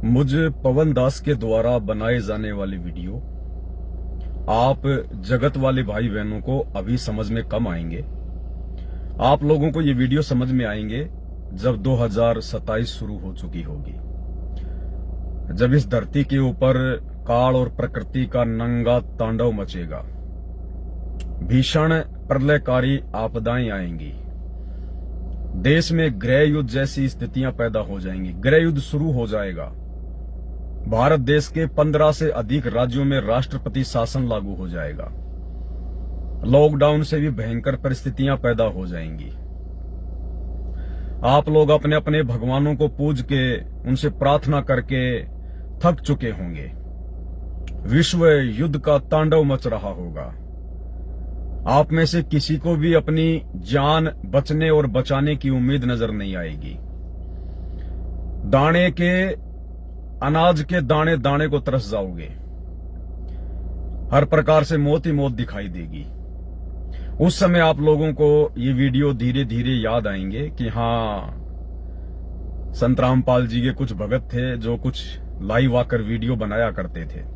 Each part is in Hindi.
मुझ पवन दास के द्वारा बनाए जाने वाली वीडियो आप जगत वाले भाई बहनों को अभी समझ में कम आएंगे। आप लोगों को ये वीडियो समझ में आएंगे जब 2027 शुरू हो चुकी होगी, जब इस धरती के ऊपर काल और प्रकृति का नंगा तांडव मचेगा, भीषण प्रलयकारी आपदाएं आएंगी, देश में गृह युद्ध जैसी स्थितियां पैदा हो जाएंगी, गृह युद्ध शुरू हो जाएगा। भारत देश के 15 से अधिक राज्यों में राष्ट्रपति शासन लागू हो जाएगा। लॉकडाउन से भी भयंकर परिस्थितियां पैदा हो जाएंगी। आप लोग अपने अपने भगवानों को पूज के उनसे प्रार्थना करके थक चुके होंगे। विश्व युद्ध का तांडव मच रहा होगा। आप में से किसी को भी अपनी जान बचने और बचाने की उम्मीद नजर नहीं आएगी। दाने के अनाज के दाने दाने को तरस जाओगे। हर प्रकार से मौत ही मौत दिखाई देगी। उस समय आप लोगों को ये वीडियो धीरे धीरे याद आएंगे कि हाँ, संत रामपाल जी के कुछ भगत थे जो कुछ लाइव आकर वीडियो बनाया करते थे।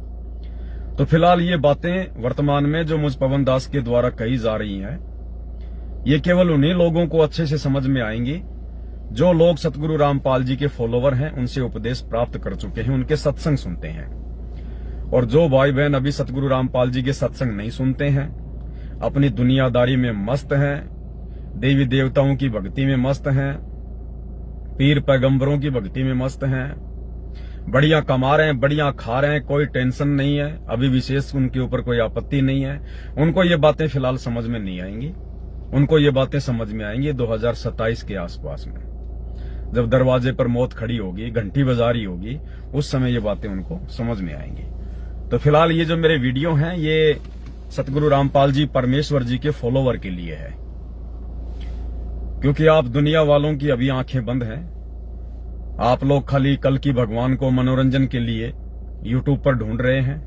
तो फिलहाल ये बातें वर्तमान में जो मुझ पवन दास के द्वारा कही जा रही हैं, ये केवल उन्हीं लोगों को अच्छे से समझ में आएंगी जो लोग सतगुरु रामपाल जी के फॉलोवर हैं, उनसे उपदेश प्राप्त कर चुके हैं, उनके सत्संग सुनते हैं। और जो भाई बहन अभी सतगुरु रामपाल जी के सत्संग नहीं सुनते हैं, अपनी दुनियादारी में मस्त हैं, देवी देवताओं की भक्ति में मस्त हैं, पीर पैगंबरों की भक्ति में मस्त हैं, बढ़िया कमा रहे हैं, बढ़िया खा रहे हैं, कोई टेंशन नहीं है, अभी विशेष उनके ऊपर कोई आपत्ति नहीं है, उनको ये बातें फिलहाल समझ में नहीं आएंगी। उनको ये बातें समझ में आएंगी 2027 के आसपास में, जब दरवाजे पर मौत खड़ी होगी, घंटी बजारी होगी, उस समय ये बातें उनको समझ में आएंगी। तो फिलहाल ये जो मेरे वीडियो हैं, ये सतगुरु रामपाल जी परमेश्वर जी के फॉलोवर के लिए है, क्योंकि आप दुनिया वालों की अभी आंखें बंद हैं। आप लोग खाली कल की भगवान को मनोरंजन के लिए यूट्यूब पर ढूंढ रहे हैं,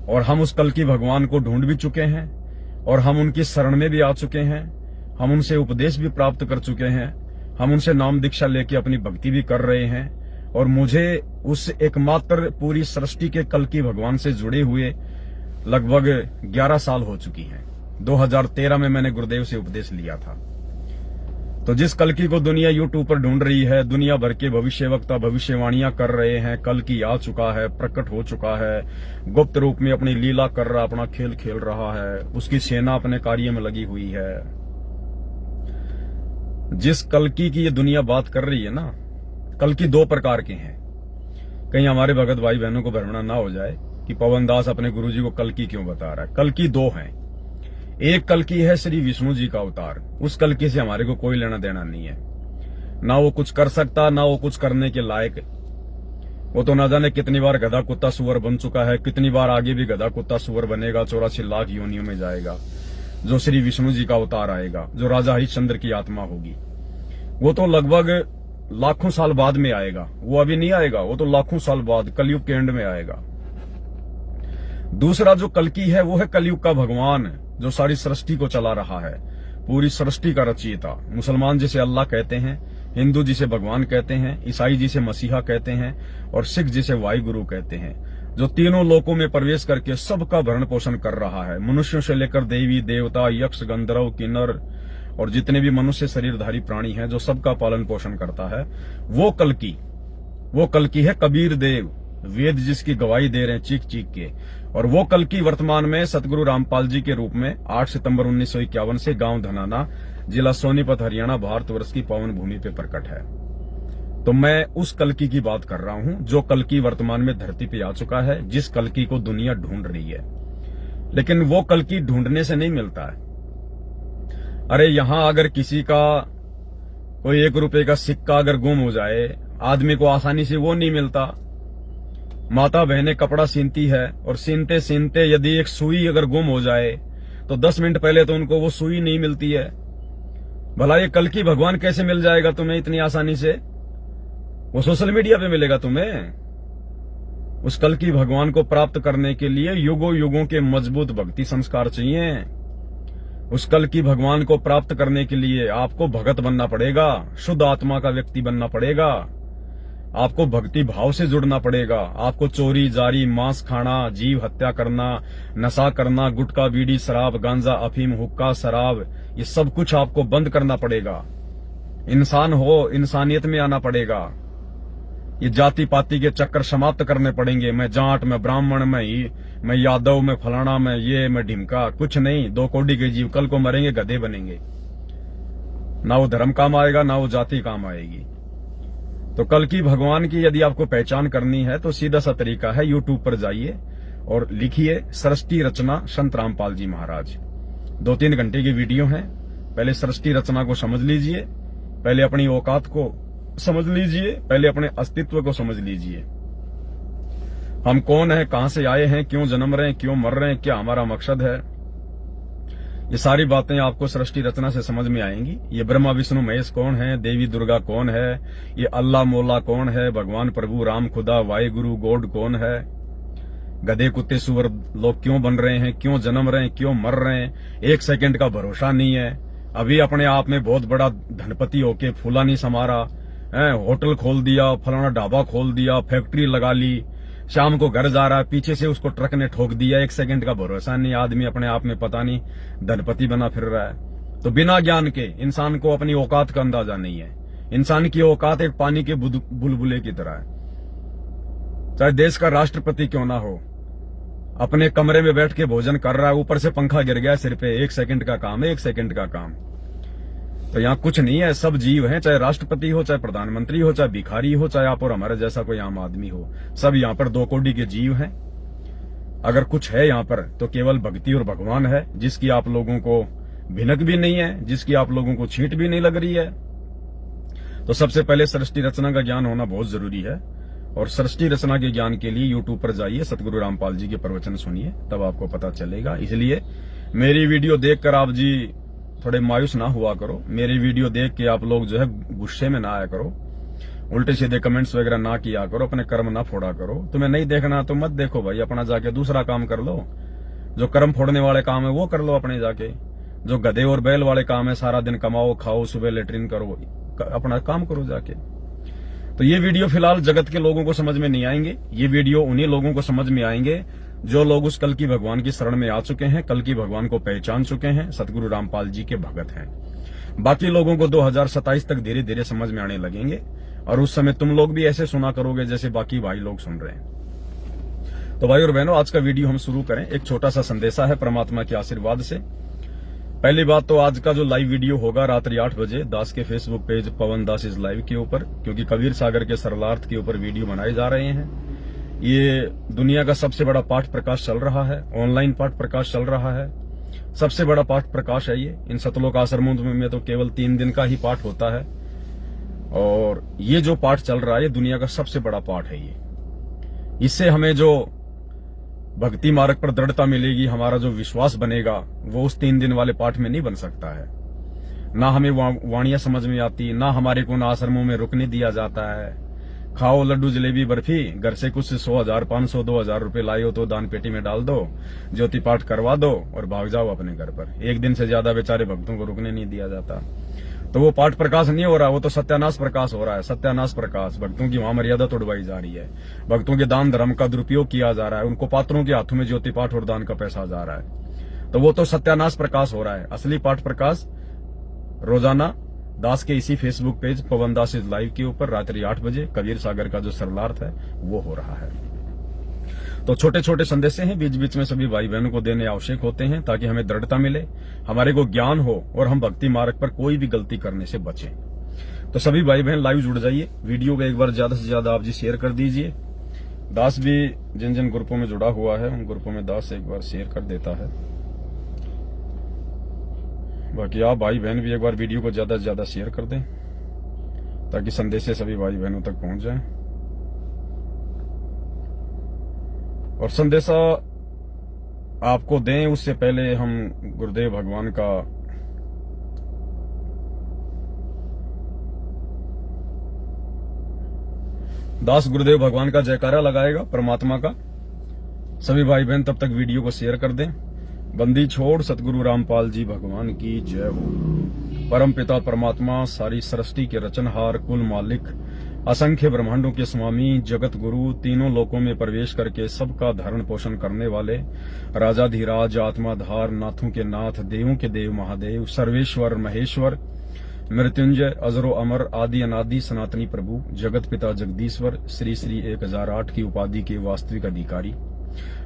और हम उस कल की भगवान को ढूंढ भी चुके हैं, और हम उनकी शरण में भी आ चुके हैं। हम उनसे उपदेश भी प्राप्त कर चुके हैं, हम उनसे नाम दीक्षा लेके अपनी भक्ति भी कर रहे हैं। और मुझे उस एकमात्र पूरी सृष्टि के कल की भगवान से जुड़े हुए लगभग 11 साल हो चुकी हैं। 2013 में मैंने गुरुदेव से उपदेश लिया था। तो जिस कल की को दुनिया यूट्यूब पर ढूंढ रही है, दुनिया भर के भविष्यवक्ता भविष्यवाणियां कर रहे हैं, कल की आ चुका है, प्रकट हो चुका है, गुप्त रूप में अपनी लीला कर रहा, अपना खेल खेल रहा है, उसकी सेना अपने कार्य में लगी हुई है। जिस कल्कि की ये दुनिया बात कर रही है ना, कल्कि 2 प्रकार के हैं। कहीं हमारे भगत भाई बहनों को भ्रमणा ना हो जाए कि पवन दास अपने गुरुजी को कल्कि क्यों बता रहा है। कल्कि 2 हैं। एक कल्कि है श्री विष्णु जी का अवतार। उस कल्कि से हमारे को कोई लेना देना नहीं है, ना वो कुछ कर सकता, ना वो कुछ करने के लायक। वो तो ना जाने कितनी बार गधा कुत्ता सुअर बन चुका है, कितनी बार आगे भी गधा कुत्ता सुअर बनेगा, 84 लाख योनियों में जाएगा। जो श्री विष्णु जी का अवतार आएगा, जो राजा हरिश्चंद्र की आत्मा होगी, वो तो लगभग लाखों साल बाद में आएगा। वो अभी नहीं आएगा, वो तो लाखों साल बाद कलयुग के एंड में आएगा। दूसरा जो कल्कि है, वो है कलयुग का भगवान, जो सारी सृष्टि को चला रहा है, पूरी सृष्टि का रचयिता। मुसलमान जिसे अल्लाह कहते हैं, हिंदू जिसे भगवान कहते हैं, ईसाई जिसे मसीहा कहते हैं, और सिख जिसे वाहिगुरु कहते हैं, जो तीनों लोकों में प्रवेश करके सबका भरण पोषण कर रहा है। मनुष्यों से लेकर देवी देवता, यक्ष, गंधर्व, किन्नर और जितने भी मनुष्य शरीरधारी प्राणी हैं, जो सबका पालन पोषण करता है, वो कल्कि है कबीर देव, वेद जिसकी गवाही दे रहे हैं चीख चीख के। और वो कल्कि वर्तमान में सतगुरु रामपाल जी के रूप में 8 सितंबर 1951 से गांव धनाना, जिला सोनीपत, हरियाणा, भारतवर्ष की पावन भूमि पे प्रकट है। तो मैं उस कल्कि की बात कर रहा हूं, जो कल्कि वर्तमान में धरती पे आ चुका है, जिस कल्कि को दुनिया ढूंढ रही है। लेकिन वो कल्कि ढूंढने से नहीं मिलता है। अरे यहां अगर किसी का कोई 1 रुपए का सिक्का अगर गुम हो जाए, आदमी को आसानी से वो नहीं मिलता। माता बहनें कपड़ा सीनती है, और सीनते सीनते यदि एक सुई अगर गुम हो जाए तो 10 मिनट पहले तो उनको वो सुई नहीं मिलती है। भला ये कल्कि भगवान कैसे मिल जाएगा तुम्हें इतनी आसानी से? वो सोशल मीडिया पे मिलेगा तुम्हें। उस कल्कि भगवान को प्राप्त करने के लिए युगों युगों के मजबूत भक्ति संस्कार चाहिए। उस कल्कि भगवान को प्राप्त करने के लिए आपको भगत बनना पड़ेगा, शुद्ध आत्मा का व्यक्ति बनना पड़ेगा। आपको भक्ति भाव से जुड़ना पड़ेगा। आपको चोरी, जारी, मांस खाना, जीव हत्या करना, नशा करना, गुटखा, बीड़ी, शराब, गांजा, अफीम, हुक्का, शराब, ये सब कुछ आपको बंद करना पड़ेगा। इंसान हो, इंसानियत में आना पड़ेगा। ये जाति पाति के चक्कर समाप्त करने पड़ेंगे। मैं जाट, मैं ब्राह्मण, मैं यादव, मैं फलाना, मैं ढिमका, कुछ नहीं। 2 कौड़ी के जीव कल को मरेंगे, गधे बनेंगे। ना वो धर्म काम आएगा, ना वो जाति काम आएगी। तो कल की भगवान की यदि आपको पहचान करनी है तो सीधा सा तरीका है, यूट्यूब पर जाइए और लिखिए सृष्टि रचना संत रामपाल जी महाराज। 2-3 घंटे की वीडियो है। पहले सृष्टि रचना को समझ लीजिए, पहले अपनी औकात को समझ लीजिए, पहले अपने अस्तित्व को समझ लीजिए। हम कौन है, कहां से आए हैं, क्यों जन्म रहे हैं, क्यों मर रहे हैं, क्या हमारा मकसद है। ये सारी बातें आपको सृष्टि रचना से समझ में आएंगी। ये ब्रह्मा विष्णु महेश कौन है, देवी दुर्गा कौन है, ये अल्लाह मौला कौन है, भगवान प्रभु राम खुदा वाहिगुरु गॉड कौन है, गधे कुत्ते सुअर लोग क्यों बन रहे हैं, क्यों जन्म रहे हैं, क्यों मर रहे हैं। 1 सेकंड का भरोसा नहीं है। अभी अपने आप में बहुत बड़ा धनपति होके फूला नहीं समारा, होटल खोल दिया, फलाना ढाबा खोल दिया, फैक्ट्री लगा ली, शाम को घर जा रहा है, पीछे से उसको ट्रक ने ठोक दिया। 1 सेकंड का भरोसा नहीं। आदमी अपने आप में पता नहीं धनपति बना फिर रहा है। तो बिना ज्ञान के इंसान को अपनी औकात का अंदाजा नहीं है। इंसान की औकात एक पानी के बुलबुले की तरह है। चाहे देश का राष्ट्रपति क्यों ना हो, अपने कमरे में बैठ के भोजन कर रहा है, ऊपर से पंखा गिर गया सिर पे, 1 सेकंड का काम है, 1 सेकंड का काम। तो यहाँ कुछ नहीं है, सब जीव हैं, चाहे राष्ट्रपति हो, चाहे प्रधानमंत्री हो, चाहे भिखारी हो, चाहे आप और हमारे जैसा कोई आम आदमी हो, सब यहाँ पर 2 कौड़ी के जीव हैं। अगर कुछ है यहाँ पर तो केवल भक्ति और भगवान है, जिसकी आप लोगों को भिनक भी नहीं है, जिसकी आप लोगों को छींट भी नहीं लग रही है। तो सबसे पहले सृष्टि रचना का ज्ञान होना बहुत जरूरी है। और सृष्टि रचना के ज्ञान के लिए यूट्यूब पर जाइए, सतगुरु रामपाल जी के प्रवचन सुनिए, तब आपको पता चलेगा। इसलिए मेरी वीडियो देखकर आप जी थोड़े मायूस ना हुआ करो। मेरी वीडियो देख के आप लोग जो है गुस्से में ना आया करो, उल्टे सीधे कमेंट्स वगैरह ना किया करो, अपने कर्म ना फोड़ा करो। तुम्हें नहीं देखना तो मत देखो भाई, अपना जाके दूसरा काम कर लो। जो कर्म फोड़ने वाले काम है वो कर लो अपने जाके। जो गधे और बैल वाले काम है, सारा दिन कमाओ खाओ, सुबह लेटरिन करो, अपना काम करो जाके। तो ये वीडियो फिलहाल जगत के लोगों को समझ में नहीं आएंगे। ये वीडियो उन्हीं लोगों को समझ में आएंगे जो लोग उस कल की भगवान की शरण में आ चुके हैं, कल की भगवान को पहचान चुके हैं, सतगुरु रामपाल जी के भगत हैं। बाकी लोगों को 2027 तक धीरे धीरे समझ में आने लगेंगे और उस समय तुम लोग भी ऐसे सुना करोगे जैसे बाकी भाई लोग सुन रहे हैं। तो भाई और बहनों, आज का वीडियो हम शुरू करें। एक छोटा सा संदेशा है परमात्मा के आशीर्वाद से। पहली बात तो आज का जो लाइव वीडियो होगा रात्रि 8 बजे दास के Facebook page Pawan Das is live के ऊपर, क्योंकि कबीर सागर के सरलार्थ के ऊपर वीडियो बनाए जा रहे हैं। ये दुनिया का सबसे बड़ा पाठ प्रकाश चल रहा है, ऑनलाइन पाठ प्रकाश चल रहा है, सबसे बड़ा पाठ प्रकाश है ये। इन सतलोक आश्रमों में तो केवल 3 दिन का ही पाठ होता है और ये जो पाठ चल रहा है ये दुनिया का सबसे बड़ा पाठ है ये। इससे हमें जो भक्ति मार्ग पर दृढ़ता मिलेगी, हमारा जो विश्वास बनेगा वो उस 3 दिन वाले पाठ में नहीं बन सकता है। ना हमें वाणियां समझ में आती, ना हमारे को ना आश्रमों में रुकने दिया जाता है। खाओ लड्डू जलेबी बर्फी, घर से कुछ 100,000 500 2,000 रुपए लाए हो तो दान पेटी में डाल दो, ज्योति पाठ करवा दो और भाग जाओ अपने घर पर। 1 दिन से ज्यादा बेचारे भक्तों को रुकने नहीं दिया जाता। तो वो पाठ प्रकाश नहीं हो रहा, वो तो सत्यानाश प्रकाश हो रहा है। सत्यानाश प्रकाश, भक्तों की वहां मर्यादा तोड़वाई जा रही है, भक्तों के दान धर्म का दुरुपयोग किया जा रहा है, उनको पात्रों के हाथों में ज्योति पाठ और दान का पैसा जा रहा है। तो वो तो सत्यानाश प्रकाश हो रहा है। असली पाठ प्रकाश रोजाना दास के इसी Facebook page Pawan Das is live के ऊपर रात्रि 8 बजे कबीर सागर का जो सरलार्थ है वो हो रहा है। तो छोटे छोटे संदेश हैं, बीच बीच में सभी भाई बहनों को देने आवश्यक होते हैं ताकि हमें दृढ़ता मिले, हमारे को ज्ञान हो और हम भक्ति मार्ग पर कोई भी गलती करने से बचें। तो सभी भाई बहन लाइव जुड़ जाइए, वीडियो को एक बार ज्यादा से ज्यादा आप जी शेयर कर दीजिए। दास भी जिन जिन ग्रुपों में जुड़ा हुआ है उन ग्रुपों में दास एक बार शेयर कर देता है। बाकी आप भाई बहन भी एक बार वीडियो को ज्यादा से ज्यादा शेयर कर दें ताकि संदेश सभी भाई बहनों तक पहुंच जाए। और संदेशा आपको दें उससे पहले हम गुरुदेव भगवान का दास गुरुदेव भगवान का जयकारा लगाएगा परमात्मा का। सभी भाई बहन तब तक वीडियो को शेयर कर दें। बंदी छोड़ सतगुरु रामपाल जी भगवान की जय हो। परम पिता परमात्मा सारी सृष्टि के रचनहार कुल मालिक असंख्य ब्रह्मांडों के स्वामी, जगत गुरु, तीनों लोकों में प्रवेश करके सबका धारण पोषण करने वाले, राजाधिराज, आत्माधार, नाथों के नाथ, देवों के देव महादेव, सर्वेश्वर महेश्वर, मृत्युंजय, अजरो अमर, आदि अनादि सनातनी प्रभु, जगत पिता जगदीश्वर, श्री श्री 1008 की उपाधि के वास्तविक अधिकारी,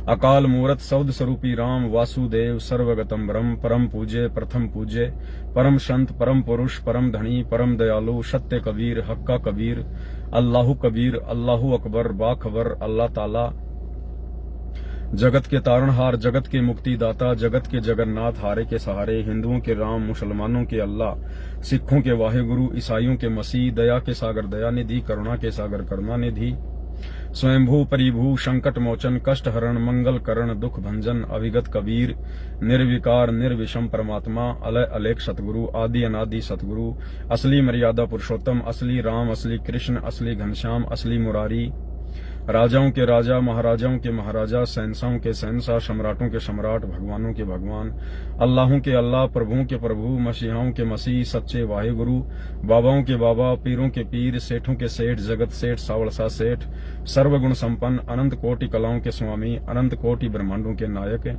अकाल मूरत शब्द स्वरूपी राम, वासुदेव, सर्वगतम ब्रह्म, परम पूज्य, प्रथम पूज्य, परम संत, परम पुरुष, परम धनी, परम दयालु, सत्य कबीर, हक्का कबीर, अल्लाहु कबीर, अल्लाहु अकबर, बाखबर, अल्लाह ताला, जगत के तारणहार, जगत के मुक्तिदाता, जगत के जगन्नाथ, हारे के सहारे, हिंदुओं के राम, मुसलमानों के अल्लाह, सिखों के वाहेगुरु, ईसाइयों के मसीह, दया के सागर दयानिधि, करुणा के सागर करुणानिधि, स्वयंभू परिभू, संकट मोचन, कष्ट हरण, मंगल करण, दुख भंजन, अविगत कबीर, निर्विकार निर्विषम परमात्मा, अलय अलेख सतगुरु, आदि अनादि सतगुरु, असली मर्यादा पुरुषोत्तम, असली राम, असली कृष्ण, असली घनश्याम, असली मुरारी, राजाओं के राजा, महाराजाओं के महाराजा, शहंशाहों के शहंशाह, सम्राटों के सम्राट, भगवानों के भगवान, अल्लाहों के अल्लाह, प्रभुओं के प्रभु, मसीहाओं के मसीह, सच्चे वाहेगुरु, बाबाओं के बाबा, पीरों के पीर, सेठों के सेठ, जगत सेठ, सावड़सा सेठ, सर्वगुण संपन्न, अनंत कोटि कलाओं के स्वामी, अनंत कोटि ब्रह्मांडों के नायक,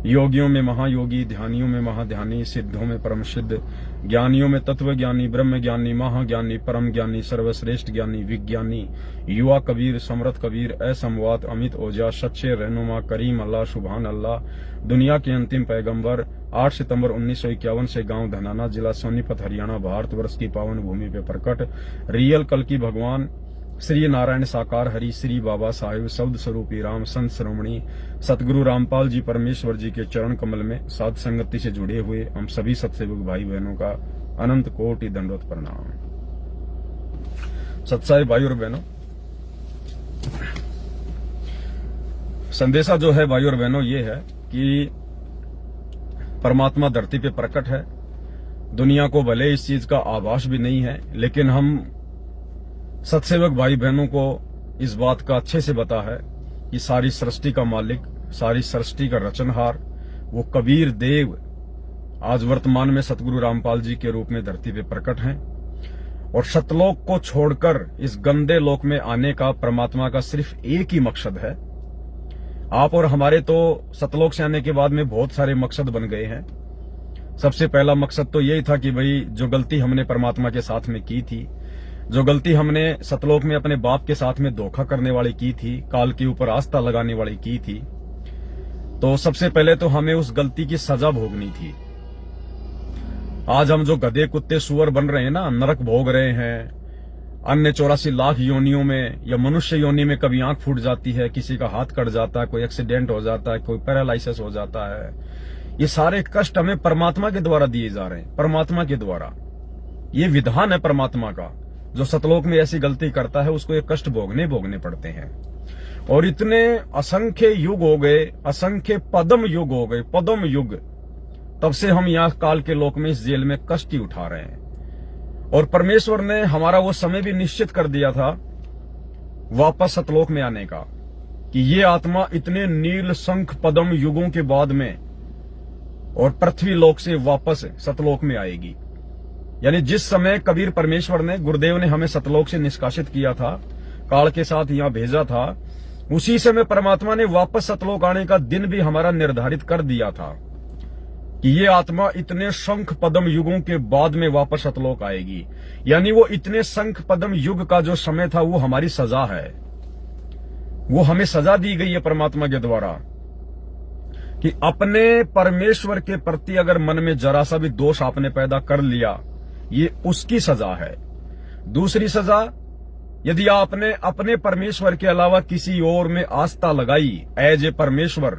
योगियों में महायोगी, ध्यानियों में महाध्यानी, सिद्धों में परम सिद्ध, ज्ञानियों में तत्व ज्ञानी, ब्रह्म ज्ञानी, महाज्ञानी, परम ज्ञानी, सर्वश्रेष्ठ ज्ञानी, विज्ञानी, युवा कबीर, समरथ कबीर, असंवाद, अमित ओझा, सच्चे रहनुमा, करीम अल्लाह, सुभान अल्लाह, दुनिया के अंतिम पैगंबर, 8 सितंबर 1951 से गांव धनाना, जिला सोनीपत, हरियाणा, भारतवर्ष की पावन भूमि पे प्रकट, रियल कल की भगवान, श्री नारायण साकार हरि, श्री बाबा साहिब, शब्द स्वरूपी राम, संत श्रोमणी सतगुरु रामपाल जी परमेश्वर जी के चरण कमल में साध संगति से जुड़े हुए हम सभी सत्सेवक भाई बहनों का अनंत कोटि दंडवत प्रणाम। सत्साई भाई और बहनों, संदेशा जो है भाई और बहनों ये है कि परमात्मा धरती पे प्रकट है। दुनिया को भले इस चीज का आभास भी नहीं है, लेकिन हम सत्सेवक भाई बहनों को इस बात का अच्छे से पता है कि सारी सृष्टि का मालिक, सारी सृष्टि का रचनहार वो कबीर देव आज वर्तमान में सतगुरु रामपाल जी के रूप में धरती पे प्रकट हैं। और सतलोक को छोड़कर इस गंदे लोक में आने का परमात्मा का सिर्फ एक ही मकसद है। आप और हमारे तो सतलोक से आने के बाद में बहुत सारे मकसद बन गए हैं। सबसे पहला मकसद तो यही था कि भाई जो गलती हमने परमात्मा के साथ में की थी, जो गलती हमने सतलोक में अपने बाप के साथ में धोखा करने वाली की थी, काल के ऊपर आस्था लगाने वाली की थी, तो सबसे पहले तो हमें उस गलती की सजा भोगनी थी। आज हम जो गधे कुत्ते सुअर बन रहे हैं ना, नरक भोग रहे हैं, अन्य 84 लाख योनियों में या मनुष्य योनि में कभी आंख फूट जाती है, किसी का हाथ कट जाता है, कोई एक्सीडेंट हो जाता है, कोई पैरालाइसिस हो जाता है, ये सारे कष्ट हमें परमात्मा के द्वारा दिए जा रहे हैं। परमात्मा के द्वारा ये विधान है परमात्मा का। जो सतलोक में ऐसी गलती करता है उसको ये कष्ट भोगने पड़ते हैं। और इतने असंख्य युग हो गए, असंख्य पदम युग हो गए, पदम युग, तब से हम यहाँ काल के लोक में इस जेल में कष्ट ही उठा रहे हैं। और परमेश्वर ने हमारा वो समय भी निश्चित कर दिया था वापस सतलोक में आने का, कि ये आत्मा इतने नील शंख पदम युगों के बाद में और पृथ्वी लोक से वापस सतलोक में आएगी। यानी जिस समय कबीर परमेश्वर ने, गुरुदेव ने हमें सतलोक से निष्कासित किया था, काल के साथ यहां भेजा था, उसी समय परमात्मा ने वापस सतलोक आने का दिन भी हमारा निर्धारित कर दिया था कि ये आत्मा इतने शंख पदम युगों के बाद में वापस सतलोक आएगी। यानी वो इतने शंख पदम युग का जो समय था वो हमारी सजा है, वो हमें सजा दी गई है परमात्मा के द्वारा कि अपने परमेश्वर के प्रति अगर मन में जरा सा भी दोष आपने पैदा कर लिया, ये उसकी सजा है। दूसरी सजा, यदि आपने अपने परमेश्वर के अलावा किसी और में आस्था लगाई, एज ए परमेश्वर,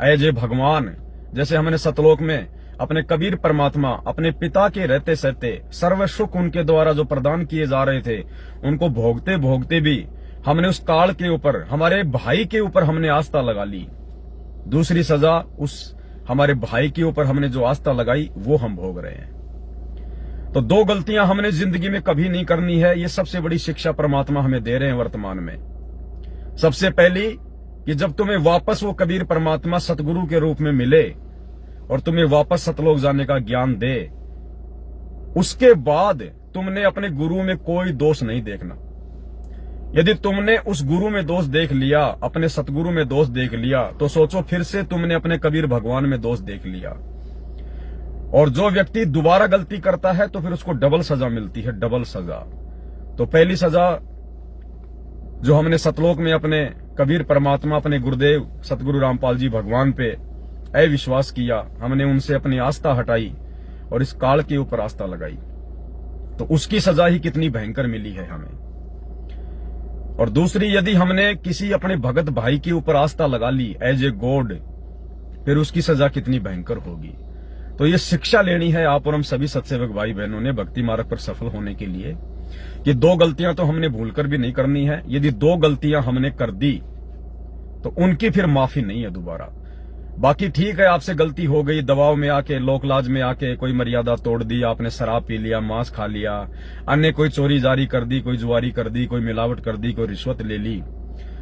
एज ए भगवान, जैसे हमने सतलोक में अपने कबीर परमात्मा, अपने पिता के रहते सहते सर्व सुख उनके द्वारा जो प्रदान किए जा रहे थे, उनको भोगते भोगते भी हमने उस काल के ऊपर, हमारे भाई के ऊपर हमने आस्था लगा ली। दूसरी सजा, उस हमारे भाई के ऊपर हमने जो आस्था लगाई वो हम भोग रहे हैं। तो दो गलतियां हमने जिंदगी में कभी नहीं करनी है। ये सबसे बड़ी शिक्षा परमात्मा हमें दे रहे हैं वर्तमान में। सबसे पहली कि जब तुम्हें वापस वो कबीर परमात्मा सतगुरु के रूप में मिले और तुम्हें वापस सतलोक जाने का ज्ञान दे, उसके बाद तुमने अपने गुरु में कोई दोष नहीं देखना। यदि तुमने उस गुरु में दोष देख लिया, अपने सतगुरु में दोष देख लिया, तो सोचो फिर से तुमने अपने कबीर भगवान में दोष देख लिया। और जो व्यक्ति दोबारा गलती करता है तो फिर उसको डबल सजा मिलती है, डबल सजा। तो पहली सजा जो हमने सतलोक में अपने कबीर परमात्मा, अपने गुरुदेव सतगुरु रामपाल जी भगवान पे अविश्वास किया, हमने उनसे अपनी आस्था हटाई और इस काल के ऊपर आस्था लगाई, तो उसकी सजा ही कितनी भयंकर मिली है हमें। और दूसरी, यदि हमने किसी अपने भगत भाई के ऊपर आस्था लगा ली एज ए गॉड, फिर उसकी सजा कितनी भयंकर होगी। तो ये शिक्षा लेनी है आप और हम सभी सत्सेवक भाई बहनों ने भक्ति मार्ग पर सफल होने के लिए कि दो गलतियां तो हमने भूलकर भी नहीं करनी है। यदि दो गलतियां हमने कर दी तो उनकी फिर माफी नहीं है दोबारा। बाकी ठीक है, आपसे गलती हो गई, दबाव में आके, लोक लाज में आके कोई मर्यादा तोड़ दी, आपने शराब पी लिया, मांस खा लिया, अन्य कोई चोरी जारी कर दी, कोई जुआरी कर दी, कोई मिलावट कर दी, कोई रिश्वत ले ली,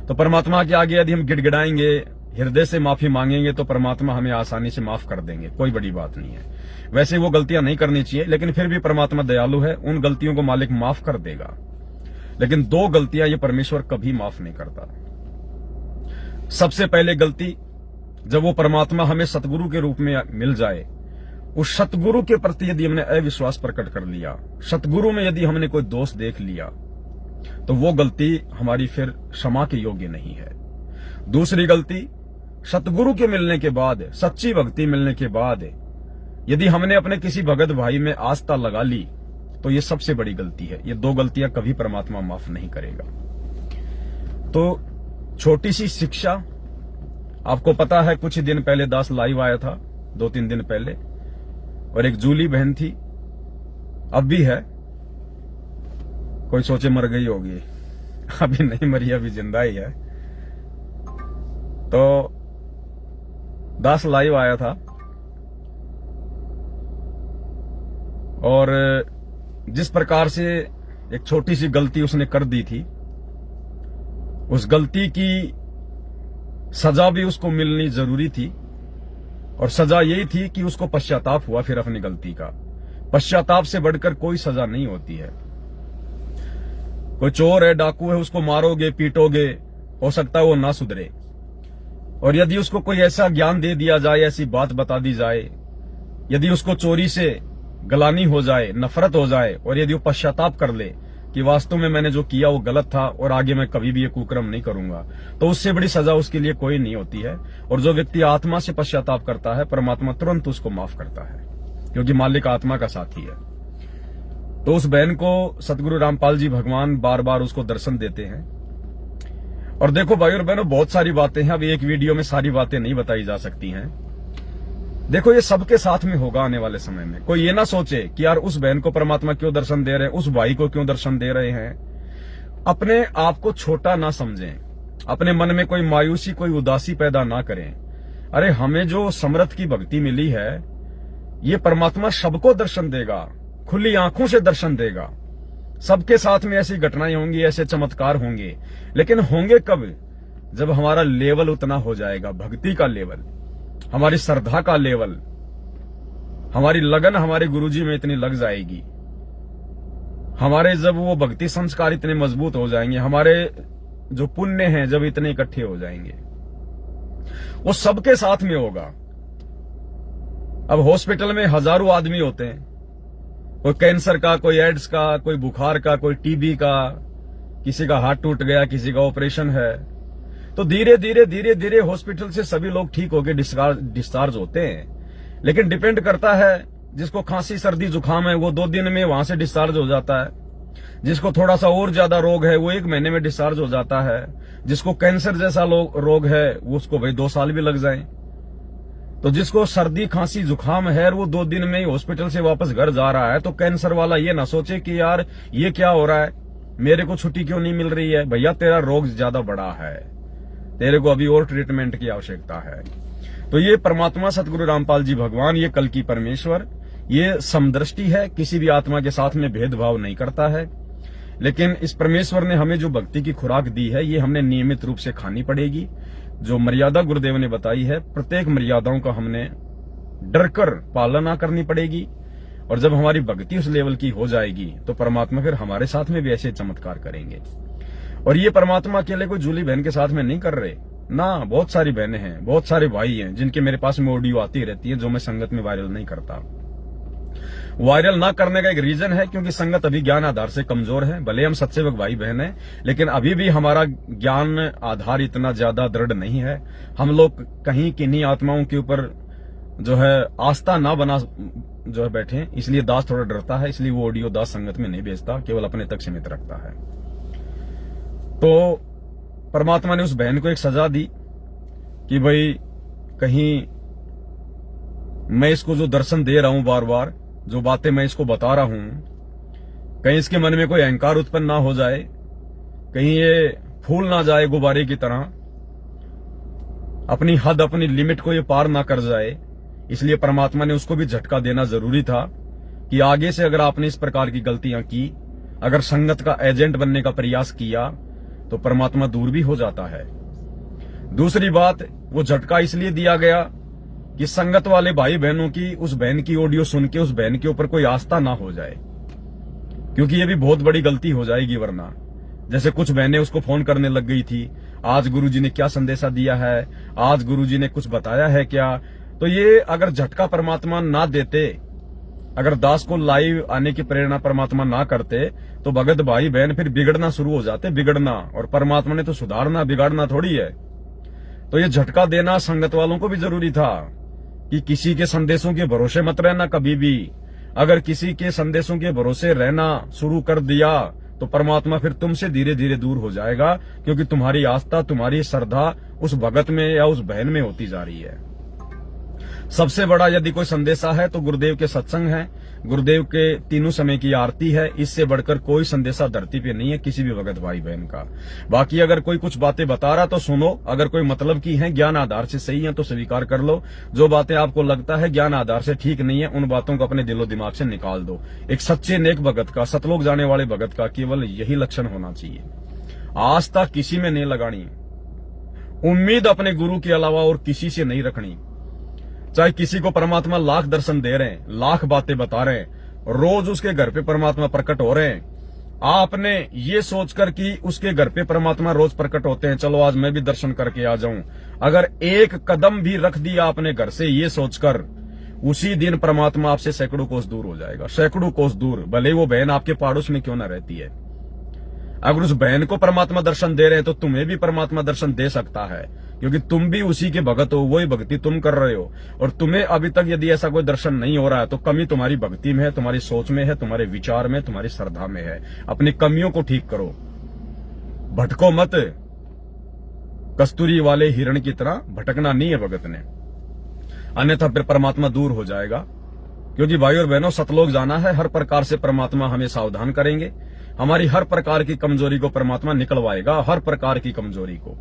तो परमात्मा के आगे यदि हम गिड़गिड़ाएंगे, हृदय से माफी मांगेंगे तो परमात्मा हमें आसानी से माफ कर देंगे, कोई बड़ी बात नहीं है। वैसे वो गलतियां नहीं करनी चाहिए, लेकिन फिर भी परमात्मा दयालु है, उन गलतियों को मालिक माफ कर देगा। लेकिन दो गलतियां ये परमेश्वर कभी माफ नहीं करता। सबसे पहले गलती, जब वो परमात्मा हमें सतगुरु के रूप में मिल जाए, उस सतगुरु के प्रति यदि हमने अविश्वास प्रकट कर लिया, सतगुरु में यदि हमने कोई दोष देख लिया, तो वो गलती हमारी फिर क्षमा के योग्य नहीं है। दूसरी गलती, सतगुरु के मिलने के बाद, सच्ची भक्ति मिलने के बाद यदि हमने अपने किसी भगत भाई में आस्था लगा ली, तो ये सबसे बड़ी गलती है। ये दो गलतियां कभी परमात्मा माफ नहीं करेगा। तो छोटी सी शिक्षा, आपको पता है कुछ दिन पहले दास लाइव आया था, 2-3 दिन पहले, और एक जूली बहन थी, अब भी है, कोई सोचे मर गई होगी, अभी नहीं मरी, अभी जिंदा ही है। तो दास लाइव आया था और जिस प्रकार से एक छोटी सी गलती उसने कर दी थी, उस गलती की सजा भी उसको मिलनी जरूरी थी। और सजा यही थी कि उसको पश्चाताप हुआ फिर अपनी गलती का। पश्चाताप से बढ़कर कोई सजा नहीं होती है। कोई चोर है, डाकू है, उसको मारोगे, पीटोगे, हो सकता है वो ना सुधरे। और यदि उसको कोई ऐसा ज्ञान दे दिया जाए, ऐसी बात बता दी जाए, यदि उसको चोरी से गलानी हो जाए, नफरत हो जाए, और यदि वो पश्चाताप कर ले कि वास्तव में मैंने जो किया वो गलत था और आगे मैं कभी भी ये कुकर्म नहीं करूंगा, तो उससे बड़ी सजा उसके लिए कोई नहीं होती है। और जो व्यक्ति आत्मा से पश्चाताप करता है, परमात्मा तुरंत उसको माफ करता है, क्योंकि मालिक आत्मा का साथी है। तो उस बहन को सतगुरु रामपाल जी भगवान बार बार उसको दर्शन देते हैं। और देखो भाई और बहनों, बहुत सारी बातें हैं, अब एक वीडियो में सारी बातें नहीं बताई जा सकती हैं। देखो, ये सबके साथ में होगा आने वाले समय में। कोई ये ना सोचे कि यार उस बहन को परमात्मा क्यों दर्शन दे रहे हैं, उस भाई को क्यों दर्शन दे रहे हैं। अपने आप को छोटा ना समझें, अपने मन में कोई मायूसी, कोई उदासी पैदा ना करें। अरे हमें जो समर्थ की भक्ति मिली है, ये परमात्मा सबको दर्शन देगा, खुली आंखों से दर्शन देगा। सबके साथ में ऐसी घटनाएं होंगी, ऐसे चमत्कार होंगे, लेकिन होंगे कब? जब हमारा लेवल उतना हो जाएगा, भक्ति का लेवल, हमारी श्रद्धा का लेवल, हमारी लगन हमारे गुरुजी में इतनी लग जाएगी, हमारे जब वो भक्ति संस्कार इतने मजबूत हो जाएंगे, हमारे जो पुण्य हैं जब इतने इकट्ठे हो जाएंगे, वो सबके साथ में होगा। अब हॉस्पिटल में हजारों आदमी होते हैं, कोई कैंसर का, कोई एड्स का, कोई बुखार का, कोई टीबी का, किसी का हाथ टूट गया, किसी का ऑपरेशन है। तो धीरे धीरे धीरे धीरे हॉस्पिटल से सभी लोग ठीक होकर डिस्चार्ज होते हैं। लेकिन डिपेंड करता है, जिसको खांसी सर्दी जुकाम है वो 2 दिन में वहां से डिस्चार्ज हो जाता है, जिसको थोड़ा सा और ज्यादा रोग है वो 1 महीने में डिस्चार्ज हो जाता है, जिसको कैंसर जैसा रोग है वो उसको भाई 2 साल भी लग जाए। तो जिसको सर्दी खांसी जुकाम है वो 2 दिन में ही हॉस्पिटल से वापस घर जा रहा है, तो कैंसर वाला ये ना सोचे कि यार ये क्या हो रहा है, मेरे को छुट्टी क्यों नहीं मिल रही है। भैया तेरा रोग ज्यादा बड़ा है, तेरे को अभी और ट्रीटमेंट की आवश्यकता है। तो ये परमात्मा सतगुरु रामपाल जी भगवान, ये कल की परमेश्वर, ये समदृष्टि है, किसी भी आत्मा के साथ में भेदभाव नहीं करता है। लेकिन इस परमेश्वर ने हमें जो भक्ति की खुराक दी है, ये हमने नियमित रूप से खानी पड़ेगी। जो मर्यादा गुरुदेव ने बताई है, प्रत्येक मर्यादाओं का हमने डरकर पालना करनी पड़ेगी। और जब हमारी भक्ति उस लेवल की हो जाएगी, तो परमात्मा फिर हमारे साथ में भी ऐसे चमत्कार करेंगे। और ये परमात्मा अकेले कोई जूली बहन के साथ में नहीं कर रहे ना, बहुत सारी बहनें हैं, बहुत सारे भाई हैं जिनके मेरे पास में ऑडियो आती रहती है जो मैं संगत में वायरल नहीं करता। वायरल ना करने का एक रीजन है क्योंकि संगत अभी ज्ञान आधार से कमजोर है। भले हम सच्चे भाई बहन हैं, लेकिन अभी भी हमारा ज्ञान आधार इतना ज्यादा दृढ़ नहीं है। हम लोग कहीं किन्हीं आत्माओं के ऊपर जो है आस्था ना बना जो है बैठे, इसलिए दास थोड़ा डरता है, इसलिए वो ऑडियो दास संगत में नहीं भेजता, केवल अपने तक सीमित रखता है। तो परमात्मा ने उस बहन को एक सजा दी कि भाई कहीं मैं इसको जो दर्शन दे रहा हूं, बार बार जो बातें मैं इसको बता रहा हूं, कहीं इसके मन में कोई अहंकार उत्पन्न ना हो जाए, कहीं ये फूल ना जाए गुब्बारे की तरह, अपनी हद अपनी लिमिट को ये पार ना कर जाए। इसलिए परमात्मा ने उसको भी झटका देना जरूरी था कि आगे से अगर आपने इस प्रकार की गलतियां की, अगर संगत का एजेंट बनने का प्रयास किया तो परमात्मा दूर भी हो जाता है। दूसरी बात, वो झटका इसलिए दिया गया कि संगत वाले भाई बहनों की उस बहन की ऑडियो सुन के उस बहन के ऊपर कोई आस्था ना हो जाए, क्योंकि ये भी बहुत बड़ी गलती हो जाएगी। वरना जैसे कुछ बहनें उसको फोन करने लग गई थी, आज गुरुजी ने क्या संदेशा दिया है, आज गुरुजी ने कुछ बताया है क्या। तो ये अगर झटका परमात्मा ना देते, अगर दास को लाइव आने की प्रेरणा परमात्मा ना करते, तो भगत भाई बहन फिर बिगड़ना शुरू हो जाते, बिगड़ना। और परमात्मा ने तो सुधारना बिगाड़ना थोड़ी है। तो ये झटका देना संगत वालों को भी जरूरी था कि किसी के संदेशों के भरोसे मत रहना कभी भी। अगर किसी के संदेशों के भरोसे रहना शुरू कर दिया तो परमात्मा फिर तुमसे धीरे धीरे दूर हो जाएगा, क्योंकि तुम्हारी आस्था, तुम्हारी श्रद्धा उस भगत में या उस बहन में होती जा रही है। सबसे बड़ा यदि कोई संदेशा है तो गुरुदेव के सत्संग है, गुरुदेव के तीनों समय की आरती है। इससे बढ़कर कोई संदेशा धरती पे नहीं है किसी भी भगत भाई बहन का। बाकी अगर कोई कुछ बातें बता रहा तो सुनो, अगर कोई मतलब की है, ज्ञान आधार से सही है तो स्वीकार कर लो। जो बातें आपको लगता है ज्ञान आधार से ठीक नहीं है, उन बातों को अपने दिलो दिमाग से निकाल दो। एक सच्चे नेक भगत का, सतलोक जाने वाले भगत का केवल यही लक्षण होना चाहिए। आस्था किसी में नहीं लगानी, उम्मीद अपने गुरु के अलावा और किसी से नहीं रखनी। चाहे किसी को परमात्मा लाख दर्शन दे रहे हैं, लाख बातें बता रहे हैं, रोज उसके घर पे परमात्मा प्रकट हो रहे हैं, आपने ये सोचकर कि उसके घर पे परमात्मा रोज प्रकट होते हैं, चलो आज मैं भी दर्शन करके आ जाऊं, अगर एक कदम भी रख दिया अपने घर से ये सोचकर, उसी दिन परमात्मा आपसे सैकड़ों कोस दूर हो जाएगा, सैकड़ों कोस दूर। भले वो बहन आपके पड़ोस में क्यों ना रहती है। अगर उस बहन को परमात्मा दर्शन दे रहे हैं तो तुम्हें भी परमात्मा दर्शन दे सकता है, क्योंकि तुम भी उसी के भगत हो, वही भक्ति तुम कर रहे हो। और तुम्हें अभी तक यदि ऐसा कोई दर्शन नहीं हो रहा है तो कमी तुम्हारी भक्ति में है, तुम्हारी सोच में है, तुम्हारे विचार में, तुम्हारी श्रद्धा में है। अपनी कमियों को ठीक करो, भटको मत। कस्तूरी वाले हिरण की तरह भटकना नहीं है भगत ने, अन्यथा फिर परमात्मा दूर हो जाएगा। क्योंकि भाई और बहनों, सतलोक जाना है, हर प्रकार से परमात्मा हमें सावधान करेंगे। हमारी हर प्रकार की कमजोरी को परमात्मा निकलवाएगा, हर प्रकार की कमजोरी को।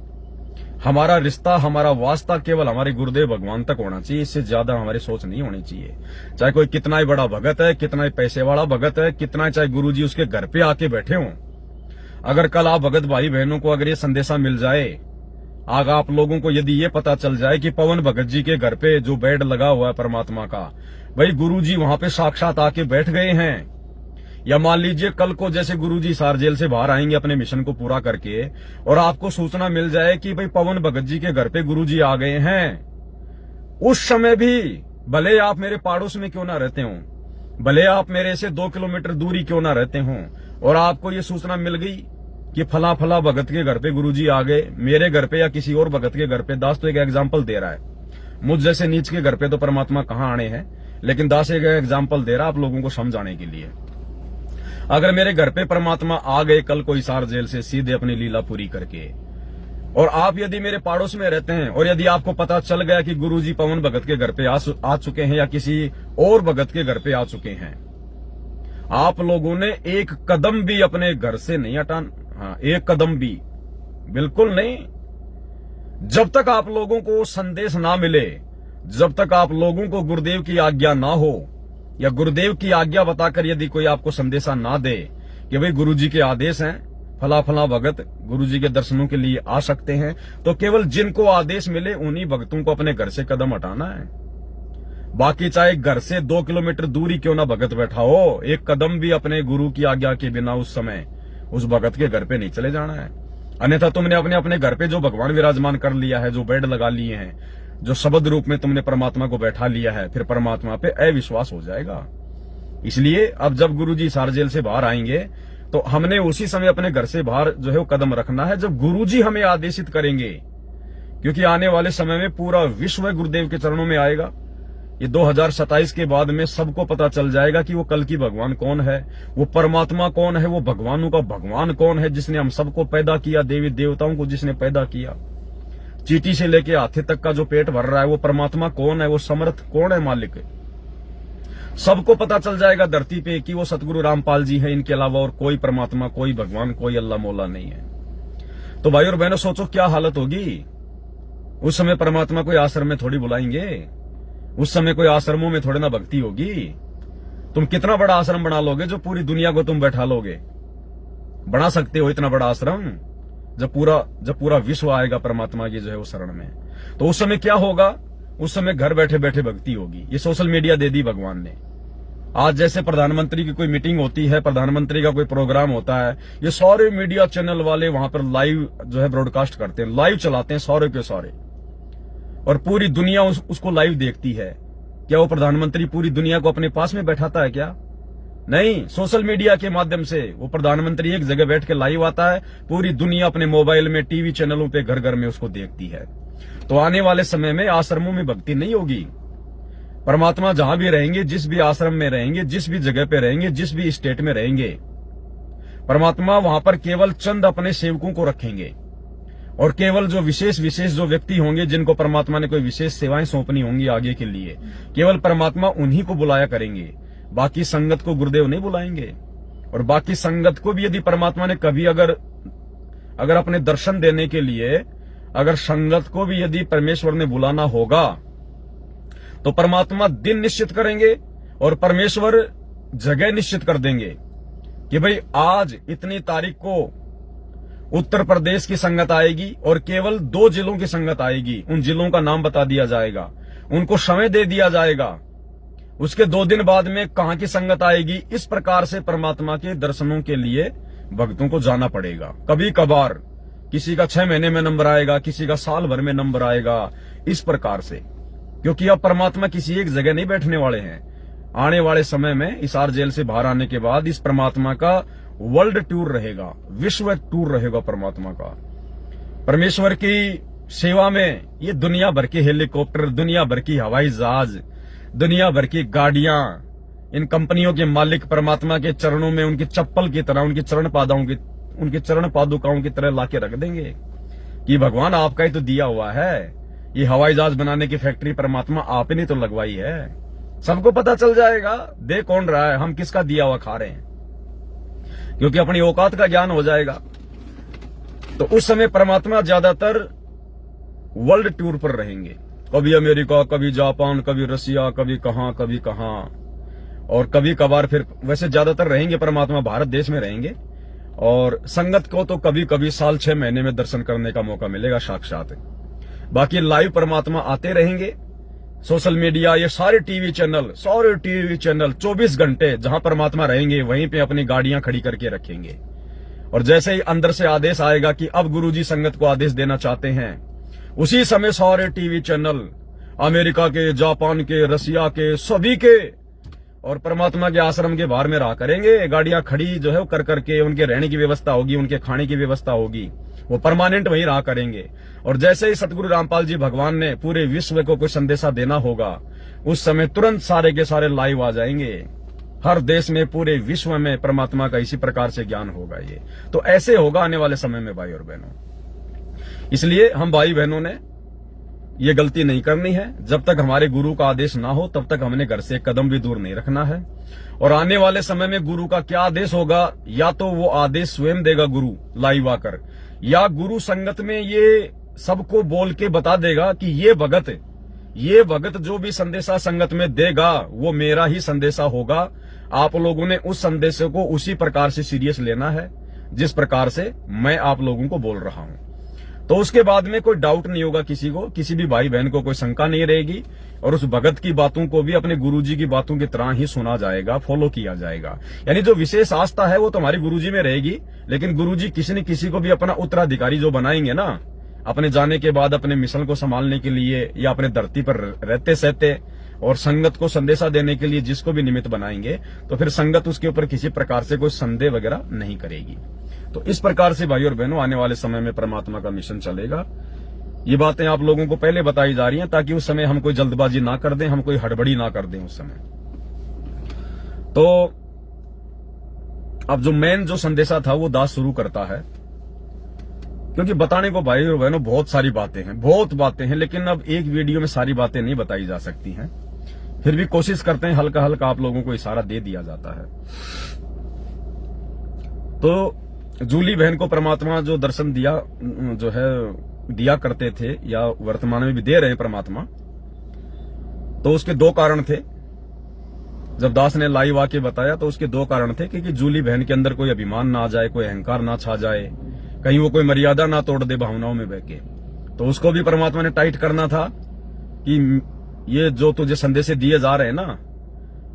हमारा रिश्ता, हमारा वास्ता केवल हमारे गुरुदेव भगवान तक होना चाहिए, इससे ज्यादा हमारी सोच नहीं होनी चाहिए। चाहे कोई कितना ही बड़ा भगत है, कितना ही पैसे वाला भगत है, कितना चाहे गुरुजी उसके घर पे आके बैठे हों, अगर कल आप भगत भाई बहनों को अगर ये संदेशा मिल जाए, आग आप लोगों को यदि ये पता चल जाए कि पवन भगत जी के घर पे जो बेड लगा हुआ है परमात्मा का, भाई गुरुजी वहां पे साक्षात आके बैठ गए हैं, या मान लीजिए कल को जैसे गुरुजी सार जेल से बाहर आएंगे अपने मिशन को पूरा करके और आपको सूचना मिल जाए कि भाई पवन भगत जी के घर पे गुरुजी आ गए हैं, उस समय भी भले आप मेरे पड़ोस में क्यों ना रहते हो, भले आप मेरे से 2 किलोमीटर दूरी क्यों ना रहते हो, और आपको ये सूचना मिल गई कि फला फला भगत के घर पे गुरुजी आ गए, मेरे घर पे या किसी और भगत के घर पे, दास तो एक एग्जाम्पल दे रहा है, मुझ जैसे नीच के घर पे तो परमात्मा कहां आने हैं, लेकिन दास एक एग्जाम्पल दे रहा आप लोगों को समझाने के लिए। अगर मेरे घर पे परमात्मा आ गए कल को हिसार जेल से सीधे अपनी लीला पूरी करके, और आप यदि मेरे पड़ोस में रहते हैं और यदि आपको पता चल गया कि गुरुजी पवन भगत के घर पे आ चुके हैं या किसी और भगत के घर पे आ चुके हैं, आप लोगों ने एक कदम भी अपने घर से नहीं हटाना। हाँ, एक कदम भी, बिल्कुल नहीं। जब तक आप लोगों को संदेश ना मिले, जब तक आप लोगों को गुरुदेव की आज्ञा ना हो, या गुरुदेव की आज्ञा बताकर यदि कोई आपको संदेशा ना दे कि भाई गुरुजी के आदेश हैं, फला फला भगत गुरुजी के दर्शनों के लिए आ सकते हैं, तो केवल जिनको आदेश मिले उन्हीं भक्तों को अपने घर से कदम हटाना है। बाकी चाहे घर से 2 किलोमीटर दूरी क्यों ना भगत बैठा हो, एक कदम भी अपने गुरु की आज्ञा के बिना उस समय उस भगत के घर पे नहीं चले जाना है। अन्यथा तुमने अपने अपने घर पे जो भगवान विराजमान कर लिया है, जो बेड लगा लिए हैं, जो शब्द रूप में तुमने परमात्मा को बैठा लिया है, फिर परमात्मा पे अविश्वास हो जाएगा। इसलिए अब जब गुरुजी हिसार जेल से बाहर आएंगे तो हमने उसी समय अपने घर से बाहर जो है वो कदम रखना है जब गुरुजी हमें आदेशित करेंगे, क्योंकि आने वाले समय में पूरा विश्व गुरुदेव के चरणों में आएगा। ये 2027 के बाद में सबको पता चल जाएगा कि वो कल की भगवान कौन है, वो परमात्मा कौन है, वो भगवानों का भगवान कौन है, जिसने हम सबको पैदा किया, देवी देवताओं को जिसने पैदा किया, चींटी से लेके हाथी तक का जो पेट भर रहा है, वो परमात्मा कौन है, वो समर्थ कौन है, मालिक। सबको पता चल जाएगा धरती पे कि वो सतगुरु रामपाल जी हैं, इनके अलावा और कोई परमात्मा, कोई भगवान, कोई अल्लाह मौला नहीं है। तो भाई और बहनों, सोचो क्या हालत होगी उस समय। परमात्मा कोई आश्रम में थोड़ी बुलाएंगे, उस समय कोई आश्रमों में थोड़ी ना भक्ति होगी। तुम कितना बड़ा आश्रम बना लोगे जो पूरी दुनिया को तुम बैठा लोगे? बना सकते हो इतना बड़ा आश्रम जब पूरा विश्व आएगा परमात्मा की जो है वो शरण में। तो उस समय क्या होगा? उस समय घर बैठे बैठे भक्ति होगी। ये सोशल मीडिया दे दी भगवान ने। आज जैसे प्रधानमंत्री की कोई मीटिंग होती है, प्रधानमंत्री का कोई प्रोग्राम होता है, ये सारे मीडिया चैनल वाले वहां पर लाइव जो है ब्रॉडकास्ट करते हैं, लाइव चलाते हैं सारे के सारे, और पूरी दुनिया उसको लाइव देखती है। क्या वो प्रधानमंत्री पूरी दुनिया को अपने पास में बैठाता है क्या? नहीं, सोशल मीडिया के माध्यम से वो प्रधानमंत्री एक जगह बैठ के लाइव आता है, पूरी दुनिया अपने मोबाइल में, टीवी चैनलों पे, घर घर में उसको देखती है। तो आने वाले समय में आश्रमों में भक्ति नहीं होगी। परमात्मा जहां भी रहेंगे, जिस भी आश्रम में रहेंगे, जिस भी जगह पे रहेंगे, जिस भी स्टेट में रहेंगे, परमात्मा वहां पर केवल चंद अपने सेवकों को रखेंगे, और केवल जो विशेष जो व्यक्ति होंगे, जिनको परमात्मा ने कोई विशेष सेवाएं सौंपनी होंगी आगे के लिए, केवल परमात्मा उन्हीं को बुलाया करेंगे। बाकी संगत को गुरुदेव नहीं बुलाएंगे। और बाकी संगत को भी यदि परमात्मा ने कभी अगर अपने दर्शन देने के लिए, अगर संगत को भी यदि परमेश्वर ने बुलाना होगा, तो परमात्मा दिन निश्चित करेंगे और परमेश्वर जगह निश्चित कर देंगे कि भाई आज इतनी तारीख को उत्तर प्रदेश की संगत आएगी और केवल 2 जिलों की संगत आएगी। उन जिलों का नाम बता दिया जाएगा, उनको समय दे दिया जाएगा। उसके 2 दिन बाद में कहां की संगत आएगी। इस प्रकार से परमात्मा के दर्शनों के लिए भक्तों को जाना पड़ेगा। कभी कभार किसी का 6 महीने में नंबर आएगा, किसी का साल भर में नंबर आएगा, इस प्रकार से, क्योंकि अब परमात्मा किसी एक जगह नहीं बैठने वाले हैं। आने वाले समय में हिसार जेल से बाहर आने के बाद इस परमात्मा का वर्ल्ड टूर रहेगा, विश्व टूर रहेगा परमात्मा का। परमेश्वर की सेवा में ये दुनिया भर के हेलीकॉप्टर, दुनिया भर की हवाई जहाज, दुनिया भर की गाड़ियां, इन कंपनियों के मालिक परमात्मा के चरणों में उनकी चप्पल की तरह, उनकी चरण पादुकाओं की तरह लाके रख देंगे कि भगवान आपका ही तो दिया हुआ है। ये हवाई जहाज बनाने की फैक्ट्री परमात्मा आप ही ने तो लगवाई है। सबको पता चल जाएगा दे कौन रहा है, हम किसका दिया हुआ खा रहे हैं, क्योंकि अपनी औकात का ज्ञान हो जाएगा। तो उस समय परमात्मा ज्यादातर वर्ल्ड टूर पर रहेंगे, कभी अमेरिका, कभी जापान, कभी रसिया, कभी कहां, और कभी कभार फिर वैसे ज्यादातर रहेंगे परमात्मा भारत देश में रहेंगे। और संगत को तो कभी कभी साल 6 महीने में दर्शन करने का मौका मिलेगा साक्षात। बाकी लाइव परमात्मा आते रहेंगे। सोशल मीडिया, ये सारे टीवी चैनल 24 घंटे जहां परमात्मा रहेंगे वहीं पे अपनी गाड़ियां खड़ी करके रखेंगे। और जैसे ही अंदर से आदेश आएगा कि अब गुरुजी संगत को आदेश देना चाहते हैं, उसी समय सारे टीवी चैनल अमेरिका के, जापान के, रसिया के, सभी के और परमात्मा के आश्रम के बाहर में रहा करेंगे। गाड़ियां खड़ी जो है वो कर करके, उनके रहने की व्यवस्था होगी, उनके खाने की व्यवस्था होगी, वो परमानेंट वहीं रहा करेंगे। और जैसे ही सतगुरु रामपाल जी भगवान ने पूरे विश्व को कोई संदेशा देना होगा, उस समय तुरंत सारे के सारे लाइव आ जाएंगे। हर देश में, पूरे विश्व में परमात्मा का इसी प्रकार से ज्ञान होगा। ये तो ऐसे होगा आने वाले समय में भाई और बहनों। इसलिए हम भाई बहनों ने ये गलती नहीं करनी है। जब तक हमारे गुरु का आदेश ना हो तब तक हमने घर से एक कदम भी दूर नहीं रखना है। और आने वाले समय में गुरु का क्या आदेश होगा, या तो वो आदेश स्वयं देगा गुरु लाइव आकर, या गुरु संगत में ये सबको बोल के बता देगा कि ये भगत जो भी संदेशा संगत में देगा वो मेरा ही संदेशा होगा। आप लोगों ने उस संदेश को उसी प्रकार से सीरियस लेना है जिस प्रकार से मैं आप लोगों को बोल रहा हूं। तो उसके बाद में कोई डाउट नहीं होगा किसी को, किसी भी भाई बहन को कोई शंका नहीं रहेगी, और उस भगत की बातों को भी अपने गुरुजी की बातों की तरह ही सुना जाएगा, फॉलो किया जाएगा। यानी जो विशेष आस्था है वो तुम्हारी गुरुजी में रहेगी, लेकिन गुरुजी किसी न किसी को भी अपना उत्तराधिकारी जो बनाएंगे ना, अपने जाने के बाद अपने मिशन को संभालने के लिए या अपने धरती पर रहते सहते और संगत को संदेशा देने के लिए जिसको भी निमित्त बनाएंगे, तो फिर संगत उसके ऊपर किसी प्रकार से कोई संदेह वगैरह नहीं करेगी। तो इस प्रकार से भाई और बहनों आने वाले समय में परमात्मा का मिशन चलेगा। ये बातें आप लोगों को पहले बताई जा रही हैं ताकि उस समय हम कोई जल्दबाजी ना कर दें, हम कोई हड़बड़ी ना कर दें उस समय। तो अब जो मेन जो संदेशा था वो दास शुरू करता है, क्योंकि बताने को भाई और बहनों बहुत सारी बातें हैं, बहुत बातें हैं, लेकिन अब एक वीडियो में सारी बातें नहीं बताई जा सकती हैं। फिर भी कोशिश करते हैं, हल्का हल्का आप लोगों को इशारा दे दिया जाता है। तो जूली बहन को परमात्मा जो दर्शन दिया, जो है दिया करते थे या वर्तमान में भी दे रहे हैं परमात्मा, तो उसके दो कारण थे। जब दास ने लाइव आके बताया तो उसके दो कारण थे, क्योंकि जूली बहन के अंदर कोई अभिमान ना आ जाए, कोई अहंकार ना छा जाए, कहीं वो कोई मर्यादा ना तोड़ दे भावनाओं में बह के। तो उसको भी परमात्मा ने टाइट करना था कि ये जो तुझे संदेश दिए जा रहे हैं ना,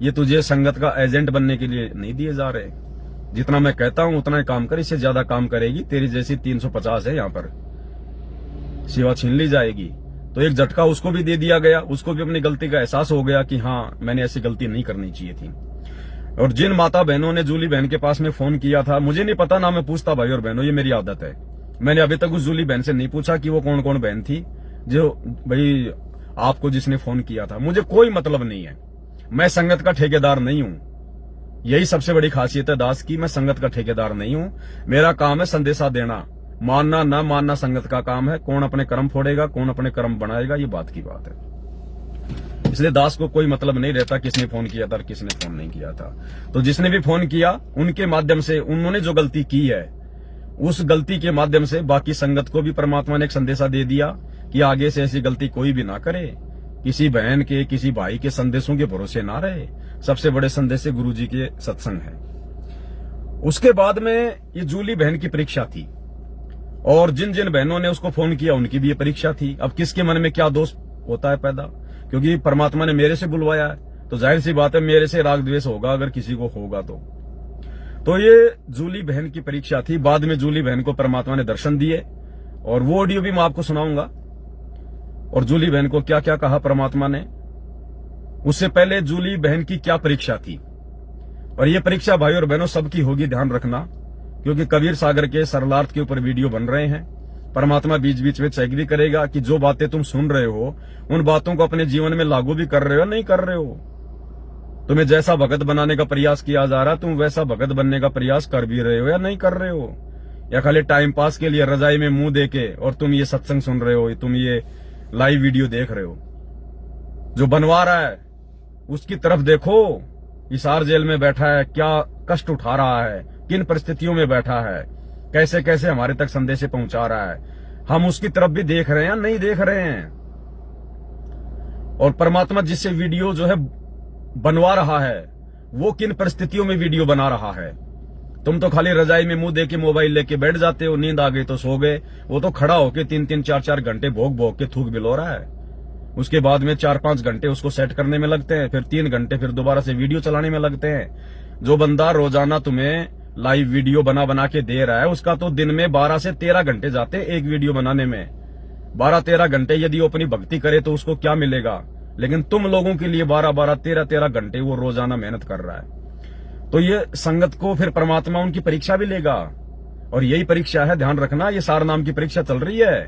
ये तुझे संगत का एजेंट बनने के लिए नहीं दिए जा रहे। जितना मैं कहता हूं उतना ही काम कर, इससे ज्यादा काम करेगी तेरी जैसी 350 है यहाँ पर, सेवा छीन ली जाएगी। तो एक झटका उसको भी दे दिया गया, उसको भी अपनी गलती का एहसास हो गया कि हाँ मैंने ऐसी गलती नहीं करनी चाहिए थी। और जिन माता बहनों ने जूली बहन के पास में फोन किया था, मुझे नहीं पता ना, मैं पूछता भाई और बहनों, ये मेरी आदत है। मैंने अभी तक उस जूली बहन से नहीं पूछा कि वो कौन कौन बहन थी जो भाई आपको जिसने फोन किया था। मुझे कोई मतलब नहीं है, मैं संगत का ठेकेदार नहीं हूं। यही सबसे बड़ी खासियत है दास की, मैं संगत का ठेकेदार नहीं हूं। मेरा काम है संदेशा देना, मानना ना मानना संगत का काम है। कौन अपने कर्म फोड़ेगा, कौन अपने कर्म बनाएगा, ये बात की बात है। इसलिए दास को कोई मतलब नहीं रहता किसने फोन किया था और किसने फोन नहीं किया था। तो जिसने भी फोन किया उनके माध्यम से उन्होंने जो गलती की है, उस गलती के माध्यम से बाकी संगत को भी परमात्मा ने एक संदेशा दे दिया कि आगे से ऐसी गलती कोई भी ना करे। किसी बहन के, किसी भाई के संदेशों के भरोसे ना रहे। सबसे बड़े संदेश गुरुजी के सत्संग है। उसके बाद में ये जूली बहन की परीक्षा थी, और जिन जिन बहनों ने उसको फोन किया उनकी भी ये परीक्षा थी। अब किसके मन में क्या दोष होता है पैदा, क्योंकि परमात्मा ने मेरे से बुलवाया है, तो जाहिर सी बात है मेरे से राग द्वेष होगा अगर किसी को होगा तो ये जूली बहन की परीक्षा थी। बाद में जूली बहन को परमात्मा ने दर्शन दिए, और वो ऑडियो भी मैं आपको सुनाऊंगा। और जूली बहन को क्या क्या कहा परमात्मा ने, उससे पहले जूली बहन की क्या परीक्षा थी। और ये परीक्षा भाई और बहनों सबकी होगी, ध्यान रखना, क्योंकि कबीर सागर के सरलार्थ के ऊपर वीडियो बन रहे हैं। परमात्मा बीच बीच में चेक भी करेगा कि जो बातें तुम सुन रहे हो उन बातों को अपने जीवन में लागू भी कर रहे हो, नहीं कर रहे हो। तुम्हें जैसा भगत बनाने का प्रयास किया जा रहा, तुम वैसा भगत बनने का प्रयास कर भी रहे हो या नहीं कर रहे हो, या खाली टाइम पास के लिए रजाई में मुंह देके और तुम ये सत्संग सुन रहे हो, तुम ये लाइव वीडियो देख रहे हो। जो बनवा रहा है उसकी तरफ देखो, हिसार जेल में बैठा है, क्या कष्ट उठा रहा है, किन परिस्थितियों में बैठा है, कैसे कैसे हमारे तक संदेश पहुंचा रहा है। हम उसकी तरफ भी देख रहे हैं या नहीं देख रहे हैं। और परमात्मा जिससे वीडियो जो है बनवा रहा है वो किन परिस्थितियों में वीडियो बना रहा है। तुम तो खाली रजाई में मुंह दे के मोबाइल लेके बैठ जाते हो, नींद आ गई तो सो गए। वो तो खड़ा होके 3-3, 4-4 घंटे भोग भोग के थूक बिलो रहा है। उसके बाद में 4-5 घंटे उसको सेट करने में लगते हैं, फिर 3 घंटे फिर दोबारा से वीडियो चलाने में लगते हैं। जो बंदा रोजाना तुम्हें लाइव वीडियो बना बना के दे रहा है, उसका तो दिन में 12 से 13 घंटे जाते हैं एक वीडियो बनाने में। 12-13 घंटे यदि वो अपनी भक्ति करे तो उसको क्या मिलेगा, लेकिन तुम लोगों के लिए 12-12, 13-13 घंटे वो रोजाना मेहनत कर रहा है। तो ये संगत को फिर परमात्मा उनकी परीक्षा भी लेगा, और यही परीक्षा है, ध्यान रखना। ये सार नाम की परीक्षा चल रही है,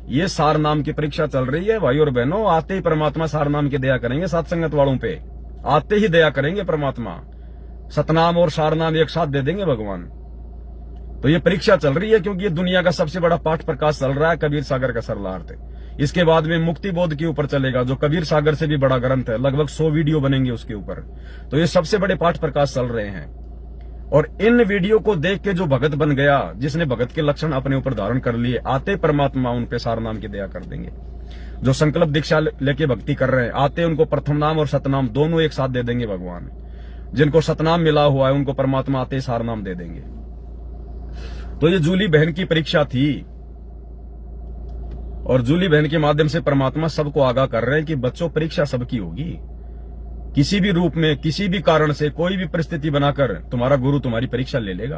ये सार नाम की परीक्षा चल रही है भाई और बहनों। आते ही परमात्मा सार नाम की दया करेंगे सात संगत वालों पे, आते ही दया करेंगे परमात्मा। सतनाम और सार नाम एक साथ दे देंगे भगवान। तो ये परीक्षा चल रही है, क्योंकि ये दुनिया का सबसे बड़ा पाठ प्रकाश चल रहा है, कबीर सागर का सरलार्थ। इसके बाद में मुक्ति बोध के ऊपर चलेगा, जो कबीर सागर से भी बड़ा ग्रंथ है, लगभग 100 वीडियो बनेंगे उसके ऊपर। तो ये सबसे बड़े पाठ प्रकाश चल रहे हैं। और इन वीडियो को देख के जो भगत बन गया, जिसने भगत के लक्षण अपने ऊपर धारण कर लिए, आते परमात्मा उन पे सार नाम की दया कर देंगे। जो संकल्प दीक्षा लेके भक्ति कर रहे हैं, आते उनको प्रथम नाम और सतनाम दोनों एक साथ दे देंगे भगवान। जिनको सतनाम मिला हुआ है उनको परमात्मा आते सार नाम दे देंगे। तो ये जूली बहन की परीक्षा थी। और जूली बहन के माध्यम से परमात्मा सबको आगाह कर रहे हैं कि बच्चों, परीक्षा सबकी होगी। किसी भी रूप में, किसी भी कारण से, कोई भी परिस्थिति बनाकर तुम्हारा गुरु तुम्हारी परीक्षा ले लेगा।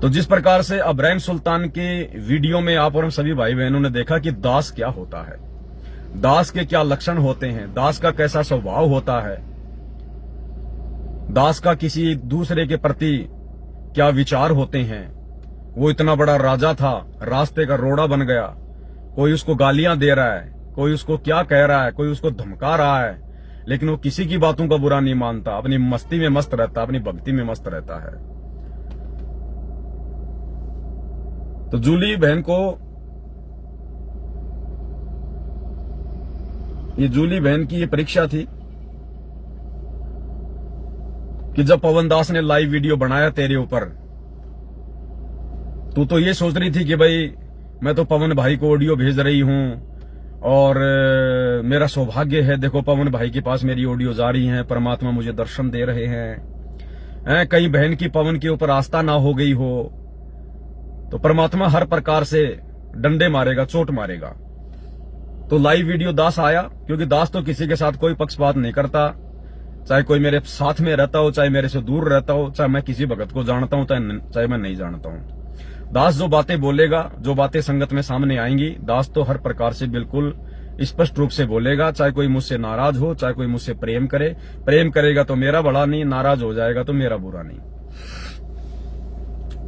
तो जिस प्रकार से अब्राहिम सुल्तान के वीडियो में आप और हम सभी भाई बहनों ने देखा कि दास क्या होता है, दास के क्या लक्षण होते हैं, दास का कैसा स्वभाव होता है, दास का किसी दूसरे के प्रति क्या विचार होते हैं। वो इतना बड़ा राजा था, रास्ते का रोड़ा बन गया, कोई उसको गालियां दे रहा है, कोई उसको क्या कह रहा है, कोई उसको धमका रहा है, लेकिन वो किसी की बातों का बुरा नहीं मानता, अपनी मस्ती में मस्त रहता, अपनी भक्ति में मस्त रहता है। तो जूली बहन को, ये जूली बहन की ये परीक्षा थी कि जब पवन दास ने लाइव वीडियो बनाया तेरे ऊपर, तू तो ये सोच रही थी कि भाई मैं तो पवन भाई को ऑडियो भेज रही हूं और मेरा सौभाग्य है, देखो पवन भाई के पास मेरी ऑडियो जा रही है, परमात्मा मुझे दर्शन दे रहे हैं। कहीं बहन की पवन के ऊपर आस्था ना हो गई हो तो परमात्मा हर प्रकार से डंडे मारेगा, चोट मारेगा। तो लाइव वीडियो दास आया, क्योंकि दास तो किसी के साथ कोई पक्षपात नहीं करता, चाहे कोई मेरे साथ में रहता हो, चाहे मेरे से दूर रहता हो, चाहे मैं किसी भगत को जानता हूं, चाहे मैं नहीं जानता हूं। दास जो बातें बोलेगा, जो बातें संगत में सामने आएंगी, दास तो हर प्रकार से बिल्कुल स्पष्ट रूप से बोलेगा। चाहे कोई मुझसे नाराज हो, चाहे कोई मुझसे प्रेम करे, प्रेम करेगा तो मेरा भला नहीं, नाराज हो जाएगा तो मेरा बुरा नहीं।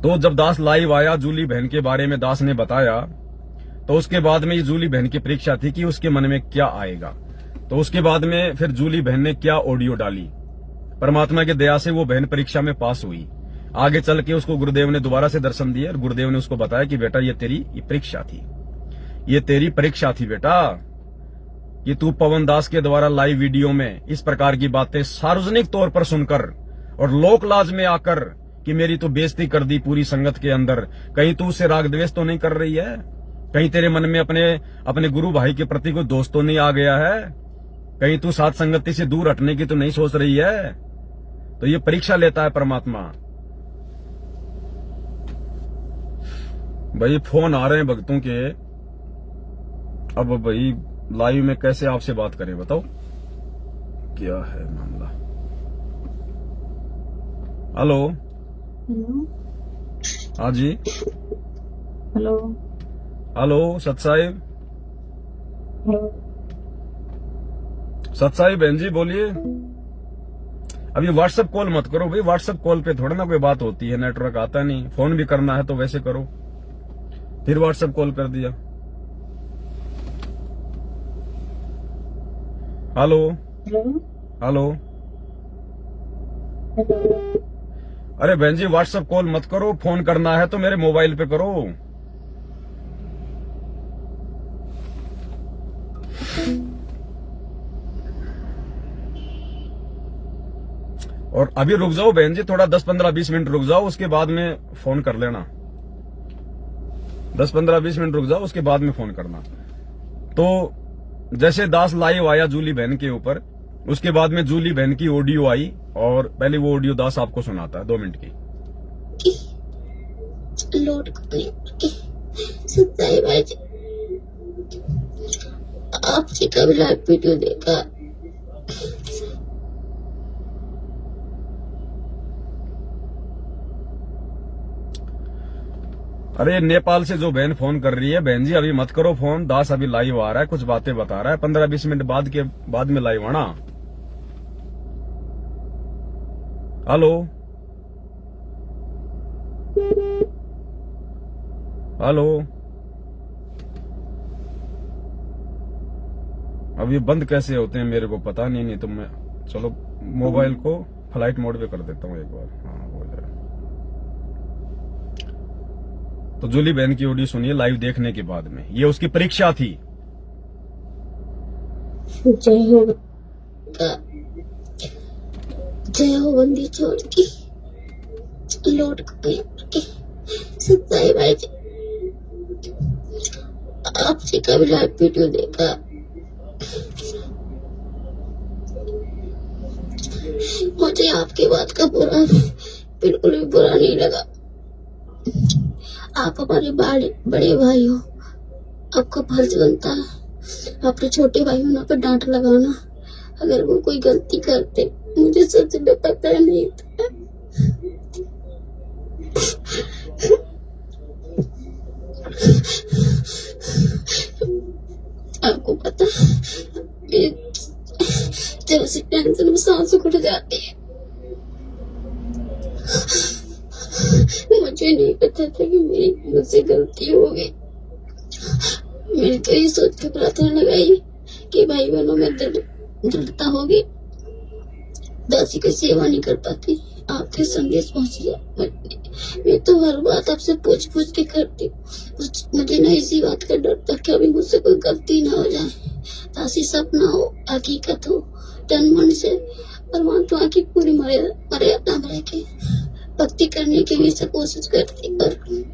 तो जब दास लाइव आया, जूली बहन के बारे में दास ने बताया, तो उसके बाद में ये जूली बहन की परीक्षा थी कि उसके मन में क्या आएगा। तो उसके बाद में फिर जूली बहन ने क्या ऑडियो डाली, परमात्मा की दया से वो बहन परीक्षा में पास हुई। आगे चल के उसको गुरुदेव ने दोबारा से दर्शन दिए और गुरुदेव ने उसको बताया कि बेटा ये तेरी परीक्षा थी, ये तेरी परीक्षा थी बेटा, कि तू पवन दास के द्वारा लाइव वीडियो में इस प्रकार की बातें सार्वजनिक तौर पर सुनकर और लोक लाज में आकर कि मेरी तो बेइज्जती कर दी पूरी संगत के अंदर, कहीं तू उससे राग द्वेष तो नहीं कर रही है, कहीं तेरे मन में अपने गुरु भाई के प्रति कोई दोस्त तो नहीं आ गया है, कहीं तू साथ संगति से दूर हटने की तो नहीं सोच रही है। तो ये परीक्षा लेता है परमात्मा। भाई फोन आ रहे हैं भक्तों के, अब भाई लाइव में कैसे आपसे बात करें, बताओ क्या है मामला। हेलो, हाँ जी, हेलो हेलो सत साहिब, सत साहिब बहन जी बोलिए। अभी व्हाट्सएप कॉल मत करो भाई, व्हाट्सएप कॉल पे थोड़ा ना कोई बात होती है, नेटवर्क आता नहीं। फोन भी करना है तो वैसे करो, फिर व्हाट्सएप कॉल कर दिया। हेलो हेलो, अरे बहन जी व्हाट्सएप कॉल मत करो, फोन करना है तो मेरे मोबाइल पे करो। और अभी रुक जाओ बहन जी, थोड़ा 10-15-20 मिनट रुक जाओ, उसके बाद में फोन कर लेना। 10-15-20 मिनट रुक जाओ, उसके बाद में फोन करना। तो जैसे दास लाइव आया जूली बहन के ऊपर, उसके बाद में जूली बहन की ऑडियो आई और पहले वो ऑडियो दास आपको सुनाता है 2 मिनट की। लोड सच्चाई भाई, आपसे कभी लाइव वीडियो देखा, अरे नेपाल से जो बहन फोन कर रही है, बहन जी अभी मत करो फोन, दास अभी लाइव आ रहा है, कुछ बातें बता रहा है, 15-20 मिनट बाद में लाइव आना। हेलो हेलो, अब ये बंद कैसे होते हैं मेरे को पता नहीं तो मैं चलो मोबाइल को फ्लाइट मोड पे कर देता हूँ एक बार। हाँ हो जाए। तो जूली बहन की ऑडियो सुनिए लाइव देखने के बाद में, ये उसकी परीक्षा थी। जय हो बंदी छोड़ के लौट के सच्चाई भाई, आपसे कभी लाइव वीडियो देखा, मुझे आपकी बात का बिल्कुल भी बुरा नहीं लगा। आप हमारे बड़े भाई हो, आपका फर्ज बनता है अपने छोटे भाई बहनों पर डांट लगाना। अगर वो कोई गलती करते, मुझे सच में पता नहीं था। आपको पता है जब से टेंशन में सांस उखड़ जाती है। मुझे नहीं पता था कि मेरी मुझसे गलती हो गई। मैंने तो ये सोच के प्रार्थना लगाई कि भाई बहनों में दृढ़ता होगी, दासी की सेवा नहीं कर पाती, आपके संदेश पहुंच गया। मैं तो हर बात आपसे पूछ पूछ के करती हूँ। मुझे ना इसी बात का डर था कि अभी मुझसे कोई गलती ना हो जाए। दासी सपना हो, हकीकत हो, तन मन से परमात्मा की पूरी मर्यादा में रहकर भक्ति करने की हमेशा कोशिश करती, पर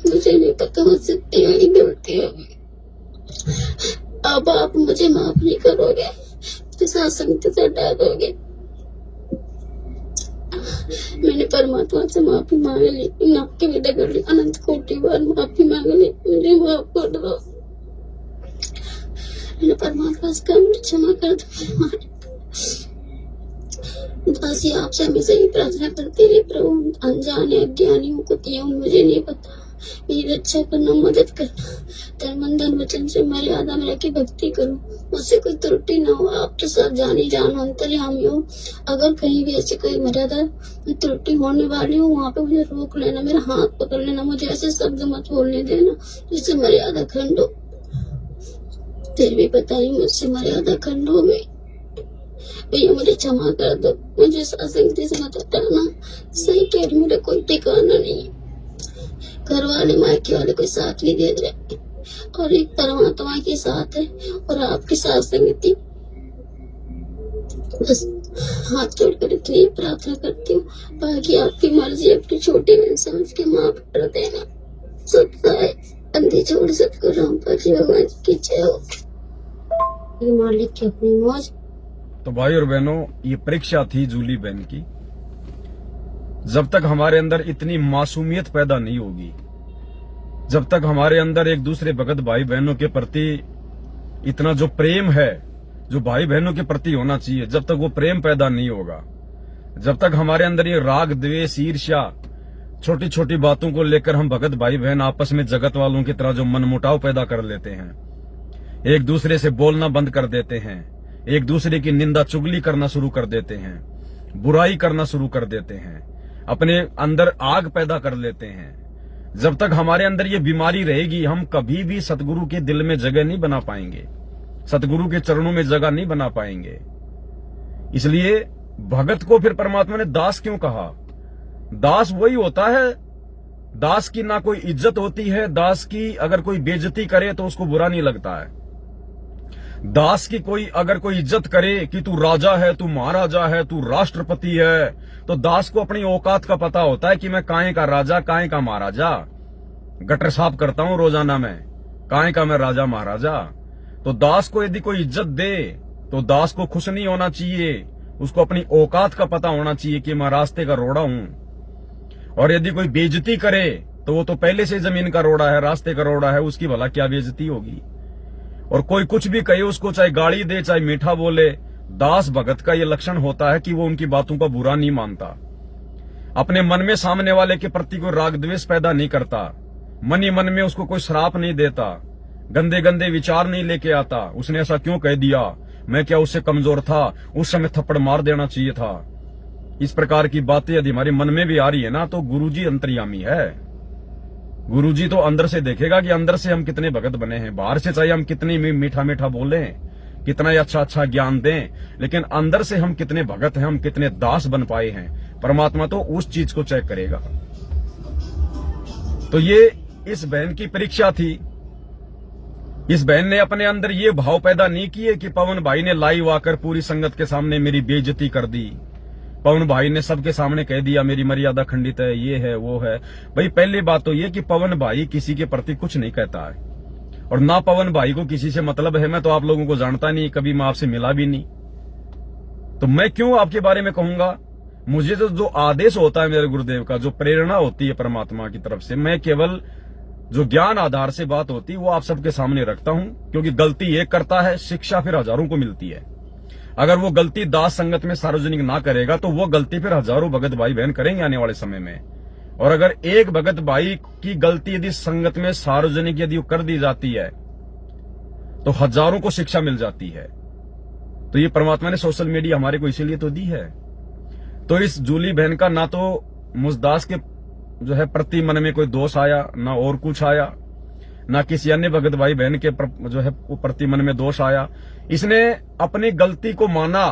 मुझे नहीं पता मुझसे मेरी गलती होगी। अब आप मुझे माफ नहीं करोगे, संगति से हटा दोगे। मैंने परमात्मा से माफी मांग ली, आपके बेटे कर ली, अनंत कोटि बार माफी मांग ली, मुझे माफ कर दो। मैंने परमात्मा से कहा मुझे क्षमा कर दो। दासी आपसे हमेशा ही प्रार्थना करती रही, प्रभु अनजाने अज्ञानियों को दिया, मुझे नहीं पता, मेरी रक्षा करना, मदद करना, तन मन धन वचन से मर्यादा में रहकर भक्ति करूं, मुझसे कोई त्रुटि ना हो। आप तो सब जानी जानो अंतर्यामी हो। अगर कहीं भी ऐसी कोई मर्यादा त्रुटि होने वाली हो, वहाँ पे मुझे रोक लेना, मेरा हाथ पकड़ लेना, मुझे ऐसे शब्द मत बोलने देना जिससे मर्यादा खंड हो। फिर भी पता नहीं मुझसे मर्यादा खंड हो गई। भैया मुझे क्षमा कर दो, मुझे संगति से मत हटाना। सही कह रही, मेरा कोई ठिकाना नहीं है, घर वाले मायके वाले कोई साथ नहीं दे रहे, और एक परमात्मा के साथ है और आपके साथ संगति। बस हाथ जोड़कर इतनी प्रार्थना करती हूँ, बाकी आपकी मर्जी, अपनी छोटी बहन समझ के माफ कर देना। सत्ता है अंधे छोड़ सतगुरु रामपाल जी भगवान की जय हो। मालिक की अपनी मौज। तो भाई और बहनों, ये परीक्षा थी जूली बहन की। जब तक हमारे अंदर इतनी मासूमियत पैदा नहीं होगी, जब तक हमारे अंदर एक दूसरे भगत भाई बहनों के प्रति इतना जो प्रेम है, जो भाई बहनों के प्रति होना चाहिए, जब तक वो प्रेम पैदा नहीं होगा, जब तक हमारे अंदर ये राग द्वेष ईर्ष्या, छोटी छोटी बातों को लेकर हम भगत भाई बहन आपस में जगत वालों की तरह जो मनमुटाव पैदा कर लेते हैं, एक दूसरे से बोलना बंद कर देते हैं, एक दूसरे की निंदा चुगली करना शुरू कर देते हैं, बुराई करना शुरू कर देते हैं, अपने अंदर आग पैदा कर लेते हैं, जब तक हमारे अंदर ये बीमारी रहेगी, हम कभी भी सतगुरु के दिल में जगह नहीं बना पाएंगे, सतगुरु के चरणों में जगह नहीं बना पाएंगे। इसलिए भगत को फिर परमात्मा ने दास क्यों कहा? दास वही होता है, दास की ना कोई इज्जत होती है, दास की अगर कोई बेइज्जती करे तो उसको बुरा नहीं लगता है। दास की कोई अगर कोई इज्जत करे कि तू राजा है, तू महाराजा है, तू राष्ट्रपति है, तो दास को अपनी औकात का पता होता है कि मैं काहे का राजा, काहे का महाराजा। गटर साफ करता हूं रोजाना में, काहे का मैं राजा महाराजा। तो दास को यदि कोई इज्जत दे तो दास को खुश नहीं होना चाहिए, उसको अपनी औकात का पता होना चाहिए कि मैं रास्ते का रोड़ा हूं। और यदि कोई बेइज्जती करे तो वो तो पहले से जमीन का रोड़ा है, रास्ते का रोड़ा है, उसकी भला क्या बेइज्जती होगी। और कोई कुछ भी कहे उसको, चाहे गाली दे चाहे मीठा बोले, दास भगत का ये लक्षण होता है कि वो उनकी बातों का बुरा नहीं मानता, अपने मन में सामने वाले के प्रति कोई राग द्वेष पैदा नहीं करता, मन ही मन में उसको कोई श्राप नहीं देता, गंदे गंदे विचार नहीं लेके आता, उसने ऐसा क्यों कह दिया, मैं क्या उससे कमजोर था, उस समय थप्पड़ मार देना चाहिए था। इस प्रकार की बातें यदि हमारे मन में भी आ रही है ना, तो गुरुजी अंतर्यामी है। गुरुजी तो अंदर से देखेगा कि अंदर से हम कितने भगत बने हैं। बाहर से चाहे हम कितनी मीठा मीठा बोलें, कितना अच्छा अच्छा ज्ञान दें, लेकिन अंदर से हम कितने भगत हैं, हम कितने दास बन पाए हैं, परमात्मा तो उस चीज को चेक करेगा। तो ये इस बहन की परीक्षा थी। इस बहन ने अपने अंदर ये भाव पैदा नहीं किए कि पवन भाई ने लाइव आकर पूरी संगत के सामने मेरी बेइज्जती कर दी, पवन भाई ने सबके सामने कह दिया मेरी मर्यादा खंडित है, ये है वो है। भाई पहली बात तो ये कि पवन भाई किसी के प्रति कुछ नहीं कहता है, और ना पवन भाई को किसी से मतलब है। मैं तो आप लोगों को जानता नहीं, कभी मैं आपसे मिला भी नहीं, तो मैं क्यों आपके बारे में कहूंगा। मुझे तो जो आदेश होता है मेरे गुरुदेव का, जो प्रेरणा होती है परमात्मा की तरफ से, मैं केवल जो ज्ञान आधार से बात होती वो आप सबके सामने रखता हूं, क्योंकि गलती एक करता है, शिक्षा फिर हजारों को मिलती है। अगर वो गलती दास संगत में सार्वजनिक ना करेगा तो वो गलती फिर हजारों भगत भाई बहन करेंगे आने वाले समय में। और अगर एक भगत भाई की गलती यदि संगत में सार्वजनिक यदि कर दी जाती है तो हजारों को शिक्षा मिल जाती है। तो ये परमात्मा ने सोशल मीडिया हमारे को इसीलिए तो दी है। तो इस जूली बहन का ना तो मुझदास के जो है प्रति मन में कोई दोष आया, ना और कुछ आया, ना किसी अन्य भगत भाई बहन के जो है प्रति मन में दोष आया। इसने अपनी गलती को माना,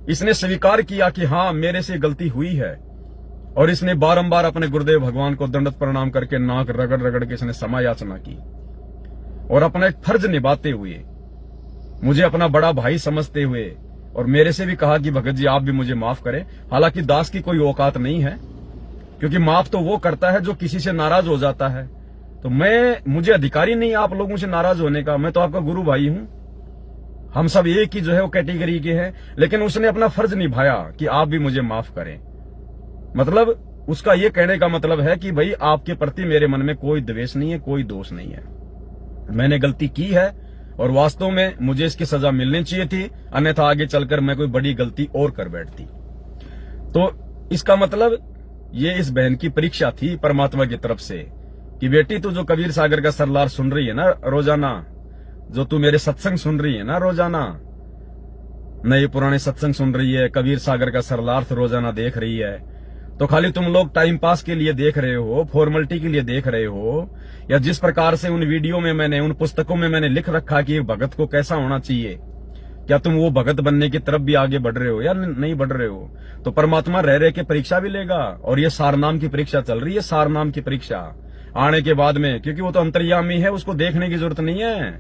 इसने स्वीकार किया कि हाँ मेरे से गलती हुई है, और इसने बारंबार अपने गुरुदेव भगवान को दंडवत प्रणाम करके नाक रगड़ रगड़ के इसने क्षमा याचना की, और अपना एक फर्ज निभाते हुए, मुझे अपना बड़ा भाई समझते हुए, और मेरे से भी कहा कि भगत जी आप भी मुझे माफ करें। हालांकि दास की कोई औकात नहीं है, क्योंकि माफ तो वो करता है जो किसी से नाराज हो जाता है। तो मुझे अधिकारी नहीं आप लोगों से नाराज होने का, मैं तो आपका गुरु भाई हूं, हम सब एक ही जो है वो कैटेगरी के हैं। लेकिन उसने अपना फर्ज निभाया कि आप भी मुझे माफ करें। मतलब उसका ये कहने का मतलब है कि भाई आपके प्रति मेरे मन में कोई द्वेष नहीं है, कोई दोष नहीं है, मैंने गलती की है और वास्तव में मुझे इसकी सजा मिलनी चाहिए थी, अन्यथा आगे चलकर मैं कोई बड़ी गलती और कर बैठती। तो इसका मतलब ये इस बहन की परीक्षा थी परमात्मा की तरफ से कि बेटी तू जो कबीर सागर का सरलार सुन रही है ना रोजाना, जो तू मेरे सत्संग सुन रही है ना रोजाना, नए पुराने सत्संग सुन रही है, कबीर सागर का सरलार्थ रोजाना देख रही है, तो खाली तुम लोग टाइम पास के लिए देख रहे हो, फॉर्मेलिटी के लिए देख रहे हो, या जिस प्रकार से उन वीडियो में मैंने, उन पुस्तकों में मैंने लिख रखा कि एक भगत को कैसा होना चाहिए, क्या तुम वो भगत बनने की तरफ भी आगे बढ़ रहे हो या नहीं बढ़ रहे हो? तो परमात्मा रह रहे के परीक्षा भी लेगा, और ये सारनाम की परीक्षा चल रही है, सारनाम की परीक्षा आने के बाद में, क्योंकि वो तो अंतर्यामी है, उसको देखने की जरूरत नहीं है,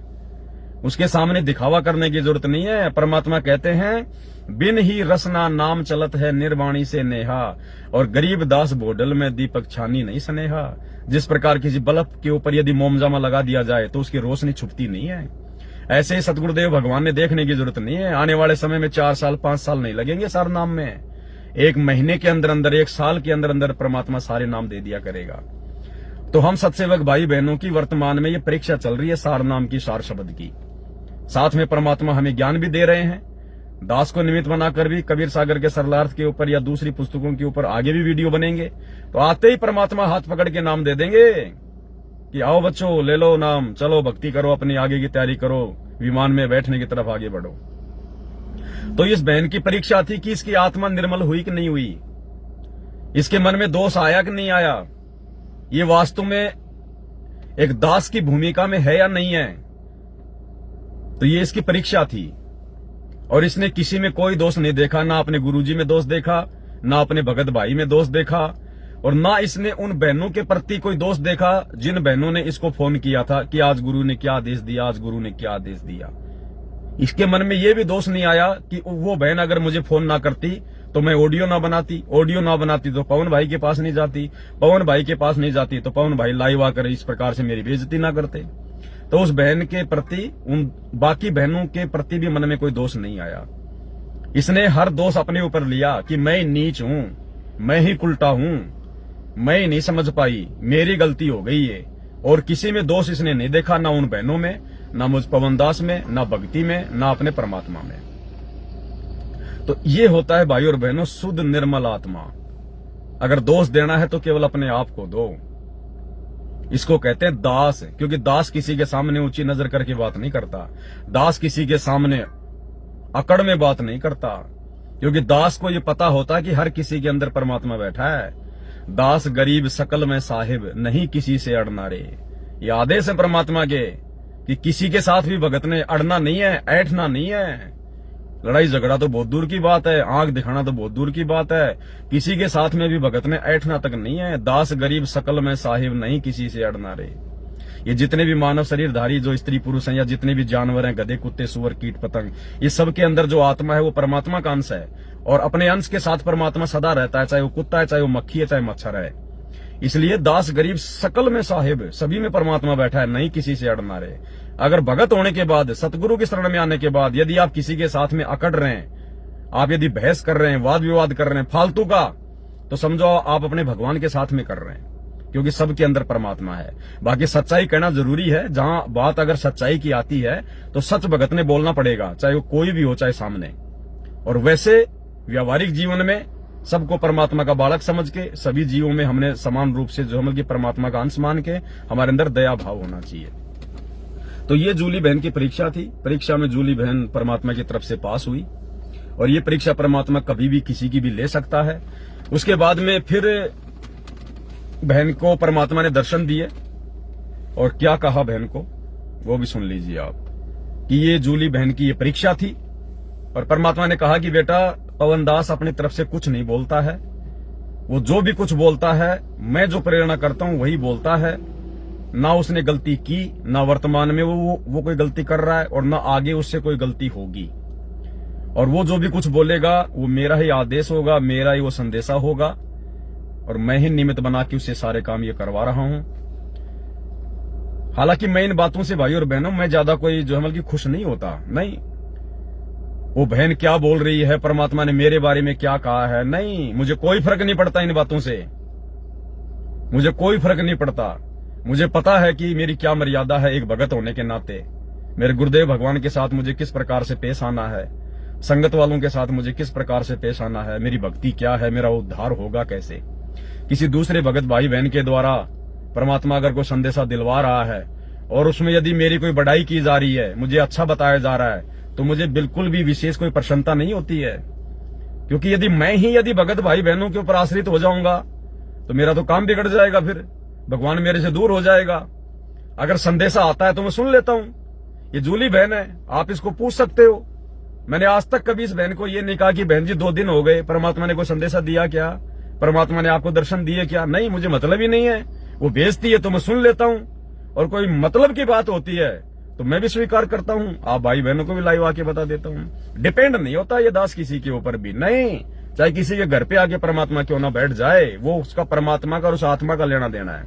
उसके सामने दिखावा करने की जरूरत नहीं है। परमात्मा कहते हैं बिन ही रसना नाम चलत है निर्वाणी से नेहा, और गरीब दास बोडल में दीपक छानी नहीं स्नेहा। जिस प्रकार किसी बल्ब के ऊपर यदि मोमजामा लगा दिया जाए तो उसकी रोशनी छुपती नहीं है, ऐसे ही सतगुरुदेव भगवान ने देखने की जरूरत नहीं है। आने वाले समय में 4 साल 5 साल नहीं लगेंगे सारे नाम में, 1 महीने के अंदर अंदर, 1 साल के अंदर अंदर परमात्मा सारे नाम दे दिया करेगा। तो हम सत्सेवक भाई बहनों की वर्तमान में ये परीक्षा चल रही है सार नाम की, सार शब्द की। साथ में परमात्मा हमें ज्ञान भी दे रहे हैं, दास को निमित्त बनाकर भी कबीर सागर के सरलार्थ के ऊपर या दूसरी पुस्तकों के ऊपर आगे भी वीडियो बनेंगे। तो आते ही परमात्मा हाथ पकड़ के नाम दे देंगे कि आओ बच्चों ले लो नाम, चलो भक्ति करो, अपनी आगे की तैयारी करो, विमान में बैठने की तरफ आगे बढ़ो। तो इस बहन की परीक्षा थी कि इसकी आत्मा निर्मल हुई कि नहीं हुई, इसके मन में दोष आया कि नहीं आया, ये वास्तव में एक दास की भूमिका में है या नहीं है। तो ये इसकी परीक्षा थी, और इसने किसी में कोई दोष नहीं देखा, ना अपने गुरुजी में दोष देखा, ना अपने भगत भाई में दोष देखा, और ना इसने उन बहनों के प्रति कोई दोष देखा जिन बहनों ने इसको फोन किया था कि आज गुरु ने क्या आदेश दिया, आज गुरु ने क्या आदेश दिया। इसके मन में यह भी दोष नहीं आया कि वो बहन अगर मुझे फोन ना करती तो मैं ऑडियो ना बनाती, ऑडियो ना बनाती तो पवन भाई के पास नहीं जाती, पवन भाई के पास नहीं जाती तो पवन भाई लाइव आकर इस प्रकार से मेरी बेइज्जती ना करते। तो उस बहन के प्रति, उन बाकी बहनों के प्रति भी मन में कोई दोष नहीं आया। इसने हर दोष अपने ऊपर लिया कि मैं नीच हूं, मैं ही उल्टा हूं, मैं ही नहीं समझ पाई, मेरी गलती हो गई है। और किसी में दोष इसने नहीं देखा, ना उन बहनों में, ना मुझ पवनदास में, ना भक्ति में, ना अपने परमात्मा में। तो ये होता है भाई और बहनों शुद्ध निर्मल आत्मा। अगर दोष देना है तो केवल अपने आप को दो। इसको कहते हैं दास, क्योंकि दास किसी के सामने ऊंची नजर करके बात नहीं करता, दास किसी के सामने अकड़ में बात नहीं करता, क्योंकि दास को ये पता होता कि हर किसी के अंदर परमात्मा बैठा है। दास गरीब सकल में साहिब, नहीं किसी से अड़ना रे। ये आदेश है परमात्मा के कि किसी के साथ भी भगत ने अड़ना नहीं है, ऐठना नहीं है। लड़ाई झगड़ा तो बहुत दूर की बात है, आंख दिखाना तो बहुत दूर की बात है, किसी के साथ में भी भगत ने ऐठना तक नहीं है। दास गरीब सकल में साहिब, नहीं किसी से अड़ना रे। ये जितने भी मानव शरीरधारी जो स्त्री पुरुष हैं, या जितने भी जानवर हैं, गधे कुत्ते सुअर कीट पतंग, ये सब के अंदर जो आत्मा है वो परमात्मा का अंश है, और अपने अंश के साथ परमात्मा सदा रहता है, चाहे वो कुत्ता है, चाहे वो मक्खी है, चाहे मच्छर है। इसलिए दास गरीब सकल में साहिब, सभी में परमात्मा बैठा है, नहीं किसी से अड़ना रे। अगर भगत होने के बाद, सतगुरु की शरण में आने के बाद यदि आप किसी के साथ में अकड़ रहे हैं, आप यदि बहस कर रहे हैं, वाद विवाद कर रहे हैं फालतू का, तो समझो आप अपने भगवान के साथ में कर रहे हैं। क्योंकि सबके अंदर परमात्मा है। बाकी सच्चाई कहना जरूरी है, जहां बात अगर सच्चाई की आती है तो सच भगत ने बोलना पड़ेगा, चाहे वो कोई भी हो, चाहे सामने। और वैसे व्यावहारिक जीवन में सबको परमात्मा का बालक समझ के सभी जीवों में हमने समान रूप से जो कि परमात्मा का अंश मान के हमारे अंदर दया भाव होना चाहिए। तो ये जूली बहन की परीक्षा थी। परीक्षा में जूली बहन परमात्मा की तरफ से पास हुई, और ये परीक्षा परमात्मा कभी भी किसी की भी ले सकता है। उसके बाद में फिर बहन को परमात्मा ने दर्शन दिए, और क्या कहा बहन को वो भी सुन लीजिए आप, कि ये जूली बहन की ये परीक्षा थी। और परमात्मा ने कहा कि बेटा, पवन दास अपनी तरफ से कुछ नहीं बोलता है, वो जो भी कुछ बोलता है मैं जो प्रेरणा करता हूं वही बोलता है। ना उसने गलती की, ना वर्तमान में वो कोई गलती कर रहा है, और ना आगे उससे कोई गलती होगी। और वो जो भी कुछ बोलेगा वो मेरा ही आदेश होगा, मेरा ही वो संदेशा होगा, और मैं ही निमित्त बना के उससे सारे काम ये करवा रहा हूं। हालांकि मैं इन बातों से भाई और बहनों मैं ज्यादा कोई जो है कि खुश नहीं होता, नहीं। वो बहन क्या बोल रही है, परमात्मा ने मेरे बारे में क्या कहा है, नहीं, मुझे कोई फर्क नहीं पड़ता इन बातों से, मुझे कोई फर्क नहीं पड़ता। मुझे पता है कि मेरी क्या मर्यादा है एक भगत होने के नाते, मेरे गुरुदेव भगवान के साथ मुझे किस प्रकार से पेश आना है, संगत वालों के साथ मुझे किस प्रकार से पेश आना है, मेरी भक्ति क्या है, मेरा उद्धार होगा कैसे। किसी दूसरे भगत भाई बहन के द्वारा परमात्मा अगर कोई संदेशा दिलवा रहा है और उसमें यदि मेरी कोई बढ़ाई की जा रही है, मुझे अच्छा बताया जा रहा है, तो मुझे बिल्कुल भी विशेष कोई प्रसन्नता नहीं होती है। क्योंकि यदि भगत भाई बहनों के ऊपर आश्रित हो जाऊंगा तो मेरा तो काम बिगड़ जाएगा, फिर भगवान मेरे से दूर हो जाएगा। अगर संदेशा आता है तो मैं सुन लेता हूं। ये जूली बहन है, आप इसको पूछ सकते हो। मैंने आज तक कभी इस बहन को ये नहीं कहा कि बहन जी 2 दिन हो गए, परमात्मा ने कोई संदेशा दिया क्या, परमात्मा ने आपको दर्शन दिए क्या, नहीं, मुझे मतलब ही नहीं है। वो भेजती है तो मैं सुन लेता हूं, और कोई मतलब की बात होती है तो मैं भी स्वीकार करता हूं। आप भाई बहनों को भी लाइव आके बता देता हूं। डिपेंड नहीं होता ये दास किसी के ऊपर भी, नहीं। चाहे किसी के घर पे आके परमात्मा क्यों ना बैठ जाए, वो उसका परमात्मा का और उस आत्मा का लेना देना है।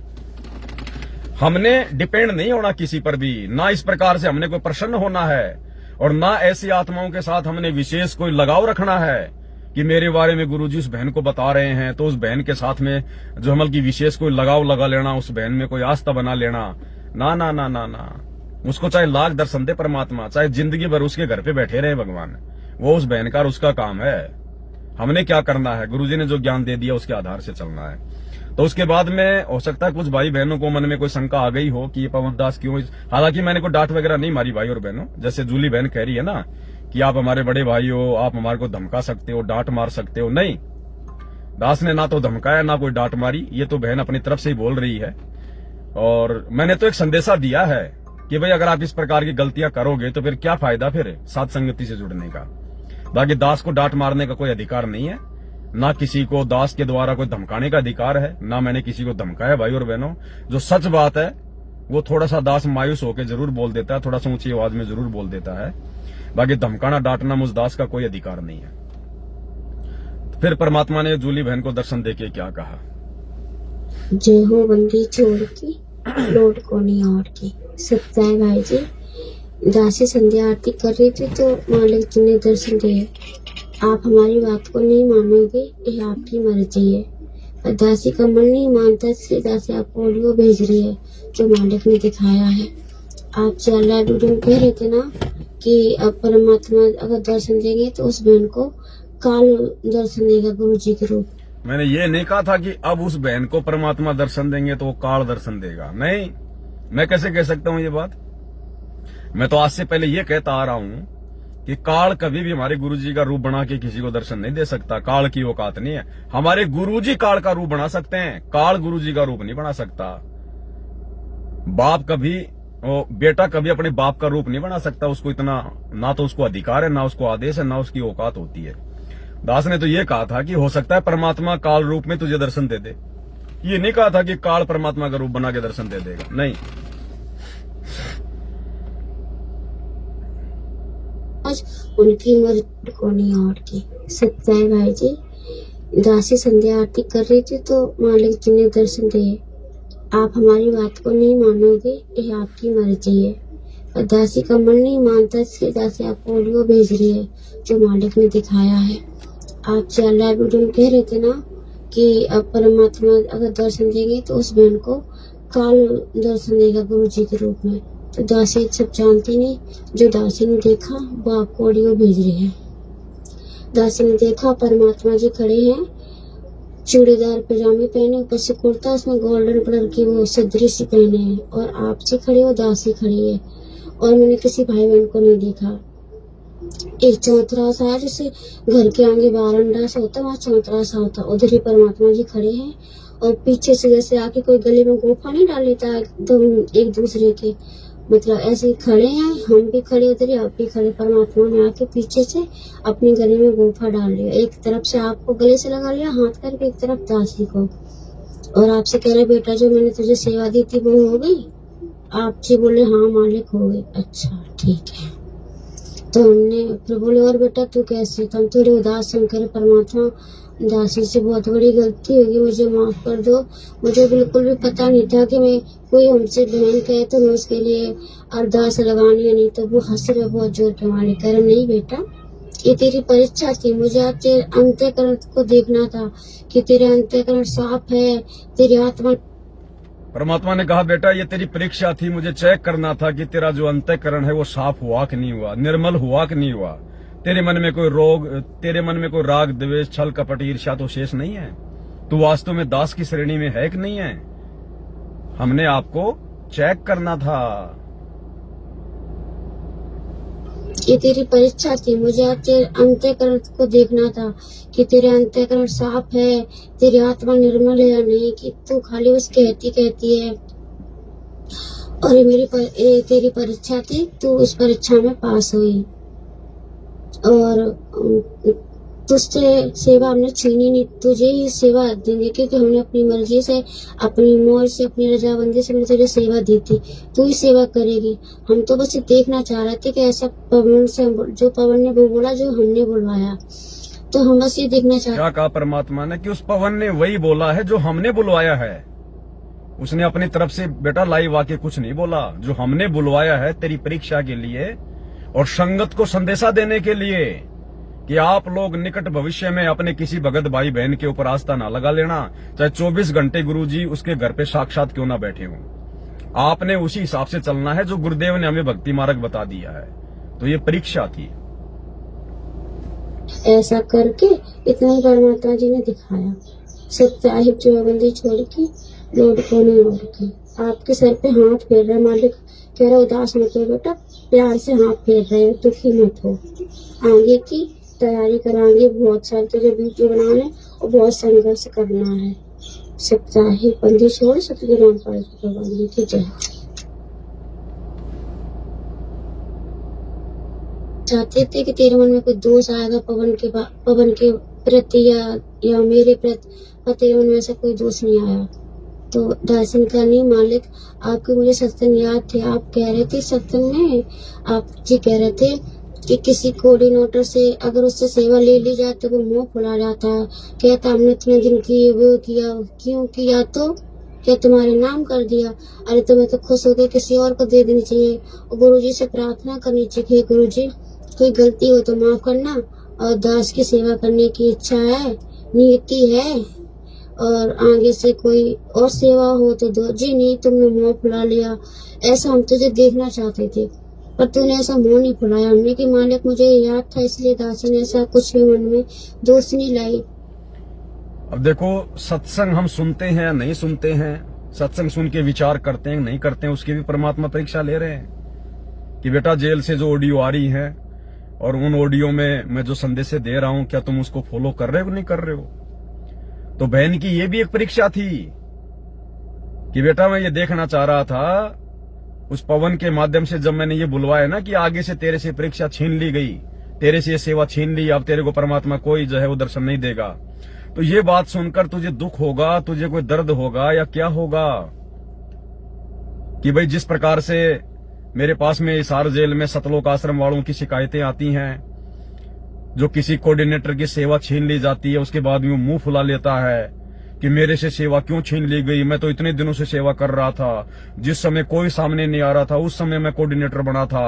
हमने डिपेंड नहीं होना किसी पर भी, ना इस प्रकार से हमने कोई प्रसन्न होना है, और ना ऐसी आत्माओं के साथ हमने विशेष कोई लगाव रखना है कि मेरे बारे में गुरुजी उस बहन को बता रहे हैं तो उस बहन के साथ में जो हमल की विशेष कोई लगाव लगा लेना, उस बहन में कोई आस्था बना लेना, ना ना ना ना ना। उसको चाहे लाख दर्शन दे परमात्मा, चाहे जिंदगी भर उसके घर पे बैठे रहे भगवान, वो उस बहन का उसका काम है। हमने क्या करना है, गुरुजी ने जो ज्ञान दे दिया उसके आधार से चलना है। तो उसके बाद में हो सकता है कुछ भाई बहनों को मन में कोई शंका आ गई हो कि ये पवन दास क्यों, हालांकि मैंने कोई डांट वगैरह नहीं मारी भाई और बहनों। जैसे जूली बहन कह रही है ना कि आप हमारे बड़े भाई हो, आप हमारे को धमका सकते हो, डांट मार सकते हो, नहीं। दास ने ना तो धमकाया ना कोई डांट मारी, ये तो बहन अपनी तरफ से ही बोल रही है। और मैंने तो एक संदेशा दिया है कि भाई अगर आप इस प्रकार की गलतियां करोगे तो फिर क्या फायदा फिर साथ संगति से जुड़ने का। बाकी दास को डांट मारने का कोई अधिकार नहीं है, ना किसी को दास के द्वारा कोई धमकाने का अधिकार है, ना मैंने किसी को धमकाया भाई और बहनों। जो सच बात है वो थोड़ा सा दास मायूस होकर जरूर बोल देता है, थोड़ा सा ऊंची आवाज में जरूर बोल देता है। बाकी धमकाना डांटना मुझ दास का कोई अधिकार नहीं है। फिर परमात्मा ने जूली बहन को दर्शन देके क्या कहा, जय हो बंदी छोड़ की लौट को नहीं और की। सत्य भाई जी, दासी संध्या आरती कर रही थी तो मालिक जी ने दर्शन दिए। आप हमारी बात को नहीं मानोगे, ये आपकी मर्जी है। और दासी का मन नहीं मानता, इसलिए दासी आपको ऑडियो भेज रही है जो मालिक ने दिखाया है। आप चला वीडियो कह रहे थे ना कि अब परमात्मा अगर दर्शन देंगे तो उस बहन को काल दर्शन देगा गुरु जी के रूप। मैंने ये नहीं कहा था कि अब उस बहन को परमात्मा दर्शन देंगे तो वो काल दर्शन देगा, नहीं। मैं कैसे कह सकता हूं ये बात। मैं तो आज से पहले ये कहता आ रहा हूं कि काल कभी भी हमारे गुरुजी का रूप बना के किसी को दर्शन नहीं दे सकता। काल की औकात नहीं है। हमारे गुरुजी काल का रूप बना सकते हैं, काल गुरुजी का रूप नहीं बना सकता। बाप कभी, बेटा कभी अपने बाप का रूप नहीं बना सकता। उसको इतना ना तो उसको अधिकार है, ना उसको आदेश है, ना उसकी औकात होती है। दास ने तो ये कहा था कि हो सकता है परमात्मा काल रूप में तुझे दर्शन दे दे। ये नहीं कहा था कि काल परमात्मा का रूप बना के दर्शन दे देगा, नहीं। उनकी मर्जी को नहीं और की। सत्य भाई जी, दासी संध्या आरती कर रही थी तो मालिक जी ने दर्शन दिए। आप हमारी बात को नहीं मानोगे, ये आपकी मर्जी है। और दासी का मन नहीं मानता, इसलिए दासी आपको ऑडियो भेज रही है जो मालिक ने दिखाया है। आप चला वीडियो कह रहे थे ना कि अब परमात्मा अगर दर्शन देंगे तो उस बहन को काल दर्शन देगा गुरु जी के रूप में। तो दासी सब जानती नहीं, जो दासी ने देखा वो आपको ऑडियो भेज रही है। दासी ने देखा परमात्मा जी खड़े हैं, चूड़ीदार पजामे पहने, ऊपर से कुर्ता, उसमें गोल्डन कलर की वो सदरी सी पहने हैं, और आप जी खड़े हो, दासी खड़ी है, और मैंने किसी भाई बहन को नहीं देखा। एक चौतरा सा है, जैसे घर के आगे बारंडा सा होता है, वहाँ चौतरा सा होता, उधर ही परमात्मा जी खड़े हैं, और पीछे से जैसे आके कोई गले में गुफा नहीं डाल लेता एकदम एक दूसरे के, मतलब ऐसे ही खड़े हैं, हम भी खड़े उधर ही, आप भी खड़े। परमात्मा ने आके पीछे से अपने गले में गुफा डाल लिया, एक तरफ से आपको गले से लगा लिया हाथ करके, एक तरफ दासी को, और आपसे कह रहे बेटा जो मैंने तुझे सेवा दी थी वो हो गई? आप जी बोले हाँ मालिक हो गई। अच्छा ठीक है। तो हमने फिर बोले और बेटा तू कैसे? तो हम थोड़े उदास हम करे परमात्मा दासी से बहुत बड़ी गलती होगी, मुझे माफ कर दो, मुझे बिल्कुल भी पता नहीं था कि मैं कोई हमसे बहन कहे तो मैं उसके लिए अरदास लगानी है, नहीं तो वो हंस रहे बहुत जोर के मारे, कह रहे नहीं बेटा ये तेरी परीक्षा थी, मुझे आज तेरे अंतःकरण को देखना था कि तेरे अंतःकरण साफ है, तेरी आत्मा। परमात्मा ने कहा बेटा ये तेरी परीक्षा थी, मुझे चेक करना था कि तेरा जो अंतःकरण है वो साफ हुआ कि नहीं हुआ, निर्मल हुआ कि नहीं हुआ, तेरे मन में कोई रोग, तेरे मन में कोई राग द्वेष छल कपट ईर्ष्या तो शेष नहीं है, तू वास्तव में दास की श्रेणी में है कि नहीं है, हमने आपको चेक करना था। ये तेरी परीक्षा थी, मुझे आज तेरे अंतःकरण को देखना था कि तेरे अंतःकरण साफ है, तेरी आत्मा निर्मल है या नहीं, कि तू खाली बस कहती है। और ये तेरी परीक्षा थी, तू उस परीक्षा में पास हुई, और तुझसे सेवा हमने छीनी नहीं, तुझे ही सेवा देंगे, क्योंकि हमने अपनी मर्जी से, अपनी मौज से, अपनी रजाबंदी से मैंने तुझे सेवा दी थी, तू ही सेवा करेगी। हम तो बस देखना चाह रहे थे कि ऐसा पवन से, जो पवन ने वो बोला जो हमने बुलवाया, तो हम बस ये देखना चाह। क्या कहा परमात्मा ने कि उस पवन ने वही बोला है जो हमने बुलवाया है, उसने अपनी तरफ से बेटा लाइव आके कुछ नहीं बोला, जो हमने बुलवाया है तेरी परीक्षा के लिए और संगत को संदेशा देने के लिए कि आप लोग निकट भविष्य में अपने किसी भगत भाई बहन के ऊपर आस्था ना लगा लेना, चाहे 24 घंटे गुरुजी उसके घर पे साक्षात क्यों ना बैठे हों, आपने उसी हिसाब से चलना है जो गुरुदेव ने हमें भक्ति मार्ग बता दिया है। तो ये परीक्षा थी। ऐसा करके इतना ही परमात्मा जी ने दिखाया, सत्याहिब जुआबंदी छोड़ के लोड को नहीं ओढ़ के आपके सर पे हाथ फेर रहा, मालिक कह रहा उदास मत हो बेटा, प्यार से हाथ फेर रहे हो, दुखी मत हो, आगे की तैयारी कराएंगे, बहुत सारे तुझे वीडियो बनाने और बहुत संघर्ष करना है। सप्ताही बंदी छोड़ सतगुरु रामपाल की जय। चाहते थे कि तेरे मन में कोई दोष आएगा पवन के प्रति या मेरे प्रति, पर तेरे मन में ऐसा कोई दोष नहीं आया। तो दर्शन करनी मालिक आपके मुझे सत्संग याद थे, आप कह रहे थे सत्संग में, आप जी कह रहे थे कि किसी कोऑर्डिनेटर से अगर उससे सेवा ले ली जाए तो वो मुंह फुला जाता है, कहता हमने इतने दिन किए वो किया, क्यों किया, तो क्या तुम्हारे नाम कर दिया? अरे तुम्हें तो खुश होकर किसी और को दे देनी चाहिए और गुरुजी से प्रार्थना करनी चाहिए, गुरुजी कोई गलती हो तो माफ करना, और दास की सेवा करने की इच्छा है, नीति है, और आगे से कोई और सेवा हो तो दो। जी नहीं, तुमने मुंह फुला लिया, ऐसा हम तुझे देखना चाहते थे पर तूने ऐसा मुंह नहीं फुलाया। हमने कि मालिक मुझे याद था इसलिए दासी ने ऐसा कुछ भी मन में दोष नहीं लाई। अब देखो सत्संग हम सुनते हैं या नहीं सुनते हैं, सत्संग सुन के विचार करते हैं नहीं करते हैं, उसकी भी परमात्मा परीक्षा ले रहे हैं कि बेटा जेल से जो ऑडियो आ रही है और उन ऑडियो में मैं जो संदेश दे रहा हूं क्या तुम उसको फॉलो कर रहे हो नहीं कर रहे हो। तो बहन की ये भी एक परीक्षा थी कि बेटा मैं ये देखना चाह रहा था उस पवन के माध्यम से, जब मैंने ये बुलवाया ना कि आगे से तेरे से परीक्षा छीन ली गई, तेरे से ये सेवा छीन ली, अब तेरे को परमात्मा कोई जो है वो दर्शन नहीं देगा, तो ये बात सुनकर तुझे दुख होगा, तुझे कोई दर्द होगा या क्या होगा कि भाई जिस प्रकार से मेरे पास में हिसार जेल में सतलोक आश्रम वालों की शिकायतें आती हैं, जो किसी कोऑर्डिनेटर की सेवा छीन ली जाती है उसके बाद में वो मुंह फुला लेता है कि मेरे से सेवा क्यों छीन ली गई, मैं तो इतने दिनों से सेवा कर रहा था, जिस समय कोई सामने नहीं आ रहा था उस समय मैं कोऑर्डिनेटर बना था,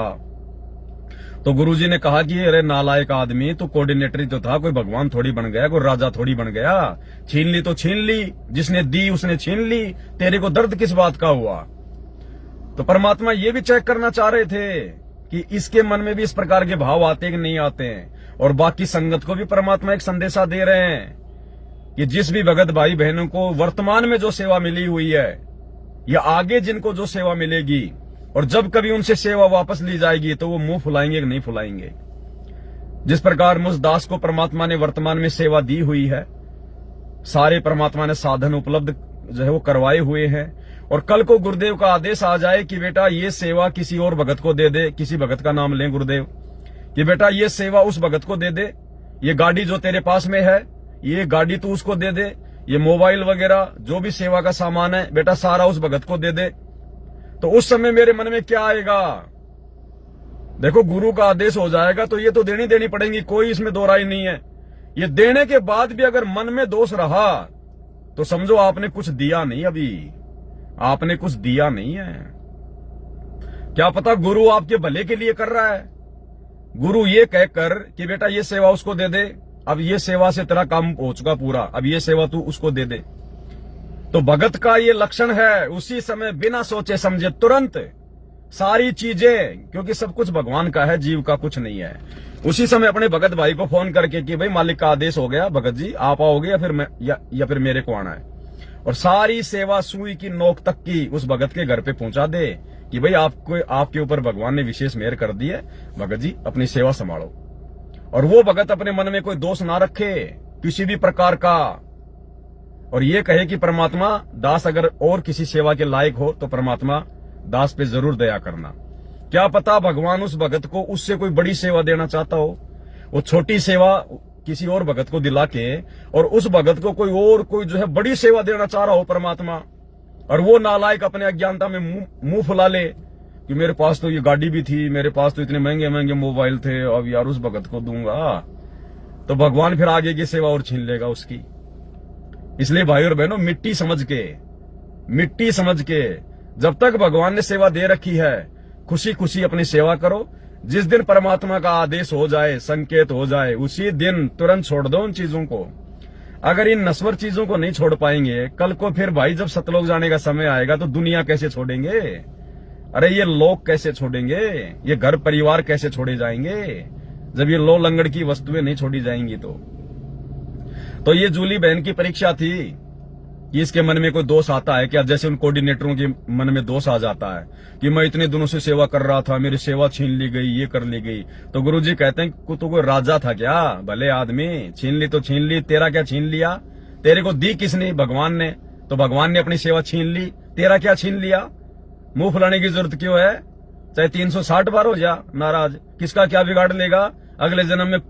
तो गुरुजी ने कहा कि अरे नालायक आदमी, तो कोऑर्डिनेटर ही तो था, कोई भगवान थोड़ी बन गया, कोई राजा थोड़ी बन गया। छीन ली तो छीन ली, जिसने दी उसने छीन ली, तेरे को दर्द किस बात का हुआ। तो परमात्मा ये भी चेक करना चाह रहे थे कि इसके मन में भी इस प्रकार के भाव आते हैं कि नहीं आते हैं। और बाकी संगत को भी परमात्मा एक संदेशा दे रहे हैं कि जिस भी भगत भाई बहनों को वर्तमान में जो सेवा मिली हुई है या आगे जिनको जो सेवा मिलेगी, और जब कभी उनसे सेवा वापस ली जाएगी तो वो मुंह फुलाएंगे कि नहीं फुलाएंगे। जिस प्रकार मुझ दास को परमात्मा ने वर्तमान में सेवा दी हुई है, सारे परमात्मा ने साधन उपलब्ध जो है वो करवाए हुए हैं, और कल को गुरुदेव का आदेश आ जाए कि बेटा ये सेवा किसी और भगत को दे दे, किसी भगत का नाम लें गुरुदेव, कि बेटा ये सेवा उस भगत को दे दे, ये गाड़ी जो तेरे पास में है ये गाड़ी तू उसको दे दे, ये मोबाइल वगैरह जो भी सेवा का सामान है बेटा सारा उस भगत को दे दे, तो उस समय मेरे मन में क्या आएगा। देखो गुरु का आदेश हो जाएगा तो ये तो देनी पड़ेगी, कोई इसमें दो राय नहीं है। ये देने के बाद भी अगर मन में दोष रहा तो समझो आपने कुछ दिया नहीं, अभी आपने कुछ दिया नहीं है। क्या पता गुरु आपके भले के लिए कर रहा है, गुरु ये कहकर कि बेटा ये सेवा उसको दे दे, अब ये सेवा से तेरा काम हो चुका पूरा, अब ये सेवा तू उसको दे दे। तो भगत का ये लक्षण है, उसी समय बिना सोचे समझे तुरंत सारी चीजें, क्योंकि सब कुछ भगवान का है, जीव का कुछ नहीं है, उसी समय अपने भगत भाई को फोन करके कि भाई मालिक का आदेश हो गया, भगत जी आप आओगे या फिर मैं या फिर मेरे को आना है, और सारी सेवा सुई की नोक तक की उस भगत के घर पे पहुंचा दे कि भाई आपको आपके ऊपर भगवान ने विशेष मेहर कर दी है, भगत जी अपनी सेवा संभालो। और वो भगत अपने मन में कोई दोष ना रखे किसी भी प्रकार का, और ये कहे कि परमात्मा दास अगर और किसी सेवा के लायक हो तो परमात्मा दास पे जरूर दया करना। क्या पता भगवान उस भगत को उससे कोई बड़ी सेवा देना चाहता हो, वो छोटी सेवा किसी और भगत को दिला के और उस भगत को कोई जो है बड़ी सेवा देना चाह रहा हो परमात्मा, और वो नालायक अपने अज्ञानता में मुंह फुला ले कि मेरे पास तो ये गाड़ी भी थी, मेरे पास तो इतने महंगे महंगे मोबाइल थे, अब यार उस भगत को दूंगा, तो भगवान फिर आगे की सेवा और छीन लेगा उसकी। इसलिए भाई और बहनों मिट्टी समझ के जब तक भगवान ने सेवा दे रखी है खुशी खुशी अपनी सेवा करो। जिस दिन परमात्मा का आदेश हो जाए, संकेत हो जाए, उसी दिन तुरंत छोड़ दो उन चीजों को। अगर इन नश्वर चीजों को नहीं छोड़ पाएंगे, कल को फिर भाई जब सतलोक जाने का समय आएगा तो दुनिया कैसे छोड़ेंगे, अरे ये लोग कैसे छोड़ेंगे, ये घर परिवार कैसे छोड़े जाएंगे जब ये लो लंगड़ की वस्तुएं नहीं छोड़ी जाएंगी। तो ये जूली बहन की परीक्षा थी कि इसके मन में कोई दोष आता है क्या, जैसे उन कोऑर्डिनेटरों के मन में दोष आ जाता है कि मैं इतने दिनों से सेवा कर रहा था, मेरी सेवा छीन ली गई, ये कर ली गई। तो गुरुजी कहते हैं तो कोई राजा था क्या, भले आदमी, छीन ली तो छीन ली, तेरा क्या छीन लिया, तेरे को दी किसने, भगवान ने, तो भगवान ने अपनी सेवा छीन ली, तेरा क्या छीन लिया, मुंह फुलाने की जरूरत क्यों है, चाहे 360 बार हो जा नाराज, किसका क्या बिगाड़ लेगा। अगले जन्म में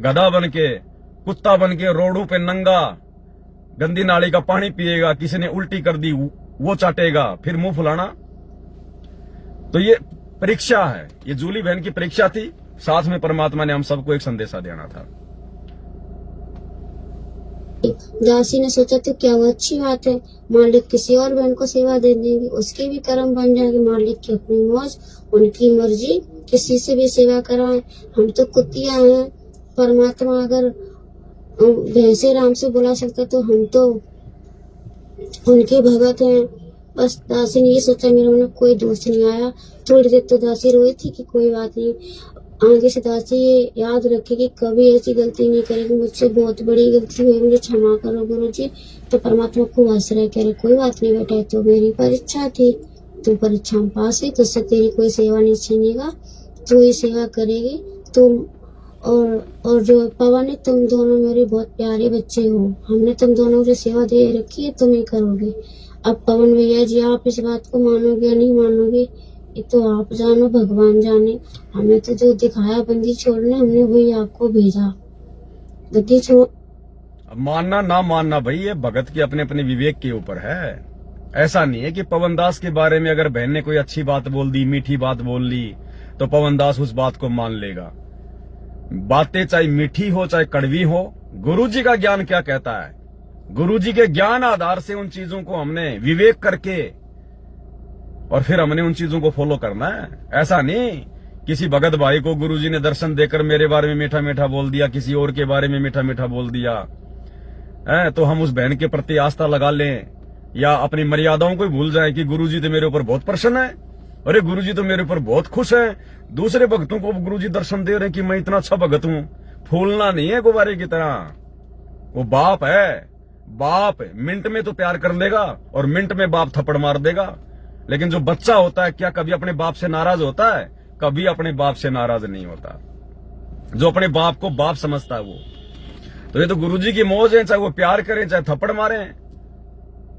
गधा बन के, कुत्ता बन के रोडों पे नंगा गंदी नाली का पानी पिएगा, किसी ने उल्टी कर दी वो चाटेगा, फिर मुंह फुलाना। तो ये परीक्षा है, ये जूली बहन की परीक्षा थी, साथ में परमात्मा ने हम सबको एक संदेशा देना था। दासी ने सोचा तो क्या वो अच्छी बात है, मालिक किसी और बहन को सेवा दे देंगे, उसके भी कर्म बन जाएंगे, मालिक की अपनी मौज उनकी मर्जी, किसी से भी सेवा कराएं, हम तो कुतिया हैं, परमात्मा अगर भैंसे राम से बुला सकता तो हम तो उनके भगत हैं। बस दासी ने ये सोचा, मेरे मन में कोई दोष नहीं आया। थोड़ी देर तो दासी रोई थी कि कोई बात नहीं, आगे से दासी ये याद रखे कि कभी ऐसी गलती नहीं करेगी, मुझसे बहुत बड़ी गलती हुई, मुझे क्षमा करो गुरुजी। तो परमात्मा को हंस रहे, कह रहे कोई बात नहीं बेटा, तो मेरी परीक्षा थी, तू परीक्षा में पास है, तुझसे तेरी कोई सेवा नहीं छीनेगा, तू ही सेवा करेगी। तुम और जो पवन है, तुम दोनों मेरे बहुत प्यारे बच्चे हो, हमने तुम दोनों को सेवा दे रखी है, तुम ही करोगे। अब पवन भैया जी आप इस बात को मानोगे या नहीं मानोगे ये तो आप जानो, भगवान जाने, हमें तो जो दिखाया बंदी छोड़ने, हमने वही आपको भेजा, गद्दी छोड़। मानना ना मानना भाई ये भगत के अपने अपने विवेक के ऊपर है। ऐसा नहीं है कि पवन दास के बारे में अगर बहन ने कोई अच्छी बात बोल दी, मीठी बात बोल ली, तो पवन दास उस बात को मान लेगा। बातें चाहे मीठी हो चाहे कड़वी हो, गुरुजी का ज्ञान क्या कहता है, गुरुजी के ज्ञान आधार से उन चीजों को हमने विवेक करके और फिर हमने उन चीजों को फॉलो करना है। ऐसा नहीं किसी भगत भाई को गुरुजी ने दर्शन देकर मेरे बारे में मीठा मीठा बोल दिया, किसी और के बारे में मीठा मीठा बोल दिया है, तो हम उस बहन के प्रति आस्था लगा लें या अपनी मर्यादाओं को ही भूल जाएं कि गुरुजी तो मेरे ऊपर बहुत प्रसन्न है, अरे गुरुजी तो मेरे ऊपर बहुत खुश है। दूसरे भक्तों को गुरुजी दर्शन दे रहे हैं कि मैं इतना अच्छा भगत हूं। फूलना नहीं है गुब्बारे की तरह। वो बाप है, बाप मिनट में तो प्यार कर लेगा और मिनट में बाप थप्पड़ मार देगा, लेकिन जो बच्चा होता है क्या कभी अपने बाप से नाराज होता है? कभी अपने बाप से नाराज नहीं होता। जो अपने बाप को बाप समझता है वो। तो ये तो गुरुजी की मौज है, चाहे वो प्यार करें चाहे थप्पड़ मारे।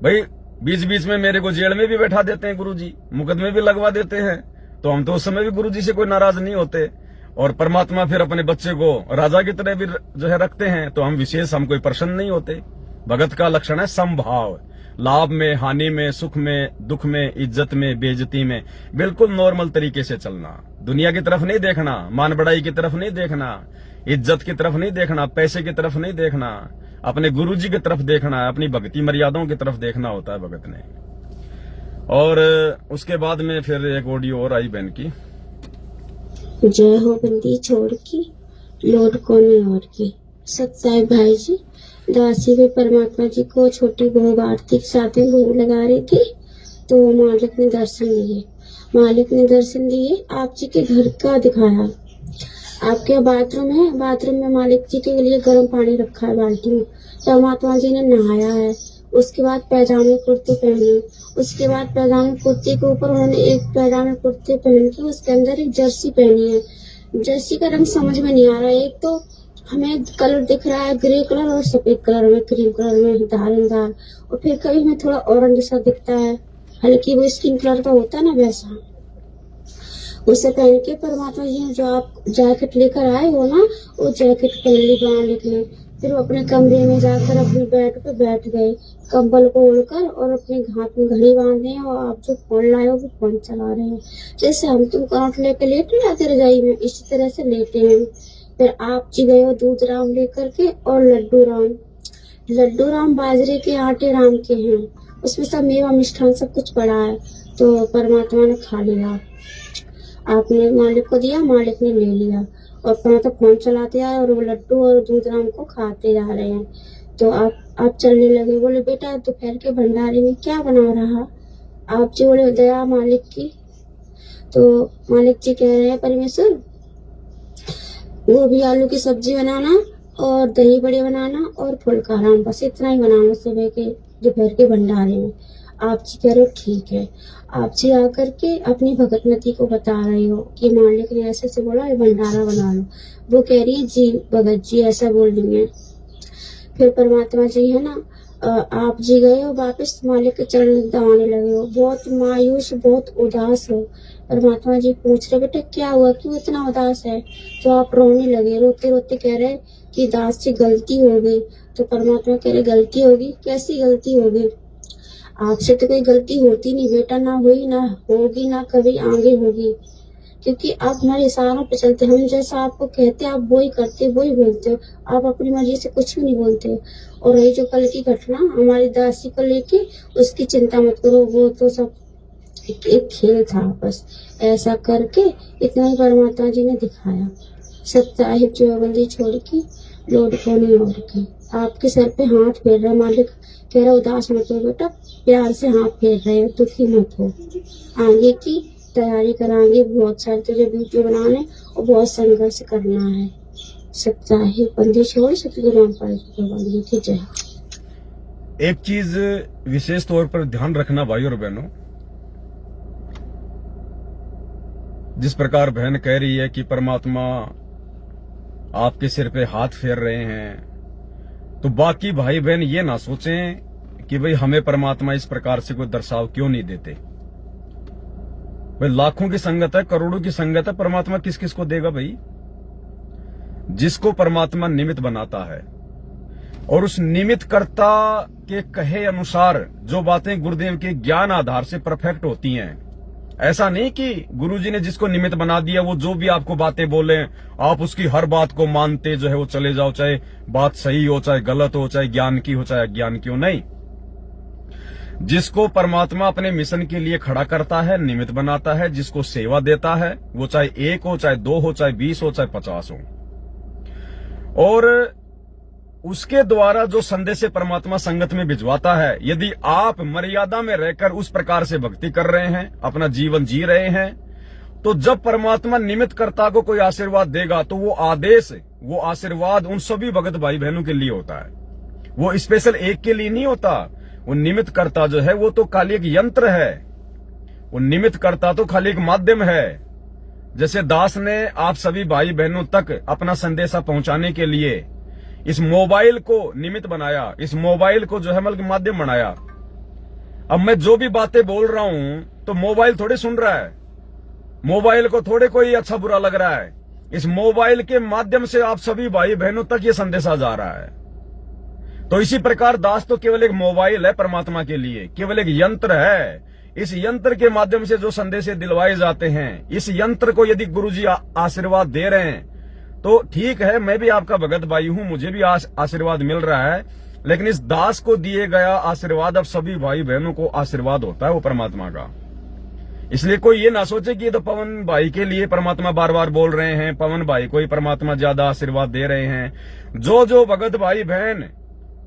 भाई बीच बीच में मेरे को जेल में भी बैठा देते हैं गुरुजी, मुकदमे भी लगवा देते हैं, तो हम तो उस समय भी गुरुजी से कोई नाराज नहीं होते। और परमात्मा फिर अपने बच्चे को राजा की तरह भी जो है रखते हैं, तो हम विशेष हम कोई प्रसन्न नहीं होते। भगत का लक्षण है समभाव, लाभ में, हानि में, सुख में, दुख में, इज्जत में, बेइज्जती में, बिल्कुल नॉर्मल तरीके से चलना। दुनिया की तरफ नहीं देखना, मान बढ़ाई की तरफ नहीं देखना, इज्जत की तरफ नहीं देखना, पैसे की तरफ नहीं देखना, अपने गुरुजी की तरफ देखना है, अपनी भक्ति मर्यादाओं की तरफ देखना होता है भगत ने। और उसके बाद में फिर एक ऑडियो और आई बहन की। जय हो बंदी छोड़ की, लोड कोने और की। सत्साई भाई जी, दासी भी परमात्मा जी को छोटी बहू आरती के साथ में भोग लगा रही थी, तो मालिक ने दर्शन दिए। मालिक ने दर्शन दिए, आप जी के घर का दिखाया। आपके बाथरूम है, बाथरूम में मालिक जी के लिए गर्म पानी रखा है बाल्टी में। परमात्मा जी ने नहाया है, उसके बाद पैजामे कुर्ते पहने, उसके बाद पैजामे कुर्ते के ऊपर उन्होंने एक पैजामे कुर्ते पहन के उसके अंदर एक जर्सी पहनी है। जर्सी का रंग समझ में नहीं आ रहा है, एक तो हमें कलर दिख रहा है ग्रे कलर और सफेद कलर में, क्रीम कलर में धारदार, और फिर कभी हमें थोड़ा ऑरेंज सा दिखता है, हल्की वो स्किन कलर का होता है ना वैसा। उसे पहन के परमात्मा जी ने जो आप जैकेट लेकर आए हो ना, वो जैकेट पहन ली मालिक ने। फिर वो अपने कमरे में जाकर अपने बेड पे बैठ गए, कंबल को ओढ़कर, और अपने हाथ में घड़ी बांधे हैं, और आप जो फोन लाए हो वो फोन चला रहे हैं। जैसे हम तुम करंट लेकर लेटे जाते रजाई में, इसी तरह से लेटे हैं। फिर आप जी गए हो दूध राम लेकर के, और लड्डू राम बाजरे के आटे राम के हैं, उसमें सब मेवा मिष्ठान सब कुछ पड़ा है। तो परमात्मा ने खा लिया, आपने मालिक को दिया, मालिक ने ले लिया, और अपना तो फोन चलाते आए और वो लड्डू और दूध राम को खाते जा रहे हैं। तो आप चलने लगे, बोले बेटा दोपहर के भंडारे में क्या बना रहा? आप जी बोले दया मालिक की। तो मालिक जी कह रहे हैं परमेश्वर, गोभी आलू की सब्जी बनाना और दही बड़े बनाना और फुल्का राम, बस इतना ही बनाना सुबह के दोपहर के भंडारे में। आप जी कह रहे हो ठीक है। आप जी आकर के अपनी भगतमती को बता रहे हो कि मालिक ने ऐसे से बोला, ये भंडारा बना लो। वो कह रही है जी भगत जी ऐसा बोल रही है। फिर परमात्मा जी है ना, आप जी गए हो वापस मालिक के चरण दबाने लगे हो, बहुत मायूस, बहुत उदास हो। परमात्मा जी पूछ रहे बेटा क्या हुआ, क्यों इतना उदास है? तो आप रोने लगे, रोते रोते कह रहे कि दास से गलती हो गई। तो परमात्मा कह रहे गलती होगी? कैसी गलती होगी? आपसे तो कोई गलती होती नहीं बेटा, ना हुई, ना होगी, ना कभी आगे होगी, क्योंकि आप हमारे इशारों पे चलते। हम जैसा आपको कहते आप वही करते, वही बोलते हो, आप अपनी मर्जी से कुछ भी नहीं बोलते। और रही जो कल की घटना हमारी दासी को लेके, उसकी चिंता मत करो, वो तो सब एक खेल था बस। ऐसा करके इतना ही परमात्मा जी ने दिखाया। सत्साहिब जो बंदी छोड़ की, लोड कोने और की। आपके सर पे हाथ फेर रहा मालिक, कह रहा उदास मत हो बेटा, प्यार से हाथ फेर रहे हो, दुखी मत हो। आगे की तैयारी कराएंगे, बहुत सारे तुझे वीडियो बनाने और बहुत संघर्ष करना है। सत्साहिब बंदी छोड़ सतगुरु रामपाल जी की जय। एक चीज विशेष तौर पर ध्यान रखना भाई और बहनों, जिस प्रकार बहन कह रही है कि परमात्मा आपके सिर पे हाथ फेर रहे हैं, तो बाकी भाई बहन ये ना सोचें कि भाई हमें परमात्मा इस प्रकार से कोई दर्शाव क्यों नहीं देते। भाई लाखों की संगत है, करोड़ों की संगत है, परमात्मा किस किस को देगा भाई? जिसको परमात्मा निमित्त बनाता है, और उस निमित्त कर्ता के कहे अनुसार जो बातें गुरुदेव के ज्ञान आधार से परफेक्ट होती हैं। ऐसा नहीं कि गुरुजी ने जिसको निमित्त बना दिया वो जो भी आपको बातें बोले आप उसकी हर बात को मानते जो है वो चले जाओ, चाहे बात सही हो, चाहे गलत हो, चाहे ज्ञान की हो, चाहे अज्ञान की हो। नहीं, जिसको परमात्मा अपने मिशन के लिए खड़ा करता है, निमित्त बनाता है, जिसको सेवा देता है, वो चाहे 1 हो, चाहे 2 हो, चाहे 20 हो, चाहे 50 हो, और उसके द्वारा जो संदेश परमात्मा संगत में भिजवाता है, यदि आप मर्यादा में रहकर उस प्रकार से भक्ति कर रहे हैं, अपना जीवन जी रहे हैं, तो जब परमात्मा निमित्त कर्ता को कोई आशीर्वाद देगा तो वो आदेश, वो आशीर्वाद उन सभी भगत भाई बहनों के लिए होता है। वो स्पेशल एक के लिए नहीं होता। वो निमित्त कर्ता जो है वो तो खाली एक यंत्र है, वो निमित्त कर्ता तो खाली एक माध्यम है। जैसे दास ने आप सभी भाई बहनों तक अपना संदेशा पहुंचाने के लिए इस मोबाइल को निमित्त बनाया, इस मोबाइल को जो है मतलब माध्यम बनाया। अब मैं जो भी बातें बोल रहा हूं तो मोबाइल थोड़े सुन रहा है, मोबाइल को थोड़े कोई अच्छा बुरा लग रहा है। इस मोबाइल के माध्यम से आप सभी भाई बहनों तक ये संदेशा जा रहा है। तो इसी प्रकार दास तो केवल एक मोबाइल है परमात्मा के लिए, केवल एक यंत्र है। इस यंत्र के माध्यम से जो संदेश दिलवाए जाते हैं, इस यंत्र को यदि गुरुजी आशीर्वाद दे रहे हैं तो ठीक है, मैं भी आपका भगत भाई हूं, मुझे भी आशीर्वाद मिल रहा है, लेकिन इस दास को दिए गया आशीर्वाद अब सभी भाई बहनों को आशीर्वाद होता है वो परमात्मा का। इसलिए कोई ये ना सोचे कि ये तो पवन भाई के लिए परमात्मा बार बार बोल रहे हैं, पवन भाई को ही परमात्मा ज्यादा आशीर्वाद दे रहे हैं। जो भगत भाई बहन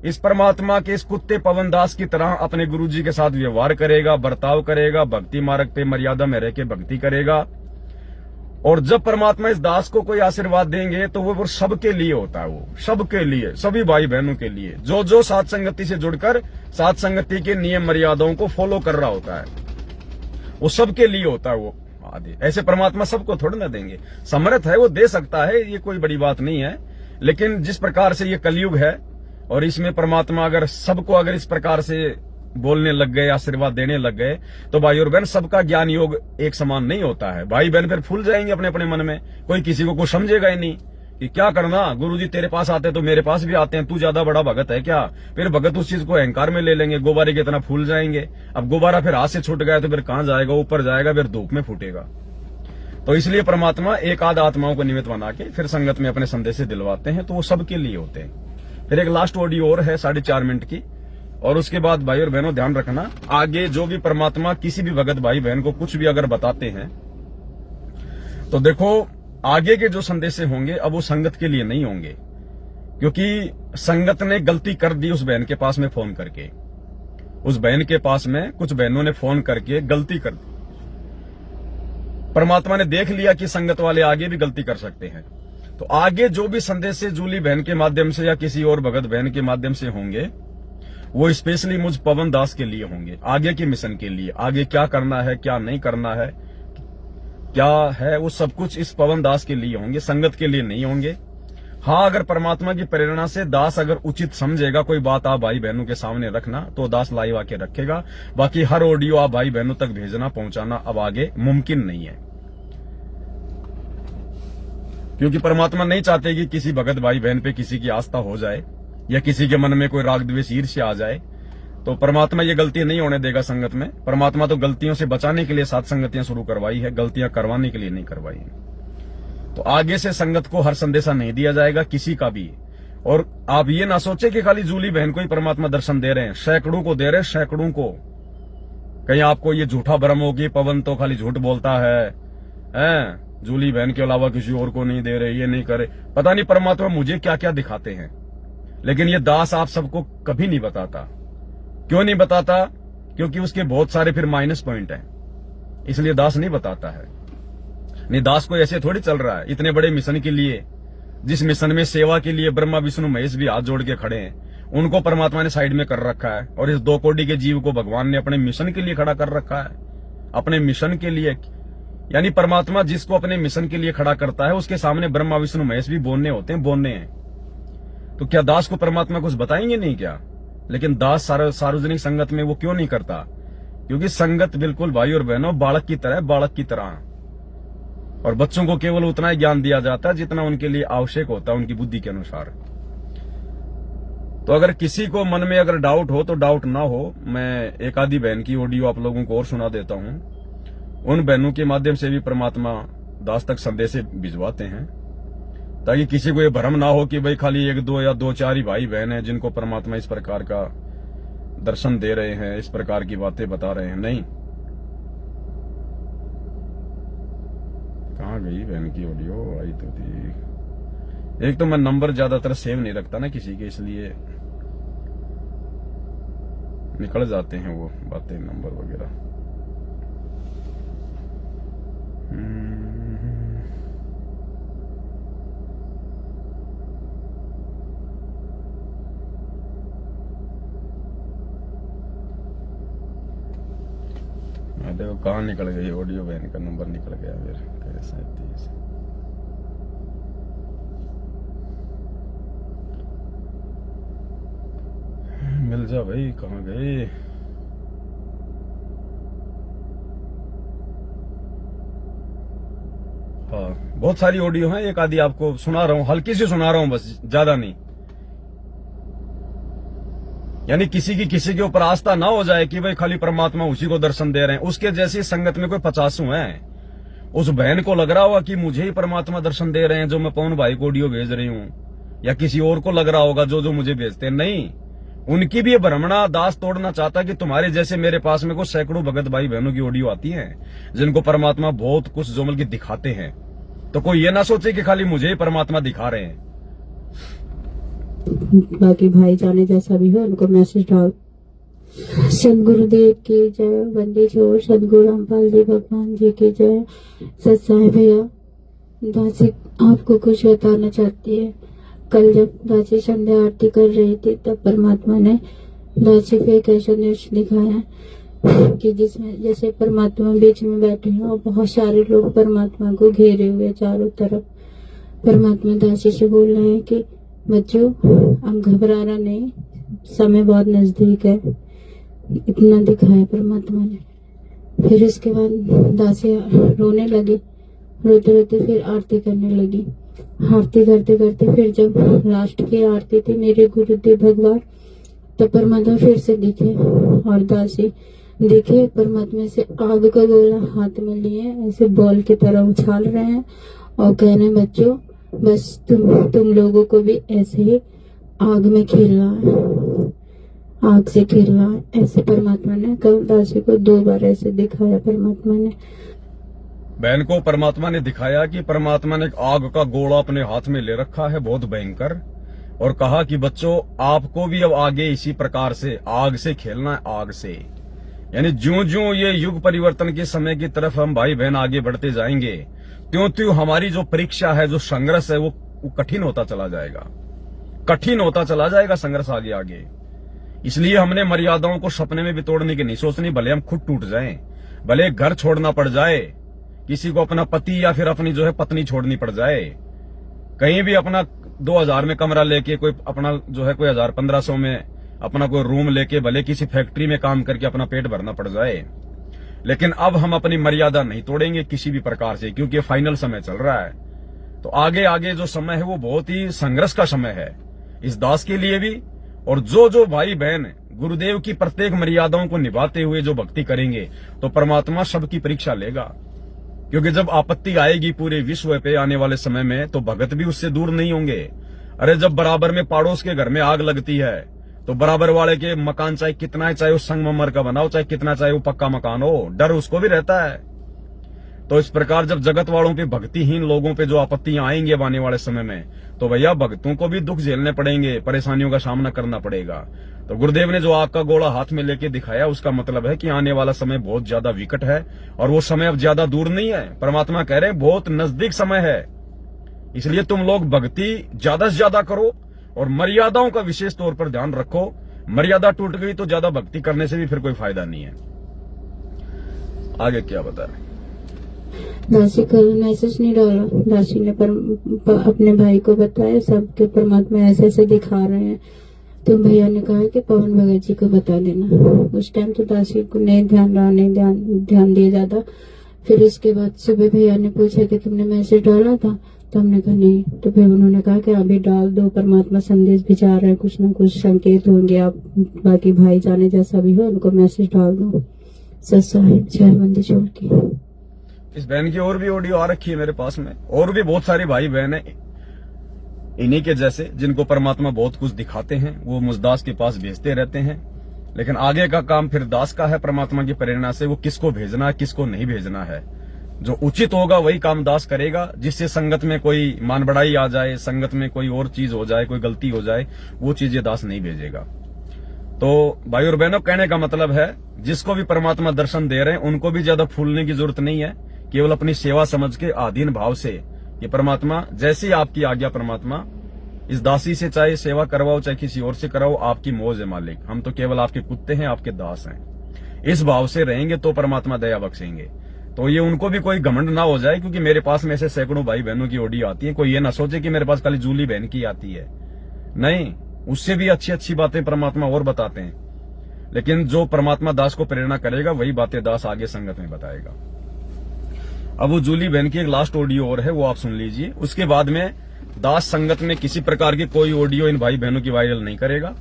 इस परमात्मा के इस कुत्ते पवन दास की तरह अपने गुरुजी के साथ व्यवहार करेगा, बर्ताव करेगा, भक्ति मार्ग पे मर्यादा में रह के भक्ति करेगा, और जब परमात्मा इस दास को कोई आशीर्वाद देंगे तो वो सबके लिए होता है, वो सबके लिए, सभी भाई बहनों के लिए, जो साथ संगति से जुड़कर साथ संगति के नियम मर्यादाओं को फॉलो कर रहा होता है, वो सबके लिए होता है। वो आदि ऐसे परमात्मा सबको थोड़ा ना देंगे, समर्थ है वो दे सकता है, ये कोई बड़ी बात नहीं है। लेकिन जिस प्रकार से ये कलयुग है और इसमें परमात्मा अगर सबको अगर इस प्रकार से बोलने लग गए, आशीर्वाद देने लग गए, तो भाई और बहन सबका ज्ञान योग एक समान नहीं होता है। भाई बहन फिर फूल जाएंगे अपने अपने मन में, कोई किसी को कुछ समझेगा ही नहीं कि क्या करना, गुरुजी तेरे पास आते तो मेरे पास भी आते हैं, तू ज्यादा बड़ा भगत है क्या। फिर भगत उस चीज को अहंकार में ले लेंगे, गुब्बारे की तरह फूल जाएंगे। अब गुब्बारा फिर हाथ से छूट गया तो फिर कहां जाएगा, ऊपर जाएगा, फिर धूप में फूटेगा। तो इसलिए परमात्मा एक आध आत्माओं को निमित्त बना के फिर संगत में अपने संदेश दिलवाते हैं, तो वो सबके लिए होते हैं। फिर एक लास्ट ऑडियो और है 4.5 मिनट की, और उसके बाद भाई और बहनों ध्यान रखना, आगे जो भी परमात्मा किसी भी भगत भाई बहन को कुछ भी अगर बताते हैं तो देखो आगे के जो संदेश होंगे अब वो संगत के लिए नहीं होंगे, क्योंकि संगत ने गलती कर दी उस बहन के पास में फोन करके, उस बहन के पास में कुछ बहनों ने फोन करके गलती कर दी। परमात्मा ने देख लिया कि संगत वाले आगे भी गलती कर सकते हैं, तो आगे जो भी संदेश जूली बहन के माध्यम से या किसी और भगत बहन के माध्यम से होंगे वो स्पेशली मुझ पवन दास के लिए होंगे, आगे के मिशन के लिए। आगे क्या करना है, क्या नहीं करना है, क्या है, वो सब कुछ इस पवन दास के लिए होंगे, संगत के लिए नहीं होंगे। हाँ, अगर परमात्मा की प्रेरणा से दास अगर उचित समझेगा कोई बात आप भाई बहनों के सामने रखना, तो दास लाइव आके रखेगा। बाकी हर ऑडियो आप भाई बहनों तक भेजना, पहुंचाना अब आगे मुमकिन नहीं है, क्योंकि परमात्मा नहीं चाहते कि किसी भगत भाई बहन पे किसी की आस्था हो जाए या किसी के मन में कोई राग द्वेष ईर्ष्या आ जाए। तो परमात्मा ये गलती नहीं होने देगा संगत में। परमात्मा तो गलतियों से बचाने के लिए साथ संगतियां शुरू करवाई है, गलतियां करवाने के लिए नहीं करवाई है। तो आगे से संगत को हर संदेशा नहीं दिया जाएगा किसी का भी। और आप ये ना सोचे कि खाली जूली बहन को ही परमात्मा दर्शन दे रहे हैं, सैकड़ों को दे रहे हैं, सैकड़ों को। कहीं आपको ये झूठा भ्रम हो कि पवन तो खाली झूठ बोलता है, जूली बहन के अलावा किसी और को नहीं दे रहे, ये नहीं करे। पता नहीं परमात्मा मुझे क्या क्या दिखाते हैं, लेकिन ये दास आप सबको कभी नहीं बताता। क्यों नहीं बताता? क्योंकि उसके बहुत सारे फिर माइनस पॉइंट हैं, इसलिए दास नहीं बताता है। नहीं, दास को ऐसे थोड़ी चल रहा है। इतने बड़े मिशन के लिए, जिस मिशन में सेवा के लिए ब्रह्मा विष्णु महेश भी हाथ जोड़ के खड़े हैं, उनको परमात्मा ने साइड में कर रखा है, और इस 2 कोटि के जीव को भगवान ने अपने मिशन के लिए खड़ा कर रखा है। अपने मिशन के लिए, यानी परमात्मा जिसको अपने मिशन के लिए खड़ा करता है उसके सामने ब्रह्मा विष्णु महेश भी बोलने होते हैं, बोलने हैं। तो क्या दास को परमात्मा कुछ बताएंगे नहीं क्या? लेकिन दास सार्वजनिक संगत में वो क्यों नहीं करता? क्योंकि संगत बिल्कुल भाई और बहनों बालक की तरह, बालक की तरह, और बच्चों को केवल उतना ही ज्ञान दिया जाता है जितना उनके लिए आवश्यक होता है, उनकी बुद्धि के अनुसार। तो अगर किसी को मन में अगर डाउट हो तो डाउट ना हो, मैं एक आधी बहन की ऑडियो आप लोगों को और सुना देता हूं। उन बहनों के माध्यम से भी परमात्मा दास तक संदेश भिजवाते हैं, ताकि किसी को ये भ्रम ना हो कि भाई खाली 1 2 या 2 4 ही भाई बहन है जिनको परमात्मा इस प्रकार का दर्शन दे रहे हैं, इस प्रकार की बातें बता रहे हैं। नहीं, कहाँ गई बहन की ऑडियो? आई तो थी। एक तो मैं नंबर ज्यादातर सेव नहीं रखता ना किसी के, इसलिए निकल जाते हैं वो बातें, नंबर वगैरह। देखो कहाँ निकल गई ऑडियो, बहन का नंबर निकल गया फिर। कैसे 30 मिल जा भाई, कहाँ गए? हाँ, बहुत सारी ऑडियो है, एक आधी आपको सुना रहा हूँ, हल्की सी सुना रहा हूँ बस, ज्यादा नहीं। यानी किसी के ऊपर आस्था ना हो जाए कि भाई खाली परमात्मा उसी को दर्शन दे रहे हैं। उसके जैसी संगत में कोई 50 हैं। उस बहन को लग रहा होगा कि मुझे ही परमात्मा दर्शन दे रहे हैं जो मैं पवन भाई को ऑडियो भेज रही हूं, या किसी और को लग रहा होगा जो मुझे भेजते हैं। नहीं, उनकी भी ये भ्रमणा दास तोड़ना चाहता कि तुम्हारे जैसे मेरे पास में कुछ सैकड़ों भगत भाई बहनों की ऑडियो आती है जिनको परमात्मा बहुत कुछ जोमल की दिखाते हैं। तो कोई ये ना सोचे कि खाली मुझे ही परमात्मा दिखा रहे हैं। बाकी भाई जाने जैसा भी हो उनको मैसेज डाल। सदगुरुदेव की जय, वंदे छोड़ सदगुरु रामपाल जी भगवान जी की जय। सत्साई भैया, दासी आपको कुछ बताना चाहती है। कल जब दासी संध्या आरती कर रही थी तब परमात्मा ने दासी पे एक ऐसा दृश्य दिखाया कि जिसमें जैसे परमात्मा बीच में बैठे हैं और बहुत सारे लोग परमात्मा को घेरे हुए चारों तरफ। परमात्मा दासी से बोल रहे हैं कि बच्चों अब घबराना नहीं, समय बहुत नजदीक है। इतना दिखाया परमात्मा ने। फिर इसके बाद दासी रोने लगी, रोते रोते फिर आरती करने लगी। आरती करते करते फिर जब लास्ट की आरती थी मेरे गुरुदेव भगवान, तो परमात्मा फिर से दिखे और दासी देखे परमात्मा से आग का गोला हाथ में लिए ऐसे बॉल की तरह उछाल रहे हैं और कह रहे हैं बच्चों बस तुम लोगों को भी ऐसे ही आग में खेलना है, आग से खेलना है। ऐसे परमात्मा ने कल दासी को 2 बार ऐसे दिखाया। परमात्मा ने बहन को परमात्मा ने दिखाया कि परमात्मा ने एक आग का गोला अपने हाथ में ले रखा है बहुत भयंकर, और कहा कि बच्चों आपको भी अब आगे इसी प्रकार से आग से खेलना है, आग से। यानी ज्यों-ज्यों ये युग परिवर्तन के समय की तरफ हम भाई बहन आगे बढ़ते जाएंगे, त्यों-त्यों हमारी जो परीक्षा है, जो संघर्ष है, वो कठिन होता चला जाएगा, कठिन होता चला जाएगा संघर्ष आगे आगे। इसलिए हमने मर्यादाओं को सपने में भी तोड़ने की नहीं सोचनी, भले हम खुद टूट जाएं, भले घर छोड़ना पड़ जाए, किसी को अपना पति या फिर अपनी जो है पत्नी छोड़नी पड़ जाए, कहीं भी अपना 2000 में कमरा लेके कोई अपना जो है कोई 1000-1500 में अपना कोई रूम लेके भले किसी फैक्ट्री में काम करके अपना पेट भरना पड़ जाए, लेकिन अब हम अपनी मर्यादा नहीं तोड़ेंगे किसी भी प्रकार से, क्योंकि फाइनल समय चल रहा है। तो आगे आगे जो समय है वो बहुत ही संघर्ष का समय है इस दास के लिए भी। और जो भाई बहन गुरुदेव की प्रत्येक मर्यादाओं को निभाते हुए जो भक्ति करेंगे तो परमात्मा सबकी परीक्षा लेगा, क्योंकि जब आपत्ति आएगी पूरे विश्व पे आने वाले समय में तो भगत भी उससे दूर नहीं होंगे। अरे जब बराबर में पड़ोस के घर में आग लगती है तो बराबर वाले के मकान चाहे कितना है, चाहे वो संगमरमर का बनाओ, चाहे कितना चाहे वो पक्का मकान हो, डर उसको भी रहता है। तो इस प्रकार जब जगत वालों पे, भक्तिहीन लोगों पे जो आपत्तियां आएंगी अब आने वाले समय में, तो भैया भक्तों को भी दुख झेलने पड़ेंगे, परेशानियों का सामना करना पड़ेगा। तो गुरुदेव ने जो आग का गोला हाथ में लेके दिखाया उसका मतलब है कि आने वाला समय बहुत ज्यादा विकट है और वो समय अब ज्यादा दूर नहीं है। परमात्मा कह रहे हैं बहुत नजदीक समय है, इसलिए तुम लोग भक्ति ज्यादा से ज्यादा करो और मर्यादाओं का विशेष तौर पर ध्यान रखो। मर्यादा टूट गई तो ज्यादा भक्ति करने से भी फिर कोई फायदा नहीं है। आगे क्या बता रहे? दासी कल मैसेज नहीं डाला, दासी ने अपने भाई को बताया सबके परमात्मा ऐसे ऐसे दिखा रहे हैं, तो भैया ने कहा कि पवन भगत जी को बता देना। उस टाइम तो दासी को नहीं ध्यान रहा, नहीं ध्यान दिया जाता। फिर उसके बाद सुबह भैया ने पूछा कि तुमने मैसेज डाला था, तो हमने कहा नहीं। तो फिर उन्होंने कहा कि अभी डाल दो, परमात्मा संदेश भिजा रहे हैं, कुछ ना कुछ संकेत होंगे, आप बाकी भाई जाने जैसा भी हो उनको मैसेज डाल दो। सत्साहिब जय बंदी छोड़ की। इस बहन की और भी ऑडियो आ रखी है मेरे पास में, और भी बहुत सारे भाई बहन है इन्हीं के जैसे जिनको परमात्मा बहुत कुछ दिखाते हैं, वो मुजदास के पास भेजते रहते हैं। लेकिन आगे का काम फिर दास का है। परमात्मा की प्रेरणा से वो किसको भेजना है, किसको नहीं भेजना है, जो उचित होगा वही काम दास करेगा। जिससे संगत में कोई मान बढ़ाई आ जाए, संगत में कोई और चीज हो जाए, कोई गलती हो जाए, वो चीज ये दास नहीं भेजेगा। तो भाई और बहनों, कहने का मतलब है जिसको भी परमात्मा दर्शन दे रहे हैं उनको भी ज्यादा फूलने की जरूरत नहीं है। केवल अपनी सेवा समझ के आधीन भाव से ये परमात्मा जैसी आपकी आज्ञा, परमात्मा इस दासी से चाहे सेवा करवाओ चाहे किसी और से कराओ, आपकी मौज है मालिक, हम तो केवल आपके कुत्ते हैं, आपके दास हैं। इस भाव से रहेंगे तो परमात्मा दया बख्शेंगे। तो ये उनको भी कोई घमंड ना हो जाए, क्योंकि मेरे पास में ऐसे सैकड़ों भाई बहनों की ऑडियो आती है। कोई ये ना सोचे कि मेरे पास खाली जूली बहन की आती है, नहीं, उससे भी अच्छी अच्छी बातें परमात्मा और बताते हैं। लेकिन जो परमात्मा दास को प्रेरणा करेगा वही बातें दास आगे संगत में बताएगा। अब वो जूली बहन की एक लास्ट ऑडियो और है, वो आप सुन लीजिए। उसके बाद में दास संगत में किसी प्रकार की कोई ऑडियो इन भाई बहनों की वायरल नहीं करेगा।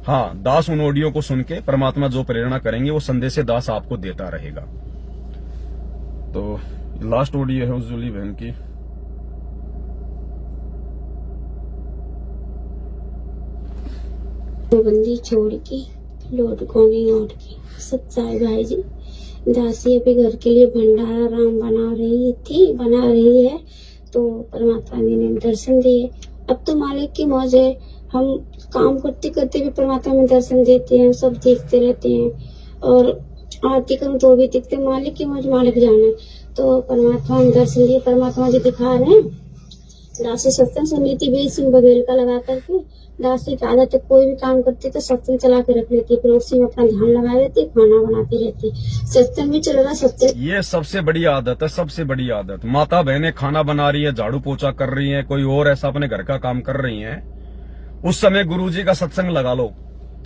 हाँ, दास उन ऑडियो को सुन के परमात्मा जो प्रेरणा करेंगे वो संदेश दास आपको देता रहेगा। तो लास्ट ऑडियो है उस जूली बहन की। बंदी छोड़ के लौट को नहीं लौट के सच्चाई भाई जी। दासी अभी घर के लिए भंडारा राम बना रही है, तो परमात्मा ने दर्शन दिए। अब तो मालिक की मौज है, हम काम करते करते भी परमात्मा में दर्शन देते हैं, सब देखते रहते हैं, और आरती करूं तो भी दिखते। मालिक की मौज मालिक जाने। तो परमात्मा में दर्शन दिए, परमात्मा जी दिखा रहे हैं। दासी सत्संग समिति भी सिंह बघेल का लगा करके दासी की आदत है, कोई भी काम करती तो सत्संग चला के रख लेती, फिर उसी में अपना ध्यान लगाए रहती, खाना बनाती रहती, सत्संग भी चल रहा। सत्संग ये सबसे बड़ी आदत है, सबसे बड़ी आदत। माता बहनें खाना बना रही है, झाड़ू पोछा कर रही है, कोई और ऐसा अपने घर का काम कर रही है, उस समय गुरुजी का सत्संग लगा लो,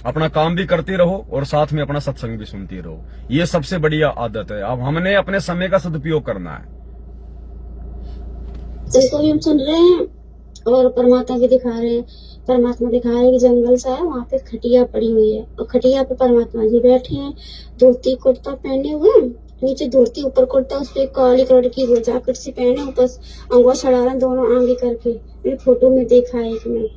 अपना काम भी करती रहो और साथ में अपना सत्संग भी सुनती रहो। ये सबसे बड़ी आदत है। अब हमने अपने समय का सदुपयोग करना है। जिनको भी हम सुन रहे हैं और परमात्मा भी दिखा रहे हैं। परमात्मा दिखा रहे हैं कि जंगल सा है, वहाँ पे खटिया पड़ी हुई है, और खटिया पे परमात्मा जी बैठे हैं, धोती कुर्ता पहने हुए, नीचे धोती ऊपर कुर्ता, उस पे काली कलर की वो जैकेट सी पहने, ऊपर अंगूठा चढ़ा रहे हैं दोनों आगे करके। मैंने फोटो में देखा है कि मैं